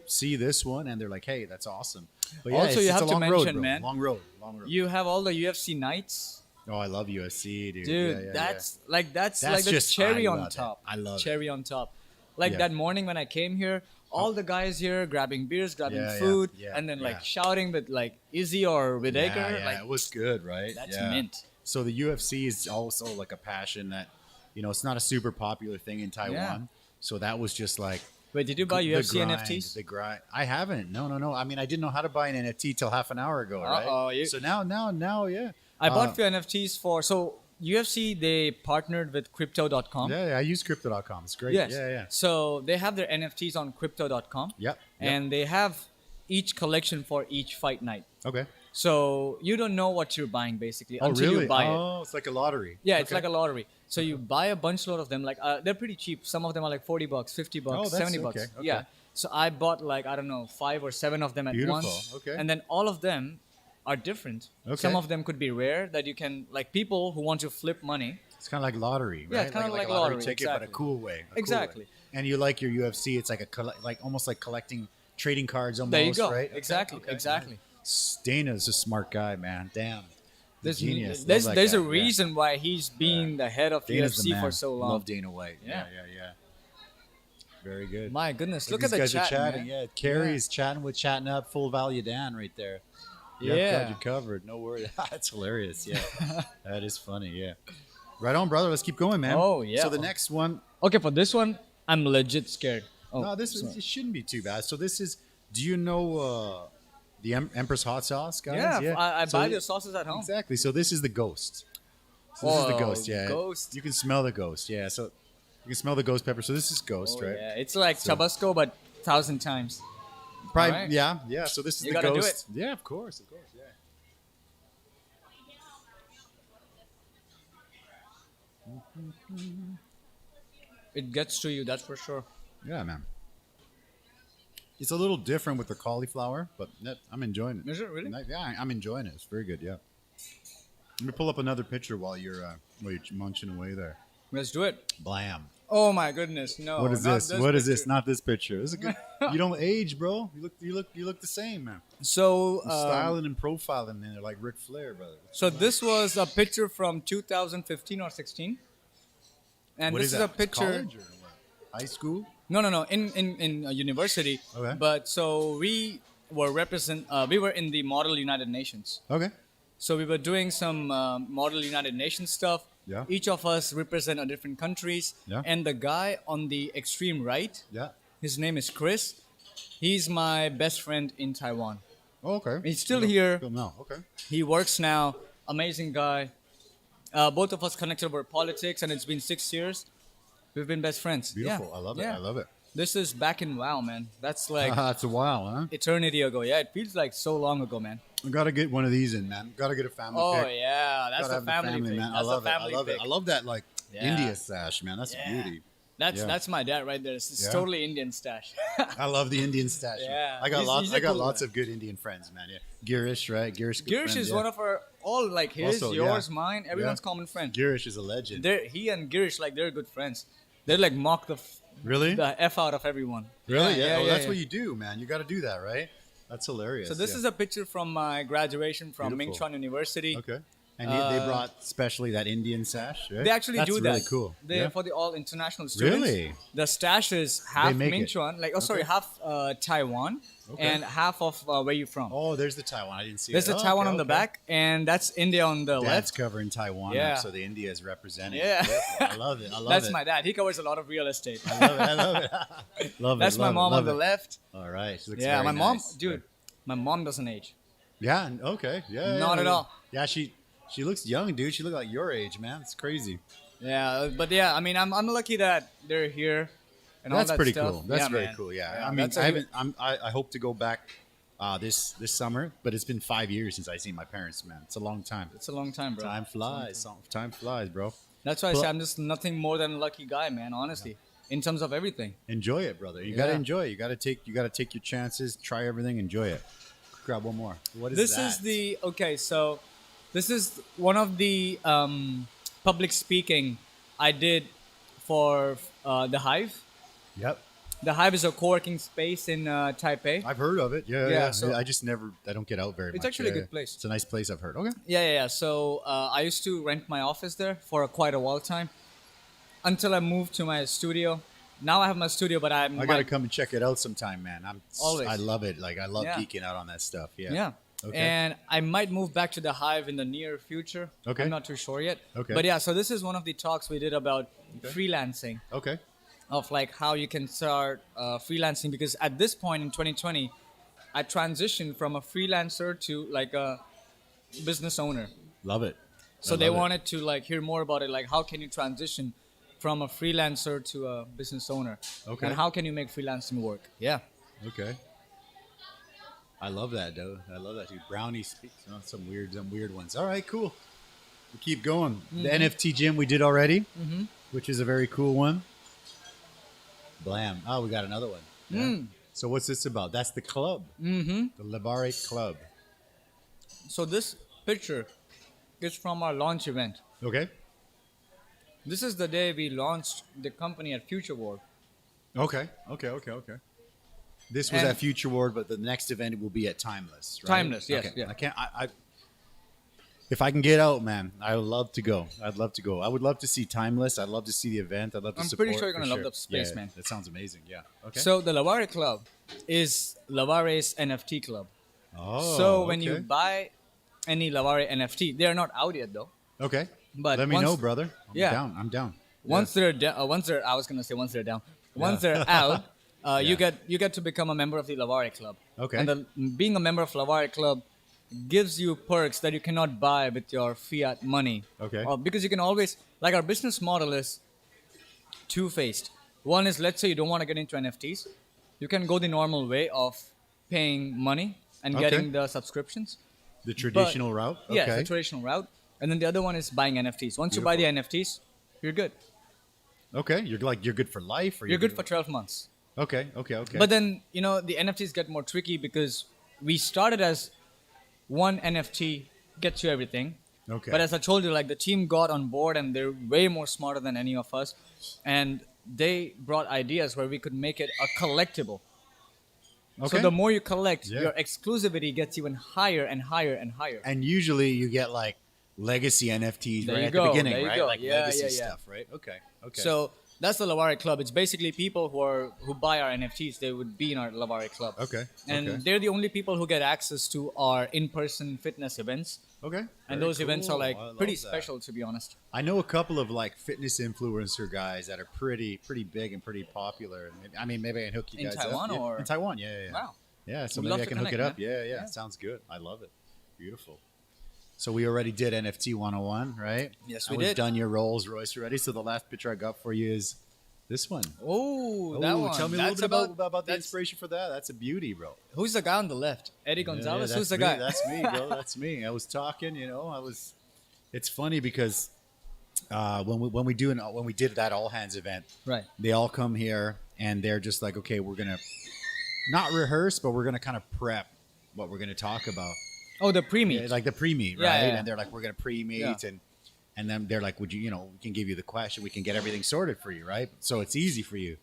[SPEAKER 1] see this one and they're like, "Hey, that's awesome." But yeah,
[SPEAKER 2] Also, you
[SPEAKER 1] it's
[SPEAKER 2] have
[SPEAKER 1] a
[SPEAKER 2] to
[SPEAKER 1] long road,
[SPEAKER 2] mention,
[SPEAKER 1] bro.
[SPEAKER 2] man.
[SPEAKER 1] Long road.
[SPEAKER 2] You have all the UFC nights,
[SPEAKER 1] Oh, I love USC, dude.
[SPEAKER 2] dude.
[SPEAKER 1] Yeah, yeah,
[SPEAKER 2] that's like
[SPEAKER 1] That's
[SPEAKER 2] the
[SPEAKER 1] just-
[SPEAKER 2] cherry
[SPEAKER 1] I
[SPEAKER 2] on
[SPEAKER 1] love it.
[SPEAKER 2] top.
[SPEAKER 1] I love it.
[SPEAKER 2] cherry on top. Like
[SPEAKER 1] Yeah.
[SPEAKER 2] that morning when I came here, all the guys here grabbing beers, grabbing
[SPEAKER 1] Yeah, yeah,
[SPEAKER 2] food,
[SPEAKER 1] yeah,
[SPEAKER 2] and then
[SPEAKER 1] yeah.
[SPEAKER 2] like shouting with like Izzy or with
[SPEAKER 1] yeah,
[SPEAKER 2] Edgar.
[SPEAKER 1] yeah,
[SPEAKER 2] Like
[SPEAKER 1] it was good, right?
[SPEAKER 2] that's
[SPEAKER 1] yeah.
[SPEAKER 2] mint.
[SPEAKER 1] So the UFC is also like a passion that, you know, it's not a super popular thing in Taiwan.
[SPEAKER 2] Yeah.
[SPEAKER 1] So that was just like
[SPEAKER 2] Wait, did you buy
[SPEAKER 1] the
[SPEAKER 2] UFC
[SPEAKER 1] grind,
[SPEAKER 2] NFTs?
[SPEAKER 1] The grind. I haven't. No. I mean, I didn't know how to buy an NFT till half an hour ago, right?
[SPEAKER 2] Uh-oh, you-
[SPEAKER 1] So now, yeah.
[SPEAKER 2] I bought few NFTs for UFC. They partnered with Crypto.com.
[SPEAKER 1] Yeah, I use Crypto.com. It's great.
[SPEAKER 2] Yes.
[SPEAKER 1] Yeah.
[SPEAKER 2] So they have their NFTs on Crypto.com.
[SPEAKER 1] Yep.
[SPEAKER 2] And they have each collection for each fight night.
[SPEAKER 1] Okay.
[SPEAKER 2] So you don't know what you're buying basically
[SPEAKER 1] Oh,
[SPEAKER 2] until
[SPEAKER 1] really?
[SPEAKER 2] you buy it.
[SPEAKER 1] Oh, it's like a lottery.
[SPEAKER 2] Yeah, it's
[SPEAKER 1] Okay.
[SPEAKER 2] like a lottery. So you buy a bunch load of them. Like they're pretty cheap. Some of them are like $40, $50,
[SPEAKER 1] Oh, that's
[SPEAKER 2] $70.
[SPEAKER 1] okay, okay.
[SPEAKER 2] Yeah. So I bought like I don't know 5 or 7 of them at
[SPEAKER 1] Beautiful,
[SPEAKER 2] once.
[SPEAKER 1] okay.
[SPEAKER 2] And then all of them are different.
[SPEAKER 1] Okay.
[SPEAKER 2] Some of them could be rare that you can like people who want to flip money.
[SPEAKER 1] It's kind of like lottery, right?
[SPEAKER 2] Yeah, it's kinda like
[SPEAKER 1] a lottery
[SPEAKER 2] lottery,
[SPEAKER 1] ticket, but a
[SPEAKER 2] exactly.
[SPEAKER 1] cool way. a cool
[SPEAKER 2] Exactly.
[SPEAKER 1] way. And you like your UFC? It's like almost like collecting trading cards. Almost,
[SPEAKER 2] There you go.
[SPEAKER 1] right?
[SPEAKER 2] Exactly.
[SPEAKER 1] Okay.
[SPEAKER 2] Exactly.
[SPEAKER 1] Dana's a smart guy, man. Damn.
[SPEAKER 2] There's
[SPEAKER 1] Genius. Love
[SPEAKER 2] There's,
[SPEAKER 1] that
[SPEAKER 2] there's
[SPEAKER 1] guy,
[SPEAKER 2] a
[SPEAKER 1] yeah.
[SPEAKER 2] reason why he's been the head of
[SPEAKER 1] Dana's the
[SPEAKER 2] UFC
[SPEAKER 1] man.
[SPEAKER 2] for so long.
[SPEAKER 1] Love Dana White.
[SPEAKER 2] Yeah.
[SPEAKER 1] Yeah. Very good.
[SPEAKER 2] My goodness, look
[SPEAKER 1] these
[SPEAKER 2] at the
[SPEAKER 1] guys
[SPEAKER 2] chat,
[SPEAKER 1] are chatting.
[SPEAKER 2] man.
[SPEAKER 1] Yeah, Carrie is chatting up. Full value Dan right there. Yep,
[SPEAKER 2] Yeah.
[SPEAKER 1] got you covered. No worries. That's hilarious. Yeah, that is funny. Yeah. Right on, brother. Let's keep going, man.
[SPEAKER 2] Oh, yeah.
[SPEAKER 1] So the next one.
[SPEAKER 2] Okay, for this one, I'm legit scared. Oh,
[SPEAKER 1] No, it shouldn't be too bad. So this is. Do you know the Empress hot sauce, guys?
[SPEAKER 2] yeah, I
[SPEAKER 1] So
[SPEAKER 2] buy the sauces at home.
[SPEAKER 1] Exactly. So this is the ghost. So this is the
[SPEAKER 2] Oh,
[SPEAKER 1] ghost. Yeah.
[SPEAKER 2] ghost.
[SPEAKER 1] You can smell the ghost. Yeah. So you can smell the ghost pepper. So this is ghost,
[SPEAKER 2] Oh,
[SPEAKER 1] right?
[SPEAKER 2] yeah, it's like
[SPEAKER 1] So-
[SPEAKER 2] Tabasco, but 1,000 times.
[SPEAKER 1] Probably.
[SPEAKER 2] Alright.
[SPEAKER 1] Yeah. So this is
[SPEAKER 2] You
[SPEAKER 1] the
[SPEAKER 2] gotta do
[SPEAKER 1] ghost. Yeah, of course. Yeah.
[SPEAKER 2] It gets to you, that's for sure.
[SPEAKER 1] Yeah, man. It's a little different with the cauliflower, but I'm enjoying it.
[SPEAKER 2] Is it really?
[SPEAKER 1] Yeah, I'm enjoying it. It's very good. Yeah. Let me pull up another picture while you're munching away there.
[SPEAKER 2] Let's do it.
[SPEAKER 1] Blam.
[SPEAKER 2] Oh my goodness, no.
[SPEAKER 1] What is this? What is this?
[SPEAKER 2] picture.
[SPEAKER 1] Not this picture. This is good. You don't age, bro. You look the same, man.
[SPEAKER 2] So
[SPEAKER 1] Styling and profiling, man. They're like Ric Flair, brother.
[SPEAKER 2] So this was a picture from 2015 or 16, and
[SPEAKER 1] What
[SPEAKER 2] this is
[SPEAKER 1] that?
[SPEAKER 2] a picture.
[SPEAKER 1] College or what? High school?
[SPEAKER 2] No, in a university.
[SPEAKER 1] Okay.
[SPEAKER 2] But so we were we were in the Model United Nations.
[SPEAKER 1] Okay.
[SPEAKER 2] So we were doing some Model United Nations stuff.
[SPEAKER 1] Yeah.
[SPEAKER 2] Each of us represent a different countries.
[SPEAKER 1] Yeah.
[SPEAKER 2] And the guy on the extreme right,
[SPEAKER 1] Yeah.
[SPEAKER 2] his name is Chris. He's my best friend in Taiwan.
[SPEAKER 1] Oh, okay.
[SPEAKER 2] He's still here.
[SPEAKER 1] No. Okay.
[SPEAKER 2] He works now. Amazing guy. Both of us connected over politics, and it's been 6 years. We've been best friends.
[SPEAKER 1] Beautiful.
[SPEAKER 2] Yeah.
[SPEAKER 1] I love it.
[SPEAKER 2] Yeah.
[SPEAKER 1] I love it.
[SPEAKER 2] This is back in WoW, man. That's like
[SPEAKER 1] It's a while, huh?
[SPEAKER 2] eternity ago. Yeah, it feels like so long ago, man.
[SPEAKER 1] I gotta get one of these in, man. Gotta get a family
[SPEAKER 2] Oh
[SPEAKER 1] pick.
[SPEAKER 2] yeah, that's
[SPEAKER 1] Gotta
[SPEAKER 2] a
[SPEAKER 1] have the
[SPEAKER 2] family pick.
[SPEAKER 1] man.
[SPEAKER 2] That's
[SPEAKER 1] I love
[SPEAKER 2] a family
[SPEAKER 1] it. I love
[SPEAKER 2] pick.
[SPEAKER 1] it. I love that like
[SPEAKER 2] Yeah.
[SPEAKER 1] India sash, man. That's
[SPEAKER 2] Yeah.
[SPEAKER 1] beauty.
[SPEAKER 2] That's
[SPEAKER 1] Yeah.
[SPEAKER 2] that's my dad right there. It's
[SPEAKER 1] Yeah.
[SPEAKER 2] totally Indian stash.
[SPEAKER 1] I love the Indian stash.
[SPEAKER 2] Yeah.
[SPEAKER 1] I got
[SPEAKER 2] He's-
[SPEAKER 1] lots.
[SPEAKER 2] he's a
[SPEAKER 1] I got
[SPEAKER 2] cool
[SPEAKER 1] lots
[SPEAKER 2] guy.
[SPEAKER 1] of good Indian friends, man. Yeah. Girish, right? Girish.
[SPEAKER 2] Girish is one of our all like his,
[SPEAKER 1] Also,
[SPEAKER 2] yours,
[SPEAKER 1] yeah.
[SPEAKER 2] mine, everyone's
[SPEAKER 1] Yeah.
[SPEAKER 2] common friend.
[SPEAKER 1] Girish is a legend.
[SPEAKER 2] He and Girish they're good friends. They like mock
[SPEAKER 1] Really?
[SPEAKER 2] the f out of everyone.
[SPEAKER 1] Really? Yeah. Oh, that's
[SPEAKER 2] yeah.
[SPEAKER 1] what you do, man. You got to do that, right? That's hilarious.
[SPEAKER 2] So this is a picture from my graduation from
[SPEAKER 1] Beautiful.
[SPEAKER 2] Mingchuan University.
[SPEAKER 1] Okay. And they brought specially that Indian sash, right?
[SPEAKER 2] They actually
[SPEAKER 1] That's
[SPEAKER 2] do that.
[SPEAKER 1] really cool.
[SPEAKER 2] They
[SPEAKER 1] Yeah.
[SPEAKER 2] for the all international students.
[SPEAKER 1] Really?
[SPEAKER 2] The stash is half
[SPEAKER 1] make it.
[SPEAKER 2] Mingchuan, half Taiwan,
[SPEAKER 1] Okay.
[SPEAKER 2] and half of where you from.
[SPEAKER 1] Oh, there's the Taiwan. I didn't see
[SPEAKER 2] There's
[SPEAKER 1] that.
[SPEAKER 2] the
[SPEAKER 1] Oh,
[SPEAKER 2] Taiwan
[SPEAKER 1] okay,
[SPEAKER 2] on the
[SPEAKER 1] okay.
[SPEAKER 2] back, and that's India on the
[SPEAKER 1] Dad's
[SPEAKER 2] left.
[SPEAKER 1] covering Taiwan,
[SPEAKER 2] Yeah.
[SPEAKER 1] up, so the India is represented.
[SPEAKER 2] Yeah.
[SPEAKER 1] Beautiful. I love it. I love
[SPEAKER 2] That's
[SPEAKER 1] it.
[SPEAKER 2] my dad. He covers a lot of real estate.
[SPEAKER 1] I love it. I love it. love
[SPEAKER 2] That's
[SPEAKER 1] it.
[SPEAKER 2] my
[SPEAKER 1] love
[SPEAKER 2] mom
[SPEAKER 1] it,
[SPEAKER 2] on
[SPEAKER 1] love
[SPEAKER 2] the
[SPEAKER 1] it.
[SPEAKER 2] left.
[SPEAKER 1] All right. She looks
[SPEAKER 2] Yeah,
[SPEAKER 1] very
[SPEAKER 2] my mom,
[SPEAKER 1] nice.
[SPEAKER 2] dude. My mom doesn't age.
[SPEAKER 1] Yeah. Okay. Yeah.
[SPEAKER 2] Not at all.
[SPEAKER 1] Yeah. She looks young, dude. She looks like your age, man. It's crazy.
[SPEAKER 2] Yeah, but yeah, I mean, I'm lucky that they're here. And all
[SPEAKER 1] That's
[SPEAKER 2] that
[SPEAKER 1] pretty
[SPEAKER 2] stuff.
[SPEAKER 1] cool. That's
[SPEAKER 2] Yeah,
[SPEAKER 1] very
[SPEAKER 2] man.
[SPEAKER 1] cool. Yeah.
[SPEAKER 2] Yeah,
[SPEAKER 1] I mean,
[SPEAKER 2] that's a
[SPEAKER 1] I
[SPEAKER 2] good-
[SPEAKER 1] haven't. I hope to go back this summer, but it's been 5 years since I seen my parents, man. It's a long time.
[SPEAKER 2] It's a long time, bro.
[SPEAKER 1] Time flies. Time flies, bro.
[SPEAKER 2] That's why I
[SPEAKER 1] Well-
[SPEAKER 2] say I'm just nothing more than a lucky guy, man. Honestly, in terms of everything.
[SPEAKER 1] Enjoy it, brother. You gotta
[SPEAKER 2] Yeah.
[SPEAKER 1] enjoy it. You gotta take your chances. Try everything. Enjoy it. Grab one more. What is
[SPEAKER 2] This
[SPEAKER 1] that?
[SPEAKER 2] is the okay. So, this is one of the public speaking I did for the Hive.
[SPEAKER 1] Yep.
[SPEAKER 2] The Hive is a co-working space in Taipei.
[SPEAKER 1] I've heard of it. Yeah.
[SPEAKER 2] Yeah,
[SPEAKER 1] Yeah.
[SPEAKER 2] so-
[SPEAKER 1] I just never. I don't get out very much.
[SPEAKER 2] It's actually a
[SPEAKER 1] Yeah,
[SPEAKER 2] good place.
[SPEAKER 1] It's a nice place. I've heard. Okay.
[SPEAKER 2] Yeah. So I used to rent my office there for quite a while time until I moved to my studio. Now I have my studio, but
[SPEAKER 1] I gotta come and check it out sometime, man.
[SPEAKER 2] Always.
[SPEAKER 1] I love it. Like I love
[SPEAKER 2] Yeah.
[SPEAKER 1] geeking out on that stuff. Yeah.
[SPEAKER 2] Yeah.
[SPEAKER 1] Okay.
[SPEAKER 2] And I might move back to the Hive in the near future.
[SPEAKER 1] Okay.
[SPEAKER 2] I'm not too sure yet.
[SPEAKER 1] Okay.
[SPEAKER 2] But yeah, so this is one of the talks we did about freelancing,
[SPEAKER 1] Okay.
[SPEAKER 2] of like how you can start freelancing, because at this point in 2020, I transitioned from a freelancer to like a business owner.
[SPEAKER 1] Love it.
[SPEAKER 2] So
[SPEAKER 1] I
[SPEAKER 2] they
[SPEAKER 1] love it.
[SPEAKER 2] wanted to like hear more about it, like how can you transition from a freelancer to a business owner?
[SPEAKER 1] Okay.
[SPEAKER 2] And how can you make freelancing work? Yeah.
[SPEAKER 1] Okay. I love that, though. I love that, dude. Brownie speaks on some weird ones. All right, cool. We keep going. The NFT gym we did already, which is a very cool one. Blam. Oh, we got another one. Yeah. So what's this about? That's the club. The Labare Club.
[SPEAKER 2] So this picture is from our launch event.
[SPEAKER 1] Okay.
[SPEAKER 2] This is the day we launched the company at Future World.
[SPEAKER 1] Okay. This was
[SPEAKER 2] And-
[SPEAKER 1] at Future World, but the next event will be at Timeless. Right?
[SPEAKER 2] Timeless, yes,
[SPEAKER 1] Okay.
[SPEAKER 2] yeah.
[SPEAKER 1] I can't. If I can get out, man, I would love to go. I'd love to go. I would love to see Timeless. I'd love to see the event. I'd love to
[SPEAKER 2] I'm
[SPEAKER 1] support.
[SPEAKER 2] pretty sure you're gonna
[SPEAKER 1] for
[SPEAKER 2] love the space,
[SPEAKER 1] Yeah,
[SPEAKER 2] man.
[SPEAKER 1] That sounds amazing. Yeah. Okay.
[SPEAKER 2] So the Lavare Club is Lavare's NFT club.
[SPEAKER 1] oh,
[SPEAKER 2] So when you
[SPEAKER 1] okay.
[SPEAKER 2] buy any Lavare NFT, they are not out yet though.
[SPEAKER 1] Okay.
[SPEAKER 2] But
[SPEAKER 1] Let me
[SPEAKER 2] once-
[SPEAKER 1] know, brother.
[SPEAKER 2] Yeah.
[SPEAKER 1] I'm down.
[SPEAKER 2] Once they're once they're I was gonna say once they're down. Once they're out, you get to become a member of the Lavare Club.
[SPEAKER 1] Okay.
[SPEAKER 2] And being a member of Lavare Club gives you perks that you cannot buy with your fiat money.
[SPEAKER 1] Okay.
[SPEAKER 2] Because you can always, like, our business model is two-faced. One is, let's say you don't want to get into NFTs, you can go the normal way of paying money and
[SPEAKER 1] Okay.
[SPEAKER 2] getting the subscriptions.
[SPEAKER 1] The traditional route. Okay.
[SPEAKER 2] Yeah, the traditional route. And then the other one is buying NFTs. Once you buy the NFTs, you're good.
[SPEAKER 1] Okay. You're good for life, or
[SPEAKER 2] You're good for 12 months.
[SPEAKER 1] Okay.
[SPEAKER 2] But then, you know, the NFTs get more tricky because we started as one NFT gets you everything.
[SPEAKER 1] Okay.
[SPEAKER 2] But as I told you, like the team got on board and they're way more smarter than any of us. And they brought ideas where we could make it a collectible.
[SPEAKER 1] Okay.
[SPEAKER 2] So the more you collect,
[SPEAKER 1] Yeah.
[SPEAKER 2] your exclusivity gets even higher and higher and higher.
[SPEAKER 1] And usually you get like legacy NFTs
[SPEAKER 2] There
[SPEAKER 1] right
[SPEAKER 2] you
[SPEAKER 1] at
[SPEAKER 2] go,
[SPEAKER 1] the beginning,
[SPEAKER 2] there you
[SPEAKER 1] right?
[SPEAKER 2] go.
[SPEAKER 1] Like
[SPEAKER 2] Yeah,
[SPEAKER 1] legacy
[SPEAKER 2] yeah.
[SPEAKER 1] stuff, right? Okay.
[SPEAKER 2] So that's the Lavare Club. It's basically people who buy our NFTs. They would be in our Lavare Club.
[SPEAKER 1] Okay.
[SPEAKER 2] And
[SPEAKER 1] okay.
[SPEAKER 2] they're the only people who get access to our in-person fitness events.
[SPEAKER 1] Okay.
[SPEAKER 2] And
[SPEAKER 1] Very
[SPEAKER 2] those events are
[SPEAKER 1] cool.
[SPEAKER 2] like
[SPEAKER 1] I love
[SPEAKER 2] pretty
[SPEAKER 1] that.
[SPEAKER 2] special, to be honest.
[SPEAKER 1] I know a couple of like fitness influencer guys that are pretty big and pretty popular. I mean, maybe I can hook you
[SPEAKER 2] In
[SPEAKER 1] guys
[SPEAKER 2] Taiwan
[SPEAKER 1] up. Yeah,
[SPEAKER 2] or-
[SPEAKER 1] in Taiwan, yeah.
[SPEAKER 2] Wow.
[SPEAKER 1] Yeah, so
[SPEAKER 2] We'd
[SPEAKER 1] maybe
[SPEAKER 2] love
[SPEAKER 1] I
[SPEAKER 2] to
[SPEAKER 1] can hook it
[SPEAKER 2] connect,
[SPEAKER 1] up.
[SPEAKER 2] man.
[SPEAKER 1] Yeah,
[SPEAKER 2] Yeah.
[SPEAKER 1] sounds good. I love it. Beautiful. So we already did NFT 101, right?
[SPEAKER 2] Yes,
[SPEAKER 1] And
[SPEAKER 2] we
[SPEAKER 1] we've
[SPEAKER 2] did.
[SPEAKER 1] done your Rolls Royce already. So the last picture I got for you is this one.
[SPEAKER 2] Oh, that one.
[SPEAKER 1] Tell me a little
[SPEAKER 2] That's
[SPEAKER 1] bit about the
[SPEAKER 2] that's-
[SPEAKER 1] inspiration for that. That's a beauty, bro.
[SPEAKER 2] Who's the guy on the left? Eddie Gonzalez?
[SPEAKER 1] Yeah,
[SPEAKER 2] Who's the
[SPEAKER 1] me.
[SPEAKER 2] guy?
[SPEAKER 1] That's me, bro. That's me. I was talking, it's funny because when we did that all hands event,
[SPEAKER 2] Right.
[SPEAKER 1] they all come here and they're just like, okay, we're gonna not rehearse, but we're gonna kind of prep what we're gonna talk about.
[SPEAKER 2] Oh, the pre-meet.
[SPEAKER 1] Yeah, like the pre-meet,
[SPEAKER 2] Yeah,
[SPEAKER 1] right?
[SPEAKER 2] yeah, yeah.
[SPEAKER 1] And they're like, we're gonna pre-meet,
[SPEAKER 2] Yeah.
[SPEAKER 1] and then they're like, would you, we can give you the question, we can get everything sorted for you, right? So it's easy for you.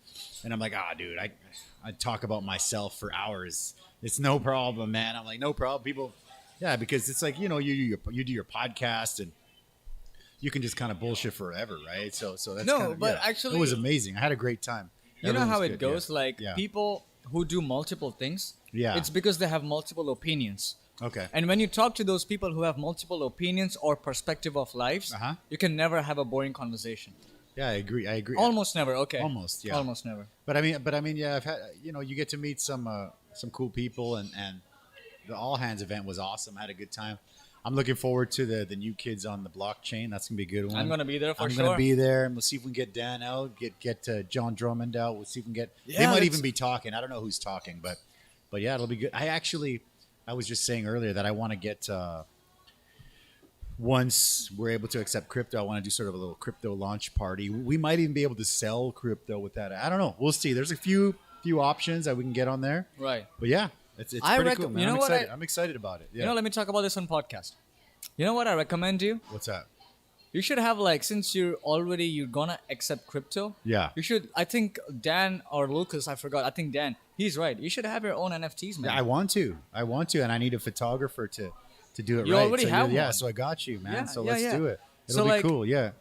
[SPEAKER 1] And I'm like, dude, I talk about myself for hours. It's no problem, man. I'm like, no problem. People, yeah, because it's like, you do your podcast and you can just kind of bullshit forever, right? So that's
[SPEAKER 2] No,
[SPEAKER 1] kind of,
[SPEAKER 2] but actually-
[SPEAKER 1] it was amazing. I had a great time.
[SPEAKER 2] You know
[SPEAKER 1] Everyone
[SPEAKER 2] how
[SPEAKER 1] was
[SPEAKER 2] it
[SPEAKER 1] good, yeah.
[SPEAKER 2] goes? Like
[SPEAKER 1] Yeah.
[SPEAKER 2] people who do multiple things,
[SPEAKER 1] Yeah.
[SPEAKER 2] it's because they have multiple opinions.
[SPEAKER 1] Okay.
[SPEAKER 2] And when you talk to those people who have multiple opinions or perspective of lives,
[SPEAKER 1] Uh-huh.
[SPEAKER 2] you can never have a boring conversation.
[SPEAKER 1] Yeah, I agree.
[SPEAKER 2] Almost never. Okay.
[SPEAKER 1] Almost, yeah.
[SPEAKER 2] Almost never.
[SPEAKER 1] But I mean, yeah, I've had, you get to meet some cool people, and the all hands event was awesome. I had a good time. I'm looking forward to the new kids on the blockchain. That's gonna be a good one.
[SPEAKER 2] I'm gonna be there for
[SPEAKER 1] I'm
[SPEAKER 2] sure.
[SPEAKER 1] gonna be there, and we'll see if we can get Dan out, get John Drummond out. We'll see if we can get.
[SPEAKER 2] Yeah,
[SPEAKER 1] they might
[SPEAKER 2] let's-
[SPEAKER 1] even be talking. I don't know who's talking, but yeah, it'll be good. I was just saying earlier that I want to get. Once we're able to accept crypto, I want to do sort of a little crypto launch party. We might even be able to sell crypto with that. I don't know. We'll see. There's a few options that we can get on there.
[SPEAKER 2] Right.
[SPEAKER 1] But yeah, it's
[SPEAKER 2] I
[SPEAKER 1] pretty
[SPEAKER 2] reckon-
[SPEAKER 1] cool, man.
[SPEAKER 2] you know
[SPEAKER 1] I'm
[SPEAKER 2] what
[SPEAKER 1] excited. I'm excited about it. Yeah.
[SPEAKER 2] You know, let me talk about this on podcast. You know what I recommend you?
[SPEAKER 1] What's that?
[SPEAKER 2] You should have since you're gonna accept crypto.
[SPEAKER 1] Yeah.
[SPEAKER 2] You should. I think Dan or Lucas, I forgot. I think Dan. He's right. You should have your own NFTs, man.
[SPEAKER 1] Yeah, I want to, and I need a photographer to do it
[SPEAKER 2] You
[SPEAKER 1] right.
[SPEAKER 2] already
[SPEAKER 1] so
[SPEAKER 2] have
[SPEAKER 1] yeah,
[SPEAKER 2] one.
[SPEAKER 1] so I got you, man.
[SPEAKER 2] Yeah,
[SPEAKER 1] so
[SPEAKER 2] yeah,
[SPEAKER 1] let's
[SPEAKER 2] yeah.
[SPEAKER 1] do it.
[SPEAKER 2] So,
[SPEAKER 1] It'll be cool. Yeah.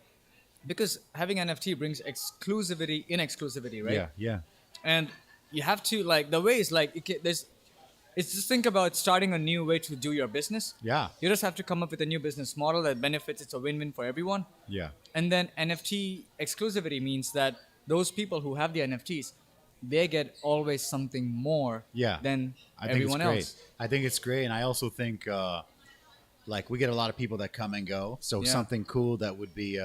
[SPEAKER 2] Because having NFT brings exclusivity in exclusivity, right?
[SPEAKER 1] Yeah.
[SPEAKER 2] And you have to the way is it's just think about starting a new way to do your business.
[SPEAKER 1] Yeah.
[SPEAKER 2] You just have to come up with a new business model that benefits. It's a win-win for everyone.
[SPEAKER 1] Yeah.
[SPEAKER 2] And then NFT exclusivity means that those people who have the NFTs, they get always something more than
[SPEAKER 1] I think
[SPEAKER 2] everyone
[SPEAKER 1] it's great.
[SPEAKER 2] else.
[SPEAKER 1] I think it's great, and I also think we get a lot of people that come and go. So
[SPEAKER 2] Yeah.
[SPEAKER 1] something cool that would be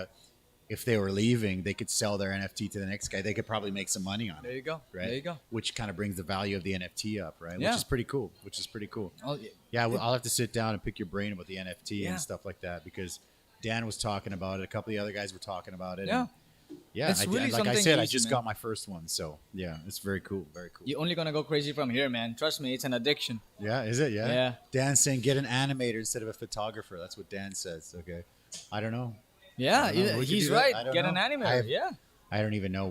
[SPEAKER 1] if they were leaving, they could sell their NFT to the next guy. They could probably make some money on it.
[SPEAKER 2] There you go.
[SPEAKER 1] Right.
[SPEAKER 2] There you go.
[SPEAKER 1] Which kind of brings the value of the NFT up, right?
[SPEAKER 2] Yeah.
[SPEAKER 1] Which is pretty cool.
[SPEAKER 2] Oh,
[SPEAKER 1] Yeah, I'll have to sit down and pick your brain about the NFT
[SPEAKER 2] Yeah.
[SPEAKER 1] and stuff like that because Dan was talking about it. A couple of the other guys were talking about it.
[SPEAKER 2] Yeah.
[SPEAKER 1] and yeah.
[SPEAKER 2] It's
[SPEAKER 1] I,
[SPEAKER 2] really
[SPEAKER 1] like I
[SPEAKER 2] something
[SPEAKER 1] said, I
[SPEAKER 2] easy,
[SPEAKER 1] just
[SPEAKER 2] man.
[SPEAKER 1] got my first one, so yeah, it's very cool. Very cool.
[SPEAKER 2] You're only gonna go crazy from here, man. Trust me, it's an addiction.
[SPEAKER 1] Yeah, is it? Yeah.
[SPEAKER 2] Yeah.
[SPEAKER 1] Dan's saying get an animator instead of a photographer. That's what Dan says. Okay. I don't know.
[SPEAKER 2] Yeah,
[SPEAKER 1] I don't know. We could
[SPEAKER 2] he's
[SPEAKER 1] do that.
[SPEAKER 2] right.
[SPEAKER 1] I don't
[SPEAKER 2] Get an
[SPEAKER 1] know.
[SPEAKER 2] animator. Yeah.
[SPEAKER 1] I don't even know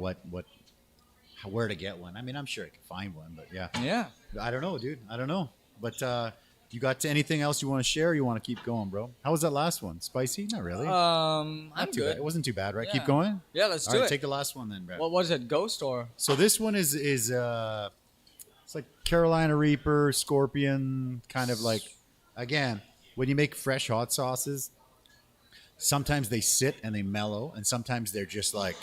[SPEAKER 1] where to get one. I mean, I'm sure I can find one, but yeah.
[SPEAKER 2] Yeah.
[SPEAKER 1] I don't know, dude. I don't know. But you got anything else you want to share or you want to keep going, bro? How was that last one? Spicy? Not really.
[SPEAKER 2] I'm
[SPEAKER 1] Not too
[SPEAKER 2] good.
[SPEAKER 1] bad. It wasn't too bad, right?
[SPEAKER 2] Yeah.
[SPEAKER 1] Keep going?
[SPEAKER 2] Yeah, let's
[SPEAKER 1] All
[SPEAKER 2] do
[SPEAKER 1] right,
[SPEAKER 2] it.
[SPEAKER 1] take the last one then, bro.
[SPEAKER 2] What was it? Ghost or?
[SPEAKER 1] So this one is it's like Carolina Reaper, Scorpion, kind of like, again, when you make fresh hot sauces, sometimes they sit and they mellow, and sometimes they're just like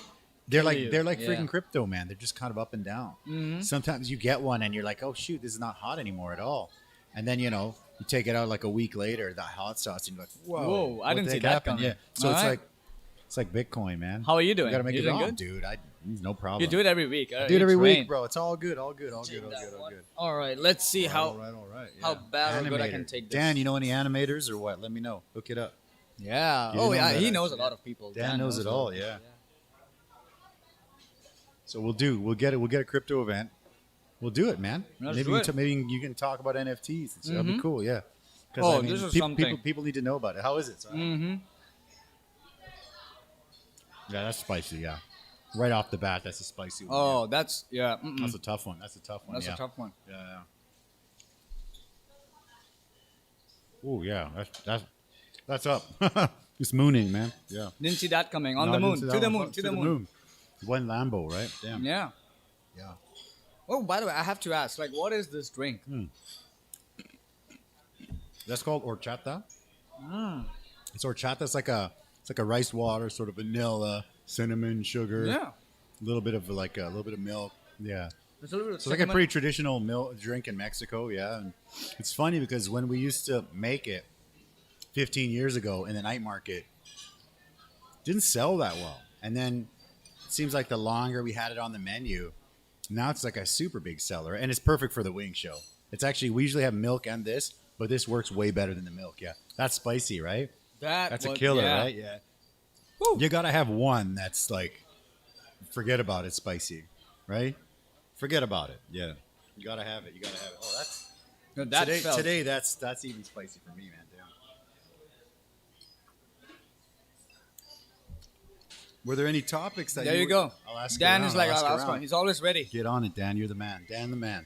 [SPEAKER 1] they're like
[SPEAKER 2] you.
[SPEAKER 1] freaking
[SPEAKER 2] Yeah.
[SPEAKER 1] crypto, man. They're just kind of up and down.
[SPEAKER 2] Mm-hmm.
[SPEAKER 1] Sometimes you get one and you're like, oh shoot, this is not hot anymore at all, and then you take it out like a week later, that hot sauce, and you're like,
[SPEAKER 2] Whoa, I
[SPEAKER 1] what
[SPEAKER 2] didn't
[SPEAKER 1] the
[SPEAKER 2] see
[SPEAKER 1] heck
[SPEAKER 2] that
[SPEAKER 1] happened?
[SPEAKER 2] coming.
[SPEAKER 1] Yeah, so
[SPEAKER 2] All
[SPEAKER 1] it's
[SPEAKER 2] right.
[SPEAKER 1] like Bitcoin, man.
[SPEAKER 2] How are you doing?
[SPEAKER 1] You gotta make
[SPEAKER 2] You
[SPEAKER 1] it
[SPEAKER 2] doing
[SPEAKER 1] wrong,
[SPEAKER 2] good?
[SPEAKER 1] dude. No problem.
[SPEAKER 2] You do it every week.
[SPEAKER 1] I do it every
[SPEAKER 2] train.
[SPEAKER 1] week, bro. It's all good, all good.
[SPEAKER 2] That
[SPEAKER 1] All
[SPEAKER 2] one.
[SPEAKER 1] good.
[SPEAKER 2] All right, let's see
[SPEAKER 1] All right.
[SPEAKER 2] how
[SPEAKER 1] yeah.
[SPEAKER 2] bad or good I
[SPEAKER 1] Animator.
[SPEAKER 2] can take this.
[SPEAKER 1] Dan, you know any animators or what? Let me know. Hook it up.
[SPEAKER 2] Yeah.
[SPEAKER 1] You
[SPEAKER 2] Oh
[SPEAKER 1] know
[SPEAKER 2] yeah,
[SPEAKER 1] that
[SPEAKER 2] he
[SPEAKER 1] I-
[SPEAKER 2] knows a lot of people.
[SPEAKER 1] Dan knows it all,
[SPEAKER 2] a lot.
[SPEAKER 1] yeah. So we'll get a crypto event. We'll do it, man.
[SPEAKER 2] Let's
[SPEAKER 1] maybe
[SPEAKER 2] do it.
[SPEAKER 1] maybe you can talk about NFTs. That'd be cool. Yeah.
[SPEAKER 2] Oh, this is something.
[SPEAKER 1] People need to know about it. How is it?
[SPEAKER 2] Mm-hmm.
[SPEAKER 1] Yeah, that's spicy. Yeah, right off the bat, that's a spicy one.
[SPEAKER 2] Oh, that's yeah.
[SPEAKER 1] That's a tough one. That's a tough one.
[SPEAKER 2] That's
[SPEAKER 1] yeah.
[SPEAKER 2] a tough one.
[SPEAKER 1] Yeah. Oh yeah, that's up. It's mooning, man. Yeah.
[SPEAKER 2] Didn't see that coming. On
[SPEAKER 1] No,
[SPEAKER 2] the
[SPEAKER 1] I didn't
[SPEAKER 2] moon.
[SPEAKER 1] see
[SPEAKER 2] To
[SPEAKER 1] that
[SPEAKER 2] the
[SPEAKER 1] one.
[SPEAKER 2] moon. To the moon.
[SPEAKER 1] One Lambo, right? Damn.
[SPEAKER 2] Yeah.
[SPEAKER 1] Yeah.
[SPEAKER 2] Oh, by the way, I have to ask, like, what is this drink?
[SPEAKER 1] That's called horchata.
[SPEAKER 2] Mm.
[SPEAKER 1] It's horchata. It's like a rice water, sort of vanilla, cinnamon, sugar.
[SPEAKER 2] Yeah.
[SPEAKER 1] A little bit of milk. Yeah.
[SPEAKER 2] It's a little bit
[SPEAKER 1] So it's like a pretty traditional milk drink in Mexico. Yeah. And it's funny because when we used to make it 15 years ago in the night market, it didn't sell that well. And then it seems like the longer we had it on the menu, now it's like a super big seller, and it's perfect for the wing show. It's actually, we usually have milk and this, but this works way better than the milk. Yeah. That's spicy, right? That's a killer, right? Yeah.
[SPEAKER 2] Woo.
[SPEAKER 1] You got to have one that's like, forget about it, spicy, right? Forget about it. Yeah. You got to have it. Oh, that's,
[SPEAKER 2] No, that felt-
[SPEAKER 1] today that's even spicy for me, man. Damn. Were there any topics that
[SPEAKER 2] There you go.
[SPEAKER 1] I'll ask
[SPEAKER 2] Dan
[SPEAKER 1] around,
[SPEAKER 2] is like,
[SPEAKER 1] I'll ask
[SPEAKER 2] I'll ask
[SPEAKER 1] around.
[SPEAKER 2] one. He's always ready.
[SPEAKER 1] Get on it, Dan. You're the man. Dan the man.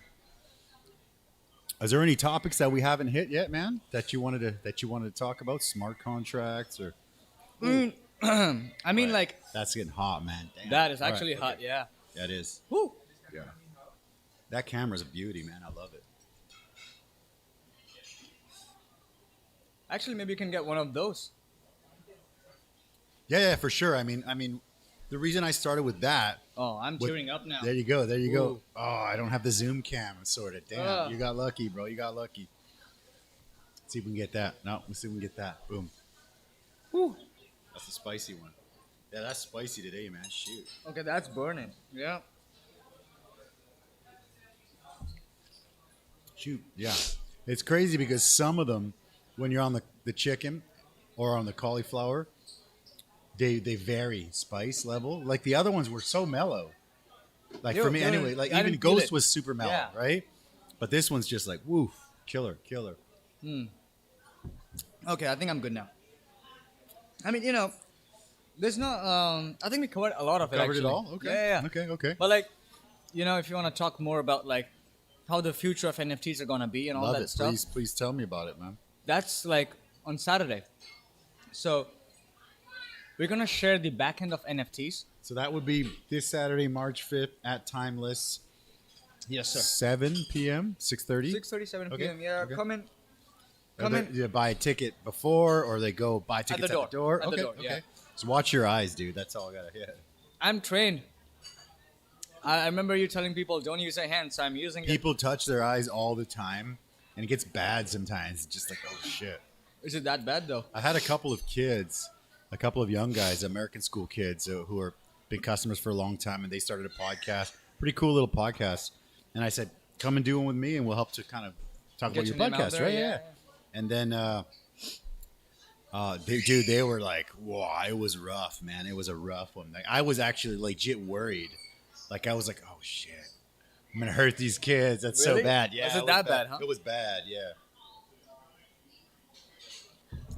[SPEAKER 1] Is there any topics that we haven't hit yet, man? That you wanted to talk about? Smart contracts or
[SPEAKER 2] I mean, like,
[SPEAKER 1] that's getting hot, man. Damn.
[SPEAKER 2] that is
[SPEAKER 1] All right,
[SPEAKER 2] actually hot,
[SPEAKER 1] okay.
[SPEAKER 2] yeah.
[SPEAKER 1] That is.
[SPEAKER 2] Woo.
[SPEAKER 1] Yeah. That camera's a beauty, man. I love it.
[SPEAKER 2] Actually, maybe you can get one of those.
[SPEAKER 1] Yeah, for sure. I mean, the reason I started with that.
[SPEAKER 2] Oh, I'm tearing up now.
[SPEAKER 1] There you go.
[SPEAKER 2] Ooh.
[SPEAKER 1] Oh, I don't have the zoom cam sorted. Damn, you got lucky, bro. You got lucky. Let's see if we can get that. No, let's see if we can get that. Boom.
[SPEAKER 2] Woo.
[SPEAKER 1] That's a spicy one. Yeah, that's spicy today, man. Shoot.
[SPEAKER 2] Okay, that's burning. Yeah.
[SPEAKER 1] Shoot. Yeah. It's crazy because some of them, when you're on the chicken or on the cauliflower, they vary spice level. Like the other ones were so mellow. Like for me anyway, like
[SPEAKER 2] I
[SPEAKER 1] even
[SPEAKER 2] didn't feel
[SPEAKER 1] Ghost
[SPEAKER 2] it.
[SPEAKER 1] was super mellow,
[SPEAKER 2] Yeah.
[SPEAKER 1] right? But this one's just like, woof, killer.
[SPEAKER 2] Okay, I think I'm good now. I mean, there's no. I think we covered a lot of it.
[SPEAKER 1] Covered
[SPEAKER 2] actually.
[SPEAKER 1] it all? Okay.
[SPEAKER 2] Yeah.
[SPEAKER 1] Okay.
[SPEAKER 2] But like, if you want to talk more about like how the future of NFTs are gonna be and all
[SPEAKER 1] Love
[SPEAKER 2] that
[SPEAKER 1] it.
[SPEAKER 2] stuff,
[SPEAKER 1] Please tell me about it, man.
[SPEAKER 2] that's like on Saturday. So we're gonna share the back end of NFTs.
[SPEAKER 1] So that would be this Saturday, March 5th at Timeless.
[SPEAKER 2] Yes,
[SPEAKER 1] 7 p.m., 6:30.
[SPEAKER 2] 6:37
[SPEAKER 1] Okay,
[SPEAKER 2] p.m. Yeah,
[SPEAKER 1] okay.
[SPEAKER 2] come in.
[SPEAKER 1] You buy a ticket before, or they go buy tickets
[SPEAKER 2] the
[SPEAKER 1] at the door.
[SPEAKER 2] At the
[SPEAKER 1] Okay,
[SPEAKER 2] door, yeah.
[SPEAKER 1] okay. So watch your eyes, dude. That's all I gotta hit.
[SPEAKER 2] I'm trained. I remember you telling people don't use your hands, so I'm using it.
[SPEAKER 1] People touch their eyes all the time, and it gets bad sometimes. It's just like, oh shit.
[SPEAKER 2] Is it that bad though?
[SPEAKER 1] I had a couple of kids, a couple of young guys, American school kids who are big customers for a long time, and they started a podcast, pretty cool little podcast. And I said, come and do one with me, and we'll help to kind of talk
[SPEAKER 2] Get
[SPEAKER 1] about your
[SPEAKER 2] your name out
[SPEAKER 1] podcast,
[SPEAKER 2] there,
[SPEAKER 1] right?
[SPEAKER 2] yeah.
[SPEAKER 1] And then, they were like, "Wow, it was rough, man. It was a rough one." Like, I was actually legit worried. Like, I was like, "Oh shit, I'm gonna hurt these kids. That's
[SPEAKER 2] Really?
[SPEAKER 1] so bad." Yeah,
[SPEAKER 2] Was it that bad, huh?
[SPEAKER 1] It was bad. Yeah.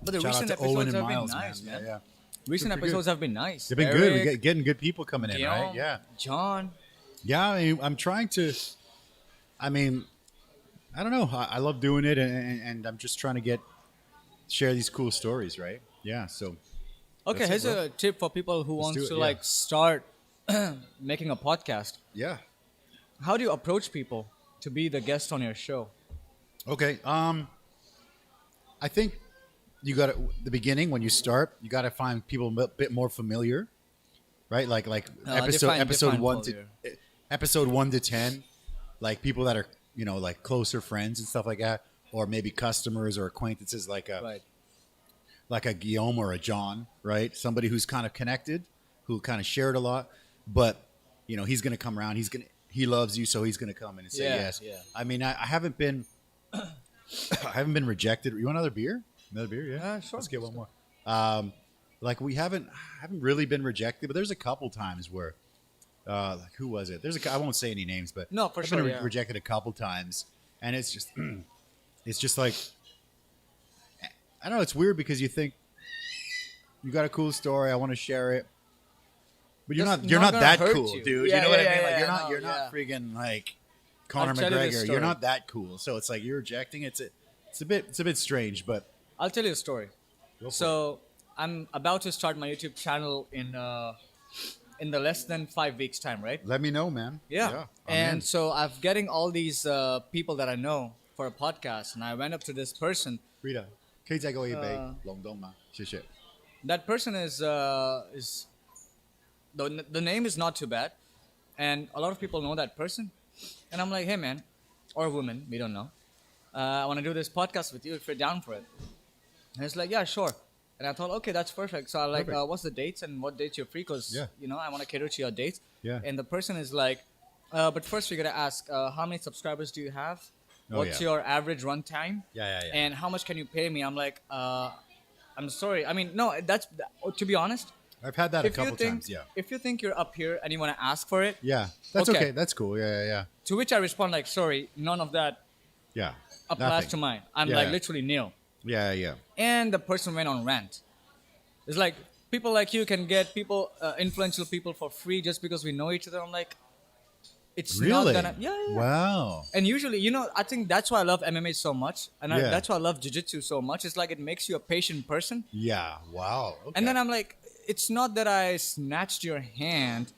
[SPEAKER 2] But the
[SPEAKER 1] Shout out
[SPEAKER 2] recent
[SPEAKER 1] to Owen
[SPEAKER 2] episodes
[SPEAKER 1] and
[SPEAKER 2] have
[SPEAKER 1] Miles,
[SPEAKER 2] been nice, man.
[SPEAKER 1] Yeah.
[SPEAKER 2] Recent
[SPEAKER 1] Super
[SPEAKER 2] episodes have been nice.
[SPEAKER 1] They've been good.
[SPEAKER 2] Eric,
[SPEAKER 1] We're getting good people coming in, right?
[SPEAKER 2] Guillaume,
[SPEAKER 1] Yeah.
[SPEAKER 2] John.
[SPEAKER 1] Yeah, I mean, I'm trying to. I mean, I don't know. I love doing it, and I'm just trying to share these cool stories, right? Yeah. So.
[SPEAKER 2] Okay,
[SPEAKER 1] That's
[SPEAKER 2] here's
[SPEAKER 1] it, bro.
[SPEAKER 2] a tip for people who
[SPEAKER 1] Let's
[SPEAKER 2] want
[SPEAKER 1] do it,
[SPEAKER 2] to
[SPEAKER 1] yeah.
[SPEAKER 2] like start making a podcast.
[SPEAKER 1] Yeah.
[SPEAKER 2] How do you approach people to be the guest on your show?
[SPEAKER 1] Okay. I think you got the beginning when you start. You got to find people a bit more familiar, right? Like episode episode 1 to 10, like people that are like closer friends and stuff like that, or maybe customers or acquaintances, like a Guillaume or a John, right? Somebody who's kind of connected, who kind of shared a lot, but he's gonna come around. He loves you, so he's gonna come in and say yes.
[SPEAKER 2] Yeah.
[SPEAKER 1] I mean, I haven't been. I haven't been rejected. You want another beer? Another beer? Yeah.
[SPEAKER 2] Sure.
[SPEAKER 1] Let's get one more. Like I haven't really been rejected, but there's a couple times where like who was it? There's I won't say any names, but
[SPEAKER 2] No, for
[SPEAKER 1] I've
[SPEAKER 2] sure,
[SPEAKER 1] been
[SPEAKER 2] yeah.
[SPEAKER 1] rejected a couple times, and it's just like I don't know. It's weird because you think you got a cool story, I want to share it, but you're
[SPEAKER 2] Just
[SPEAKER 1] not
[SPEAKER 2] gonna
[SPEAKER 1] that
[SPEAKER 2] hurt
[SPEAKER 1] cool,
[SPEAKER 2] you.
[SPEAKER 1] dude.
[SPEAKER 2] Yeah,
[SPEAKER 1] you know what I
[SPEAKER 2] yeah,
[SPEAKER 1] mean? Like
[SPEAKER 2] yeah,
[SPEAKER 1] you're not freaking like
[SPEAKER 2] I'll
[SPEAKER 1] Conor
[SPEAKER 2] tell you this
[SPEAKER 1] McGregor.
[SPEAKER 2] story.
[SPEAKER 1] You're not that cool. So it's like you're rejecting. It's a bit strange, but
[SPEAKER 2] I'll tell you a story.
[SPEAKER 1] go for
[SPEAKER 2] So I'm about to start my YouTube channel in the less than 5 weeks time, right?
[SPEAKER 1] let me know, man.
[SPEAKER 2] Yeah.
[SPEAKER 1] I'm
[SPEAKER 2] And
[SPEAKER 1] in.
[SPEAKER 2] so I'm getting all these people that I know for a podcast, and I went up to this person.
[SPEAKER 1] Rita, 可以再给我一杯龙洞吗？谢谢。
[SPEAKER 2] That person is the name is not too bad, and a lot of people know that person. And I'm like, hey man, or woman, we don't know. I want to do this podcast with you if you're down for it. And it's like, yeah, sure. And I thought, okay, that's perfect. So I like,
[SPEAKER 1] Perfect.
[SPEAKER 2] what's the dates and what dates you're free? Because
[SPEAKER 1] Yeah.
[SPEAKER 2] I want to cater to your dates.
[SPEAKER 1] Yeah.
[SPEAKER 2] And the person is like, but first we gotta ask, how many subscribers do you have?
[SPEAKER 1] Oh,
[SPEAKER 2] What's
[SPEAKER 1] yeah.
[SPEAKER 2] your average run time?
[SPEAKER 1] Yeah.
[SPEAKER 2] And how much can you pay me? I'm like, I'm sorry. I mean, no, that's to be honest.
[SPEAKER 1] I've had that a
[SPEAKER 2] If you
[SPEAKER 1] couple
[SPEAKER 2] think
[SPEAKER 1] times. Yeah.
[SPEAKER 2] if you think you're up here and you want to ask for it,
[SPEAKER 1] Yeah. That's
[SPEAKER 2] Okay.
[SPEAKER 1] okay. That's cool. Yeah.
[SPEAKER 2] to which I respond like, sorry, none of that
[SPEAKER 1] Yeah.
[SPEAKER 2] applies
[SPEAKER 1] Nothing.
[SPEAKER 2] to mine. I'm
[SPEAKER 1] Yeah.
[SPEAKER 2] like literally nil.
[SPEAKER 1] Yeah.
[SPEAKER 2] And the person went on rant. It's like people like you can get people, influential people for free just because we know each other. I'm like, it's
[SPEAKER 1] Really?
[SPEAKER 2] not gonna. Yeah.
[SPEAKER 1] Wow.
[SPEAKER 2] And usually, I think that's why I love MMA so much, and
[SPEAKER 1] Yeah.
[SPEAKER 2] that's why I love jiu-jitsu so much. It's like it makes you a patient person.
[SPEAKER 1] Yeah. Wow. Okay.
[SPEAKER 2] And then I'm like, it's not that I snatched your hand,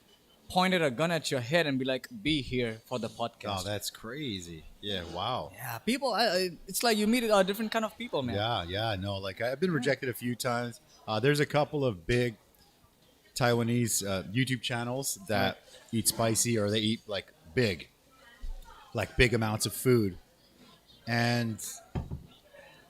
[SPEAKER 2] pointed a gun at your head, and be like, be here for the podcast.
[SPEAKER 1] Oh, that's crazy. Yeah. Wow.
[SPEAKER 2] Yeah, people. It's like you meet different kind of people, man.
[SPEAKER 1] Yeah. No, like I've been rejected a few times. There's a couple of big Taiwanese YouTube channels that eat spicy or they eat like big amounts of food, and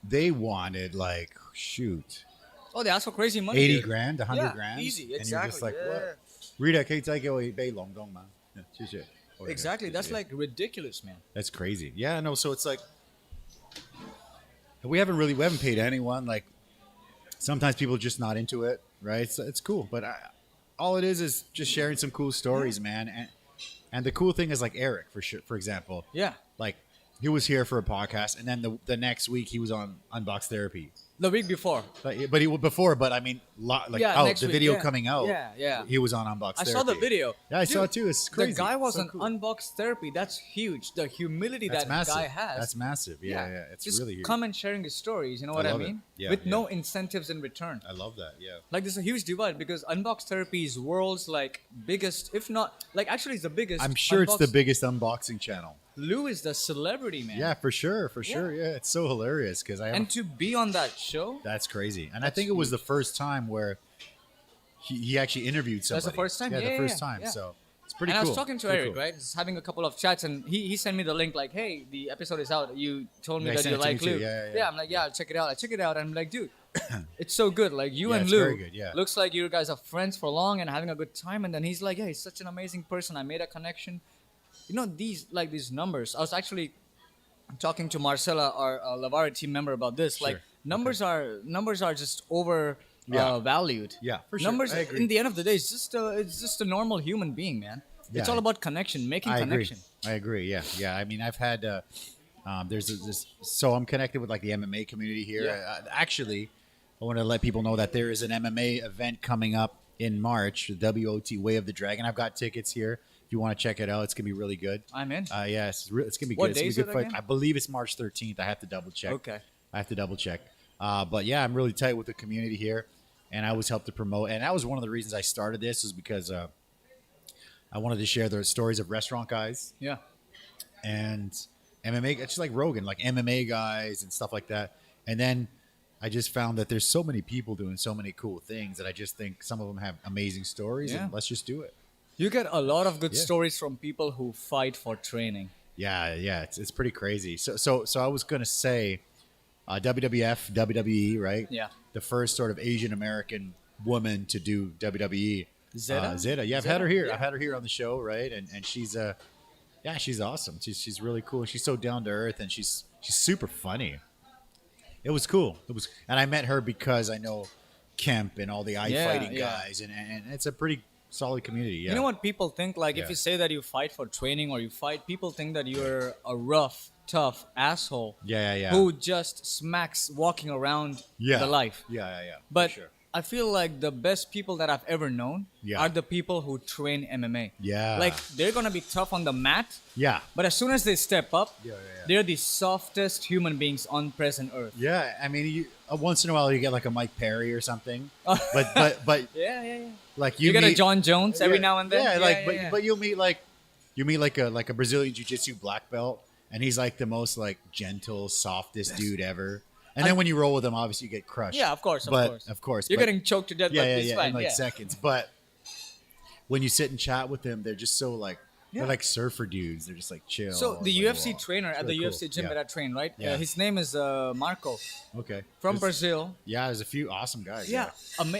[SPEAKER 1] they wanted like shoot
[SPEAKER 2] Oh, they ask for crazy money.
[SPEAKER 1] 80
[SPEAKER 2] dude.
[SPEAKER 1] grand, 100
[SPEAKER 2] Yeah,
[SPEAKER 1] grand,
[SPEAKER 2] easy,
[SPEAKER 1] and you're just
[SPEAKER 2] exactly,
[SPEAKER 1] like,
[SPEAKER 2] yeah.
[SPEAKER 1] what? Rita, 可以再给我一杯龙洞吗？谢谢。
[SPEAKER 2] Exactly. That's
[SPEAKER 1] 谢谢。
[SPEAKER 2] like ridiculous, man.
[SPEAKER 1] That's crazy. Yeah, no. So it's like we haven't paid anyone. Like sometimes people are just not into it, right? So it's cool, but all it is just sharing some cool stories, man. And the cool thing is like Eric, for example,
[SPEAKER 2] Yeah.
[SPEAKER 1] like he was here for a podcast, and then the next week he was on Unbox Therapy.
[SPEAKER 2] The week before.
[SPEAKER 1] But he before, but I mean,
[SPEAKER 2] Next
[SPEAKER 1] the
[SPEAKER 2] week,
[SPEAKER 1] video
[SPEAKER 2] yeah.
[SPEAKER 1] coming out.
[SPEAKER 2] Yeah.
[SPEAKER 1] He was on Unbox
[SPEAKER 2] I
[SPEAKER 1] Therapy.
[SPEAKER 2] saw the video.
[SPEAKER 1] Yeah, I saw
[SPEAKER 2] Dude,
[SPEAKER 1] it too. It's crazy.
[SPEAKER 2] The guy was
[SPEAKER 1] So
[SPEAKER 2] on
[SPEAKER 1] cool.
[SPEAKER 2] Unbox Therapy. That's huge. The humility
[SPEAKER 1] That's
[SPEAKER 2] that
[SPEAKER 1] massive.
[SPEAKER 2] guy has.
[SPEAKER 1] That's massive. Yeah. It's
[SPEAKER 2] just
[SPEAKER 1] really huge.
[SPEAKER 2] come and sharing his stories. You know what I
[SPEAKER 1] love it.
[SPEAKER 2] mean?
[SPEAKER 1] Yeah,
[SPEAKER 2] With
[SPEAKER 1] yeah.
[SPEAKER 2] no incentives in return.
[SPEAKER 1] I love that. Yeah.
[SPEAKER 2] Like there's a huge divide because Unbox Therapy is world's like biggest, if not like actually it's the biggest.
[SPEAKER 1] I'm sure it's the biggest unboxing channel.
[SPEAKER 2] Lou is the celebrity, man.
[SPEAKER 1] Yeah, for sure. Yeah, it's so hilarious because
[SPEAKER 2] And to be on that show,
[SPEAKER 1] that's crazy. And I
[SPEAKER 2] That's
[SPEAKER 1] think it was the first time where he actually interviewed somebody.
[SPEAKER 2] That's the first time?
[SPEAKER 1] Yeah,
[SPEAKER 2] Yeah,
[SPEAKER 1] the first
[SPEAKER 2] yeah,
[SPEAKER 1] time.
[SPEAKER 2] yeah.
[SPEAKER 1] So it's pretty
[SPEAKER 2] and
[SPEAKER 1] cool.
[SPEAKER 2] I was talking to
[SPEAKER 1] Pretty
[SPEAKER 2] Eric,
[SPEAKER 1] cool.
[SPEAKER 2] right? Just having a couple of chats, and he sent me the link, like, "Hey, the episode is out. You told me
[SPEAKER 1] Yeah, he
[SPEAKER 2] that
[SPEAKER 1] sent
[SPEAKER 2] you
[SPEAKER 1] it to me
[SPEAKER 2] like
[SPEAKER 1] too.
[SPEAKER 2] Lou."
[SPEAKER 1] Yeah.
[SPEAKER 2] I'm like, "Yeah, I'll check it out." I check it out, and I'm like, "Dude, it's so good. Like you
[SPEAKER 1] Yeah,
[SPEAKER 2] and
[SPEAKER 1] it's
[SPEAKER 2] Lou,
[SPEAKER 1] very good, yeah.
[SPEAKER 2] looks like you guys are friends for long and having a good time." And then he's like, "Yeah, he's such an amazing person. I made a connection." These numbers. I was actually talking to Marcella, our Lavari team member, about this.
[SPEAKER 1] Sure.
[SPEAKER 2] Like numbers are just over.
[SPEAKER 1] Yeah.
[SPEAKER 2] Valued.
[SPEAKER 1] Yeah, for sure.
[SPEAKER 2] Numbers.
[SPEAKER 1] I agree.
[SPEAKER 2] In the end of the day, it's just a normal human being, man. It's
[SPEAKER 1] Yeah.
[SPEAKER 2] all about connection, making connection.
[SPEAKER 1] I agree. Yeah. I mean, I've had there's this. So I'm connected with like the MMA community here.
[SPEAKER 2] Yeah.
[SPEAKER 1] Actually, I want to let people know that there is an MMA event coming up in March, the WOT Way of the Dragon. I've got tickets here. If you want to check it out, it's gonna be really good.
[SPEAKER 2] I'm in.
[SPEAKER 1] Yeah, it's gonna be
[SPEAKER 2] What
[SPEAKER 1] good.
[SPEAKER 2] day
[SPEAKER 1] It's
[SPEAKER 2] is
[SPEAKER 1] gonna be a
[SPEAKER 2] it
[SPEAKER 1] good fight.
[SPEAKER 2] again?
[SPEAKER 1] I believe it's March 13th. I have to double check.
[SPEAKER 2] Okay.
[SPEAKER 1] I have to double check. But yeah, I'm really tight with the community here, and I always help to promote. And that was one of the reasons I started this, is because I wanted to share the stories of restaurant guys
[SPEAKER 2] Yeah.
[SPEAKER 1] and MMA. It's just like Rogan, like MMA guys and stuff like that. And then I just found that there's so many people doing so many cool things that I just think some of them have amazing stories,
[SPEAKER 2] Yeah.
[SPEAKER 1] and let's just do it.
[SPEAKER 2] You get a lot of good
[SPEAKER 1] Yeah.
[SPEAKER 2] stories from people who fight for training.
[SPEAKER 1] Yeah, it's pretty crazy. So I was gonna say, WWF, WWE, right?
[SPEAKER 2] Yeah.
[SPEAKER 1] The first sort of Asian American woman to do WWE.
[SPEAKER 2] Zeta?
[SPEAKER 1] Zeta. Yeah, I've
[SPEAKER 2] Zeta?
[SPEAKER 1] had her here.
[SPEAKER 2] Yeah.
[SPEAKER 1] I've had her here on the show, right? And she's she's awesome. She's really cool. She's so down to earth, and she's super funny. It was cool. And I met her because I know Kemp and all the fighting
[SPEAKER 2] yeah.
[SPEAKER 1] guys, and it's a pretty solid community. Yeah.
[SPEAKER 2] You know what people think? Like,
[SPEAKER 1] Yeah.
[SPEAKER 2] if you say that you fight for training or you fight, people think that you're a rough, tough asshole
[SPEAKER 1] Yeah.
[SPEAKER 2] who just smacks walking around
[SPEAKER 1] Yeah.
[SPEAKER 2] the life.
[SPEAKER 1] Yeah.
[SPEAKER 2] But
[SPEAKER 1] For sure.
[SPEAKER 2] I feel like the best people that I've ever known
[SPEAKER 1] Yeah.
[SPEAKER 2] are the people who train MMA.
[SPEAKER 1] Yeah.
[SPEAKER 2] Like, they're gonna be tough on the mat,
[SPEAKER 1] Yeah.
[SPEAKER 2] but as soon as they step up,
[SPEAKER 1] Yeah.
[SPEAKER 2] they're the softest human beings on present earth.
[SPEAKER 1] Yeah. I mean, once in a while you get like a Mike Perry or something,
[SPEAKER 2] Oh.
[SPEAKER 1] but
[SPEAKER 2] Yeah.
[SPEAKER 1] like
[SPEAKER 2] You get a
[SPEAKER 1] meet-
[SPEAKER 2] John Jones every now and then.
[SPEAKER 1] Yeah, but you'll meet like a Brazilian jiu-jitsu black belt, and he's like the most like gentle, softest dude ever. And then when you roll with him, obviously you get crushed.
[SPEAKER 2] Yeah, of course,
[SPEAKER 1] Of course.
[SPEAKER 2] You're
[SPEAKER 1] but-
[SPEAKER 2] getting choked to death, but it's fine.
[SPEAKER 1] in like seconds. But when you sit and chat with them, they're just so like they're like surfer dudes. They're just like chill.
[SPEAKER 2] So the
[SPEAKER 1] like,
[SPEAKER 2] UFC
[SPEAKER 1] wow.
[SPEAKER 2] trainer
[SPEAKER 1] It's
[SPEAKER 2] at the
[SPEAKER 1] really
[SPEAKER 2] UFC
[SPEAKER 1] cool.
[SPEAKER 2] gym
[SPEAKER 1] Yeah.
[SPEAKER 2] that I train, right?
[SPEAKER 1] Yeah.
[SPEAKER 2] His name is Marco
[SPEAKER 1] Okay.
[SPEAKER 2] from
[SPEAKER 1] There's-
[SPEAKER 2] Brazil.
[SPEAKER 1] Yeah, there's a few awesome guys.
[SPEAKER 2] Yeah,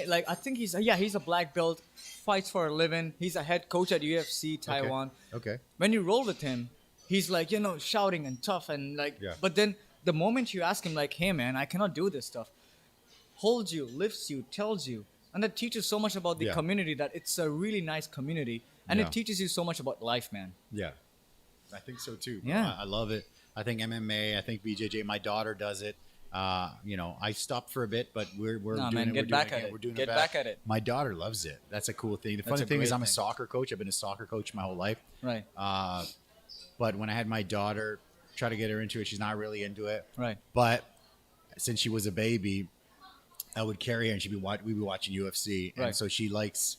[SPEAKER 2] like I think he's a black belt, fights for a living. He's a head coach at UFC Taiwan.
[SPEAKER 1] Okay.
[SPEAKER 2] When you roll with him, he's like shouting and tough and like.
[SPEAKER 1] Yeah.
[SPEAKER 2] But then the moment you ask him like, "Hey man, I cannot do this stuff," holds you, lifts you, tells you, and that teaches so much about the
[SPEAKER 1] Yeah.
[SPEAKER 2] community. That it's a really nice community, and
[SPEAKER 1] Yeah.
[SPEAKER 2] it teaches you so much about life, man.
[SPEAKER 1] Yeah. I think so too. Bro.
[SPEAKER 2] Yeah.
[SPEAKER 1] I love it. I think MMA. I think BJJ. My daughter does it. I stopped for a bit, but we're
[SPEAKER 2] Nah,
[SPEAKER 1] doing
[SPEAKER 2] man,
[SPEAKER 1] it.
[SPEAKER 2] get
[SPEAKER 1] We're
[SPEAKER 2] back
[SPEAKER 1] doing
[SPEAKER 2] at it.
[SPEAKER 1] We're doing
[SPEAKER 2] Get
[SPEAKER 1] it
[SPEAKER 2] back at it.
[SPEAKER 1] My daughter loves it. That's a cool thing. The
[SPEAKER 2] That's
[SPEAKER 1] funny
[SPEAKER 2] a
[SPEAKER 1] thing is,
[SPEAKER 2] great
[SPEAKER 1] I'm a
[SPEAKER 2] thing.
[SPEAKER 1] soccer coach. I've been a soccer coach my whole life.
[SPEAKER 2] Right.
[SPEAKER 1] But when I had my daughter, try to get her into it. She's not really into it.
[SPEAKER 2] Right.
[SPEAKER 1] But since she was a baby, I would carry her, and we'd be watching UFC, and
[SPEAKER 2] Right.
[SPEAKER 1] so she likes,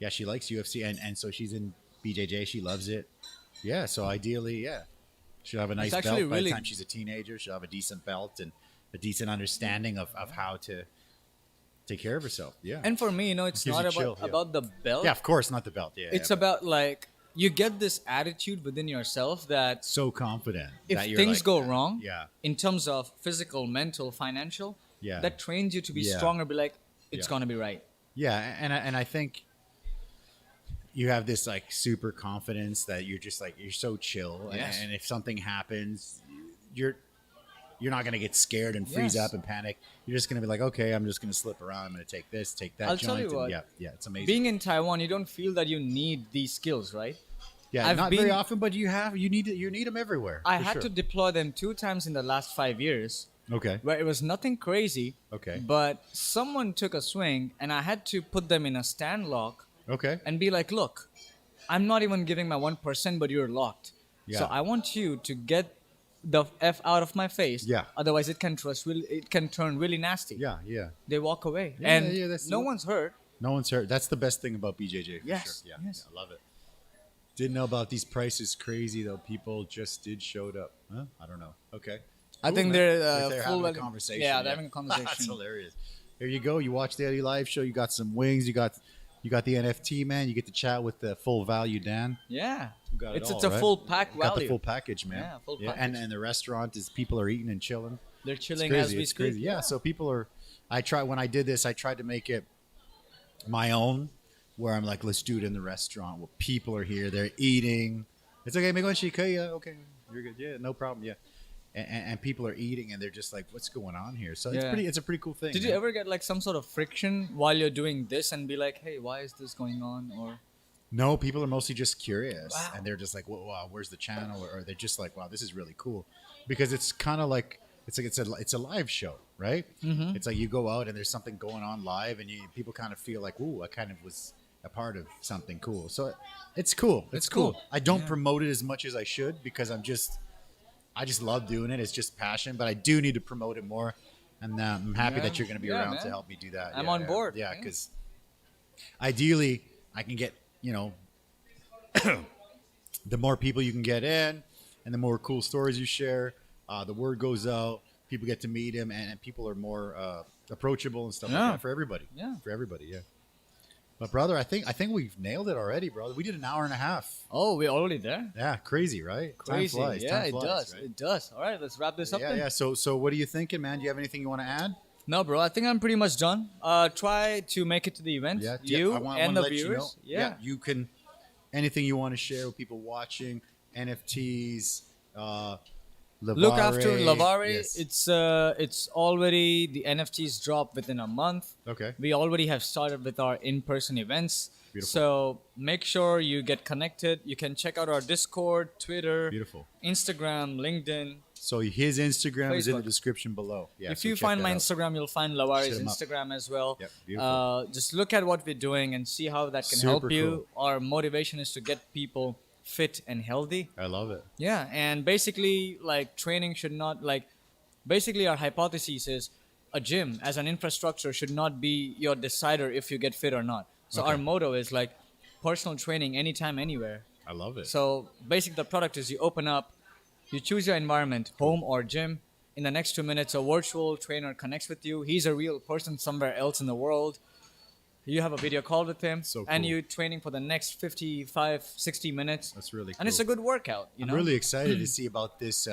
[SPEAKER 1] she likes UFC, and so she's in BJJ. She loves it. Yeah. So ideally, she'll have a nice belt
[SPEAKER 2] actually
[SPEAKER 1] by
[SPEAKER 2] really-
[SPEAKER 1] the time she's a teenager. She'll have a decent belt and a decent understanding of how to take care of herself. Yeah.
[SPEAKER 2] And for me, it's
[SPEAKER 1] Gives
[SPEAKER 2] not
[SPEAKER 1] you
[SPEAKER 2] about
[SPEAKER 1] chill, yeah.
[SPEAKER 2] about the belt.
[SPEAKER 1] Yeah, of course, not the belt. Yeah.
[SPEAKER 2] It's
[SPEAKER 1] yeah,
[SPEAKER 2] about like you get this attitude within yourself that
[SPEAKER 1] so confident
[SPEAKER 2] if
[SPEAKER 1] that you're
[SPEAKER 2] things
[SPEAKER 1] like,
[SPEAKER 2] go wrong,
[SPEAKER 1] Yeah.
[SPEAKER 2] in terms of physical, mental, financial,
[SPEAKER 1] Yeah.
[SPEAKER 2] that trains you to be
[SPEAKER 1] Yeah.
[SPEAKER 2] stronger. Be like, it's
[SPEAKER 1] Yeah.
[SPEAKER 2] gonna be right.
[SPEAKER 1] Yeah, and I think you have this like super confidence that you're just like you're so chill,
[SPEAKER 2] Yes.
[SPEAKER 1] and if something happens, you're not gonna get scared and freeze
[SPEAKER 2] Yes.
[SPEAKER 1] up and panic. You're just gonna be like, okay, I'm just gonna slip around. I'm gonna take this, take that.
[SPEAKER 2] I'll tell
[SPEAKER 1] joint,
[SPEAKER 2] you
[SPEAKER 1] and
[SPEAKER 2] what,
[SPEAKER 1] yeah, it's amazing.
[SPEAKER 2] Being in Taiwan, you don't feel that you need these skills, right?
[SPEAKER 1] yeah,
[SPEAKER 2] I've
[SPEAKER 1] not very
[SPEAKER 2] been-
[SPEAKER 1] often, but you need them everywhere.
[SPEAKER 2] I
[SPEAKER 1] for
[SPEAKER 2] had
[SPEAKER 1] sure.
[SPEAKER 2] to deploy them 2 times in the last 5 years,
[SPEAKER 1] Okay.
[SPEAKER 2] where it was nothing crazy.
[SPEAKER 1] Okay.
[SPEAKER 2] But someone took a swing, and I had to put them in a stand lock
[SPEAKER 1] Okay.
[SPEAKER 2] and be like, look, I'm not even giving my 1%, but you're locked.
[SPEAKER 1] Yeah.
[SPEAKER 2] So I want you to get the F out of my face.
[SPEAKER 1] Yeah.
[SPEAKER 2] Otherwise, it can turn really nasty.
[SPEAKER 1] Yeah. Yeah.
[SPEAKER 2] They walk away.
[SPEAKER 1] Yeah,
[SPEAKER 2] and
[SPEAKER 1] yeah, that's
[SPEAKER 2] no
[SPEAKER 1] the-
[SPEAKER 2] one's hurt.
[SPEAKER 1] No one's hurt. That's the best thing about BJJ. For
[SPEAKER 2] Yes,
[SPEAKER 1] Sure. Yeah.
[SPEAKER 2] yes.
[SPEAKER 1] Yeah, I love it. Didn't know about these prices. Crazy though. People just showed up. Huh? I don't know. Okay.
[SPEAKER 2] I think
[SPEAKER 1] man.
[SPEAKER 2] they're,
[SPEAKER 1] Right there
[SPEAKER 2] full
[SPEAKER 1] having a conversation.
[SPEAKER 2] Yeah, they're having a
[SPEAKER 1] That's
[SPEAKER 2] conversation.
[SPEAKER 1] hilarious. There you go. You watch the Eddy live show. You got some wings. You got the NFT, man. You get to chat with the full value Dan.
[SPEAKER 2] Yeah.
[SPEAKER 1] You got it
[SPEAKER 2] It's
[SPEAKER 1] all,
[SPEAKER 2] a
[SPEAKER 1] right?
[SPEAKER 2] full pack
[SPEAKER 1] You got the
[SPEAKER 2] value.
[SPEAKER 1] full package, man.
[SPEAKER 2] Yeah, full
[SPEAKER 1] And
[SPEAKER 2] package.
[SPEAKER 1] the restaurant is people are eating and chilling.
[SPEAKER 2] They're
[SPEAKER 1] It's
[SPEAKER 2] chilling
[SPEAKER 1] crazy.
[SPEAKER 2] as we
[SPEAKER 1] It's
[SPEAKER 2] speak.
[SPEAKER 1] crazy. Yeah. So people are. When I did this, I tried to make it my own, where I'm like, let's do it in the restaurant where people are here. They're eating. It's okay. Make one shika. Yeah. Okay. You're good. Yeah. No problem. Yeah. And people are eating, and they're just like, what's going on here? So
[SPEAKER 2] Yeah.
[SPEAKER 1] it's a pretty cool thing.
[SPEAKER 2] Did you
[SPEAKER 1] man.
[SPEAKER 2] ever get like some sort of friction while you're doing this and be like, hey, why is this going on? Or
[SPEAKER 1] No, people are mostly just curious,
[SPEAKER 2] Wow.
[SPEAKER 1] and they're just like, wow, where's the channel? Or they're just like, wow, this is really cool, because it's kind of like it's a live show, right?
[SPEAKER 2] Mm-hmm.
[SPEAKER 1] It's like you go out and there's something going on live, and people kind of feel like, ooh, I kind of was a part of something cool. So it's cool. It's cool.
[SPEAKER 2] cool.
[SPEAKER 1] I don't
[SPEAKER 2] Yeah.
[SPEAKER 1] promote it as much as I should, because I just love doing it. It's just passion, but I do need to promote it more. And I'm happy
[SPEAKER 2] Yeah.
[SPEAKER 1] that you're going to be
[SPEAKER 2] Yeah,
[SPEAKER 1] around
[SPEAKER 2] man.
[SPEAKER 1] to help me do that.
[SPEAKER 2] I'm on board.
[SPEAKER 1] Yeah,
[SPEAKER 2] Yeah.
[SPEAKER 1] because ideally I can get, the more people you can get in, and the more cool stories you share, the word goes out. People get to meet him, and people are more approachable and stuff
[SPEAKER 2] Yeah.
[SPEAKER 1] like that for everybody.
[SPEAKER 2] Yeah.
[SPEAKER 1] For everybody. Yeah. But brother, I think we've nailed it already, brother. We did an hour and a half.
[SPEAKER 2] oh, we're already there.
[SPEAKER 1] Yeah, crazy, right?
[SPEAKER 2] Crazy.
[SPEAKER 1] Time flies.
[SPEAKER 2] Yeah,
[SPEAKER 1] Time
[SPEAKER 2] it
[SPEAKER 1] flies,
[SPEAKER 2] does.
[SPEAKER 1] right?
[SPEAKER 2] It does. All right, let's wrap this up
[SPEAKER 1] Yeah,
[SPEAKER 2] then.
[SPEAKER 1] yeah. So what are you thinking, man? Do you have anything you want to add?
[SPEAKER 2] No, bro, I think I'm pretty much done. Try to make it to the event.
[SPEAKER 1] Yeah,
[SPEAKER 2] You
[SPEAKER 1] I
[SPEAKER 2] and
[SPEAKER 1] wanna
[SPEAKER 2] the
[SPEAKER 1] let you
[SPEAKER 2] viewers.
[SPEAKER 1] know.
[SPEAKER 2] Yeah.
[SPEAKER 1] You can anything you want to share with people watching, NFTs,
[SPEAKER 2] Look after Lavare.
[SPEAKER 1] Yes.
[SPEAKER 2] It's already the NFTs drop within a month.
[SPEAKER 1] Okay.
[SPEAKER 2] We already have started with our in-person events.
[SPEAKER 1] Beautiful.
[SPEAKER 2] So make sure you get connected. You can check out our Discord, Twitter,
[SPEAKER 1] Beautiful.
[SPEAKER 2] Instagram, LinkedIn.
[SPEAKER 1] So his Instagram is in the
[SPEAKER 2] Facebook.
[SPEAKER 1] description below. Yeah,
[SPEAKER 2] If
[SPEAKER 1] so
[SPEAKER 2] you
[SPEAKER 1] check
[SPEAKER 2] find
[SPEAKER 1] that
[SPEAKER 2] my
[SPEAKER 1] out.
[SPEAKER 2] Instagram, you'll find Lavare's
[SPEAKER 1] Hit him up.
[SPEAKER 2] Instagram as well.
[SPEAKER 1] Yep, beautiful.
[SPEAKER 2] Just look at what we're doing and see how that can
[SPEAKER 1] Super
[SPEAKER 2] help you. Our motivation is to get people fit and healthy.
[SPEAKER 1] I love it.
[SPEAKER 2] Yeah, and basically, like, training should not, like, basically our hypothesis is a gym as an infrastructure should not be your decider if you get fit or not. So
[SPEAKER 1] Okay.
[SPEAKER 2] our motto is like personal training anytime, anywhere.
[SPEAKER 1] I love it.
[SPEAKER 2] So basically the product is you open up, you choose your environment, home or gym. In the next 2 minutes, a virtual trainer connects with you. He's a real person somewhere else in the world. You have a video call with him,
[SPEAKER 1] So
[SPEAKER 2] and
[SPEAKER 1] cool.
[SPEAKER 2] you're training for the next 55, 60 minutes.
[SPEAKER 1] That's really cool.
[SPEAKER 2] And it's a good workout, you
[SPEAKER 1] I'm
[SPEAKER 2] know?
[SPEAKER 1] really excited to see about this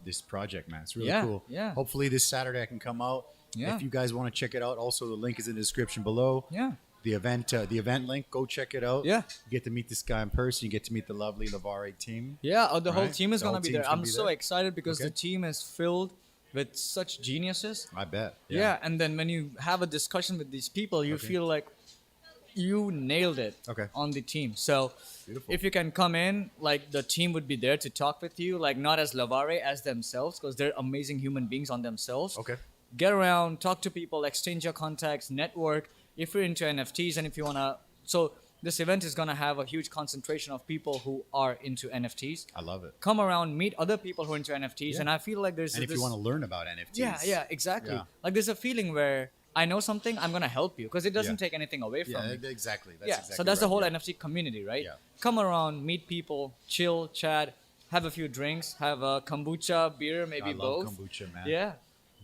[SPEAKER 1] this project, man. It's really
[SPEAKER 2] Yeah,
[SPEAKER 1] cool.
[SPEAKER 2] yeah.
[SPEAKER 1] Hopefully this Saturday I can come out.
[SPEAKER 2] Yeah.
[SPEAKER 1] If you guys want to check it out, also the link is in the description below.
[SPEAKER 2] Yeah.
[SPEAKER 1] The event link. Go check it out.
[SPEAKER 2] Yeah.
[SPEAKER 1] You get to meet this guy in person. You get to meet the lovely Lavare team.
[SPEAKER 2] Yeah, the whole
[SPEAKER 1] Right?
[SPEAKER 2] team is
[SPEAKER 1] The
[SPEAKER 2] going
[SPEAKER 1] whole
[SPEAKER 2] to be
[SPEAKER 1] team's
[SPEAKER 2] there.
[SPEAKER 1] gonna
[SPEAKER 2] I'm
[SPEAKER 1] be
[SPEAKER 2] so
[SPEAKER 1] there?
[SPEAKER 2] excited because
[SPEAKER 1] Okay.
[SPEAKER 2] the team is filled with such geniuses.
[SPEAKER 1] I bet.
[SPEAKER 2] Yeah. And then when you have a discussion with these people, you
[SPEAKER 1] Okay.
[SPEAKER 2] feel like you nailed it
[SPEAKER 1] Okay.
[SPEAKER 2] on the team. So
[SPEAKER 1] Beautiful.
[SPEAKER 2] if you can come in, like the team would be there to talk with you, like not as Lavare, as themselves, because they're amazing human beings on themselves.
[SPEAKER 1] Okay.
[SPEAKER 2] Get around, talk to people, exchange your contacts, network. If you're into NFTs and if you want to, so this event is going to have a huge concentration of people who are into NFTs.
[SPEAKER 1] I love it.
[SPEAKER 2] Come around, meet other people who are into NFTs,
[SPEAKER 1] Yeah.
[SPEAKER 2] and I feel like there's
[SPEAKER 1] And if
[SPEAKER 2] this,
[SPEAKER 1] you want to learn about NFTs.
[SPEAKER 2] yeah, exactly.
[SPEAKER 1] Yeah.
[SPEAKER 2] Like there's a feeling where I know something, I'm gonna help you because it doesn't
[SPEAKER 1] Yeah.
[SPEAKER 2] take anything away from
[SPEAKER 1] Yeah,
[SPEAKER 2] me.
[SPEAKER 1] exactly. That's
[SPEAKER 2] Yeah,
[SPEAKER 1] exactly
[SPEAKER 2] so that's the
[SPEAKER 1] right,
[SPEAKER 2] whole
[SPEAKER 1] yeah.
[SPEAKER 2] NFT community, right?
[SPEAKER 1] Yeah.
[SPEAKER 2] Come around, meet people, chill, chat, have a few drinks, have a kombucha, beer, maybe
[SPEAKER 1] I love
[SPEAKER 2] both.
[SPEAKER 1] kombucha, man.
[SPEAKER 2] Yeah.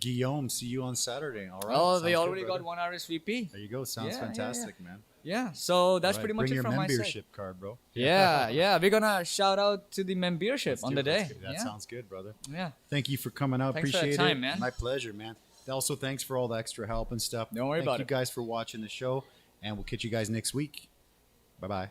[SPEAKER 1] Guillaume, see you on Saturday. All right.
[SPEAKER 2] Oh,
[SPEAKER 1] Sounds
[SPEAKER 2] they
[SPEAKER 1] good,
[SPEAKER 2] already
[SPEAKER 1] brother.
[SPEAKER 2] got one RSVP.
[SPEAKER 1] There you go. Sounds
[SPEAKER 2] Yeah, yeah, yeah.
[SPEAKER 1] fantastic, man.
[SPEAKER 2] Yeah, so that's
[SPEAKER 1] All right,
[SPEAKER 2] pretty much
[SPEAKER 1] bring
[SPEAKER 2] it
[SPEAKER 1] your
[SPEAKER 2] from my side.
[SPEAKER 1] membership card, bro.
[SPEAKER 2] Yeah, we're gonna shout out to the membership on the
[SPEAKER 1] Let's
[SPEAKER 2] day.
[SPEAKER 1] do it. That
[SPEAKER 2] Yeah.
[SPEAKER 1] sounds good, brother.
[SPEAKER 2] Yeah.
[SPEAKER 1] Thank you for coming out.
[SPEAKER 2] Thanks for
[SPEAKER 1] Appreciate
[SPEAKER 2] the time,
[SPEAKER 1] it.
[SPEAKER 2] man.
[SPEAKER 1] My pleasure, man. Also, thanks for all the extra help and stuff.
[SPEAKER 2] Don't worry about
[SPEAKER 1] Thank you guys for watching the show, and we'll catch you guys next week. Bye-bye.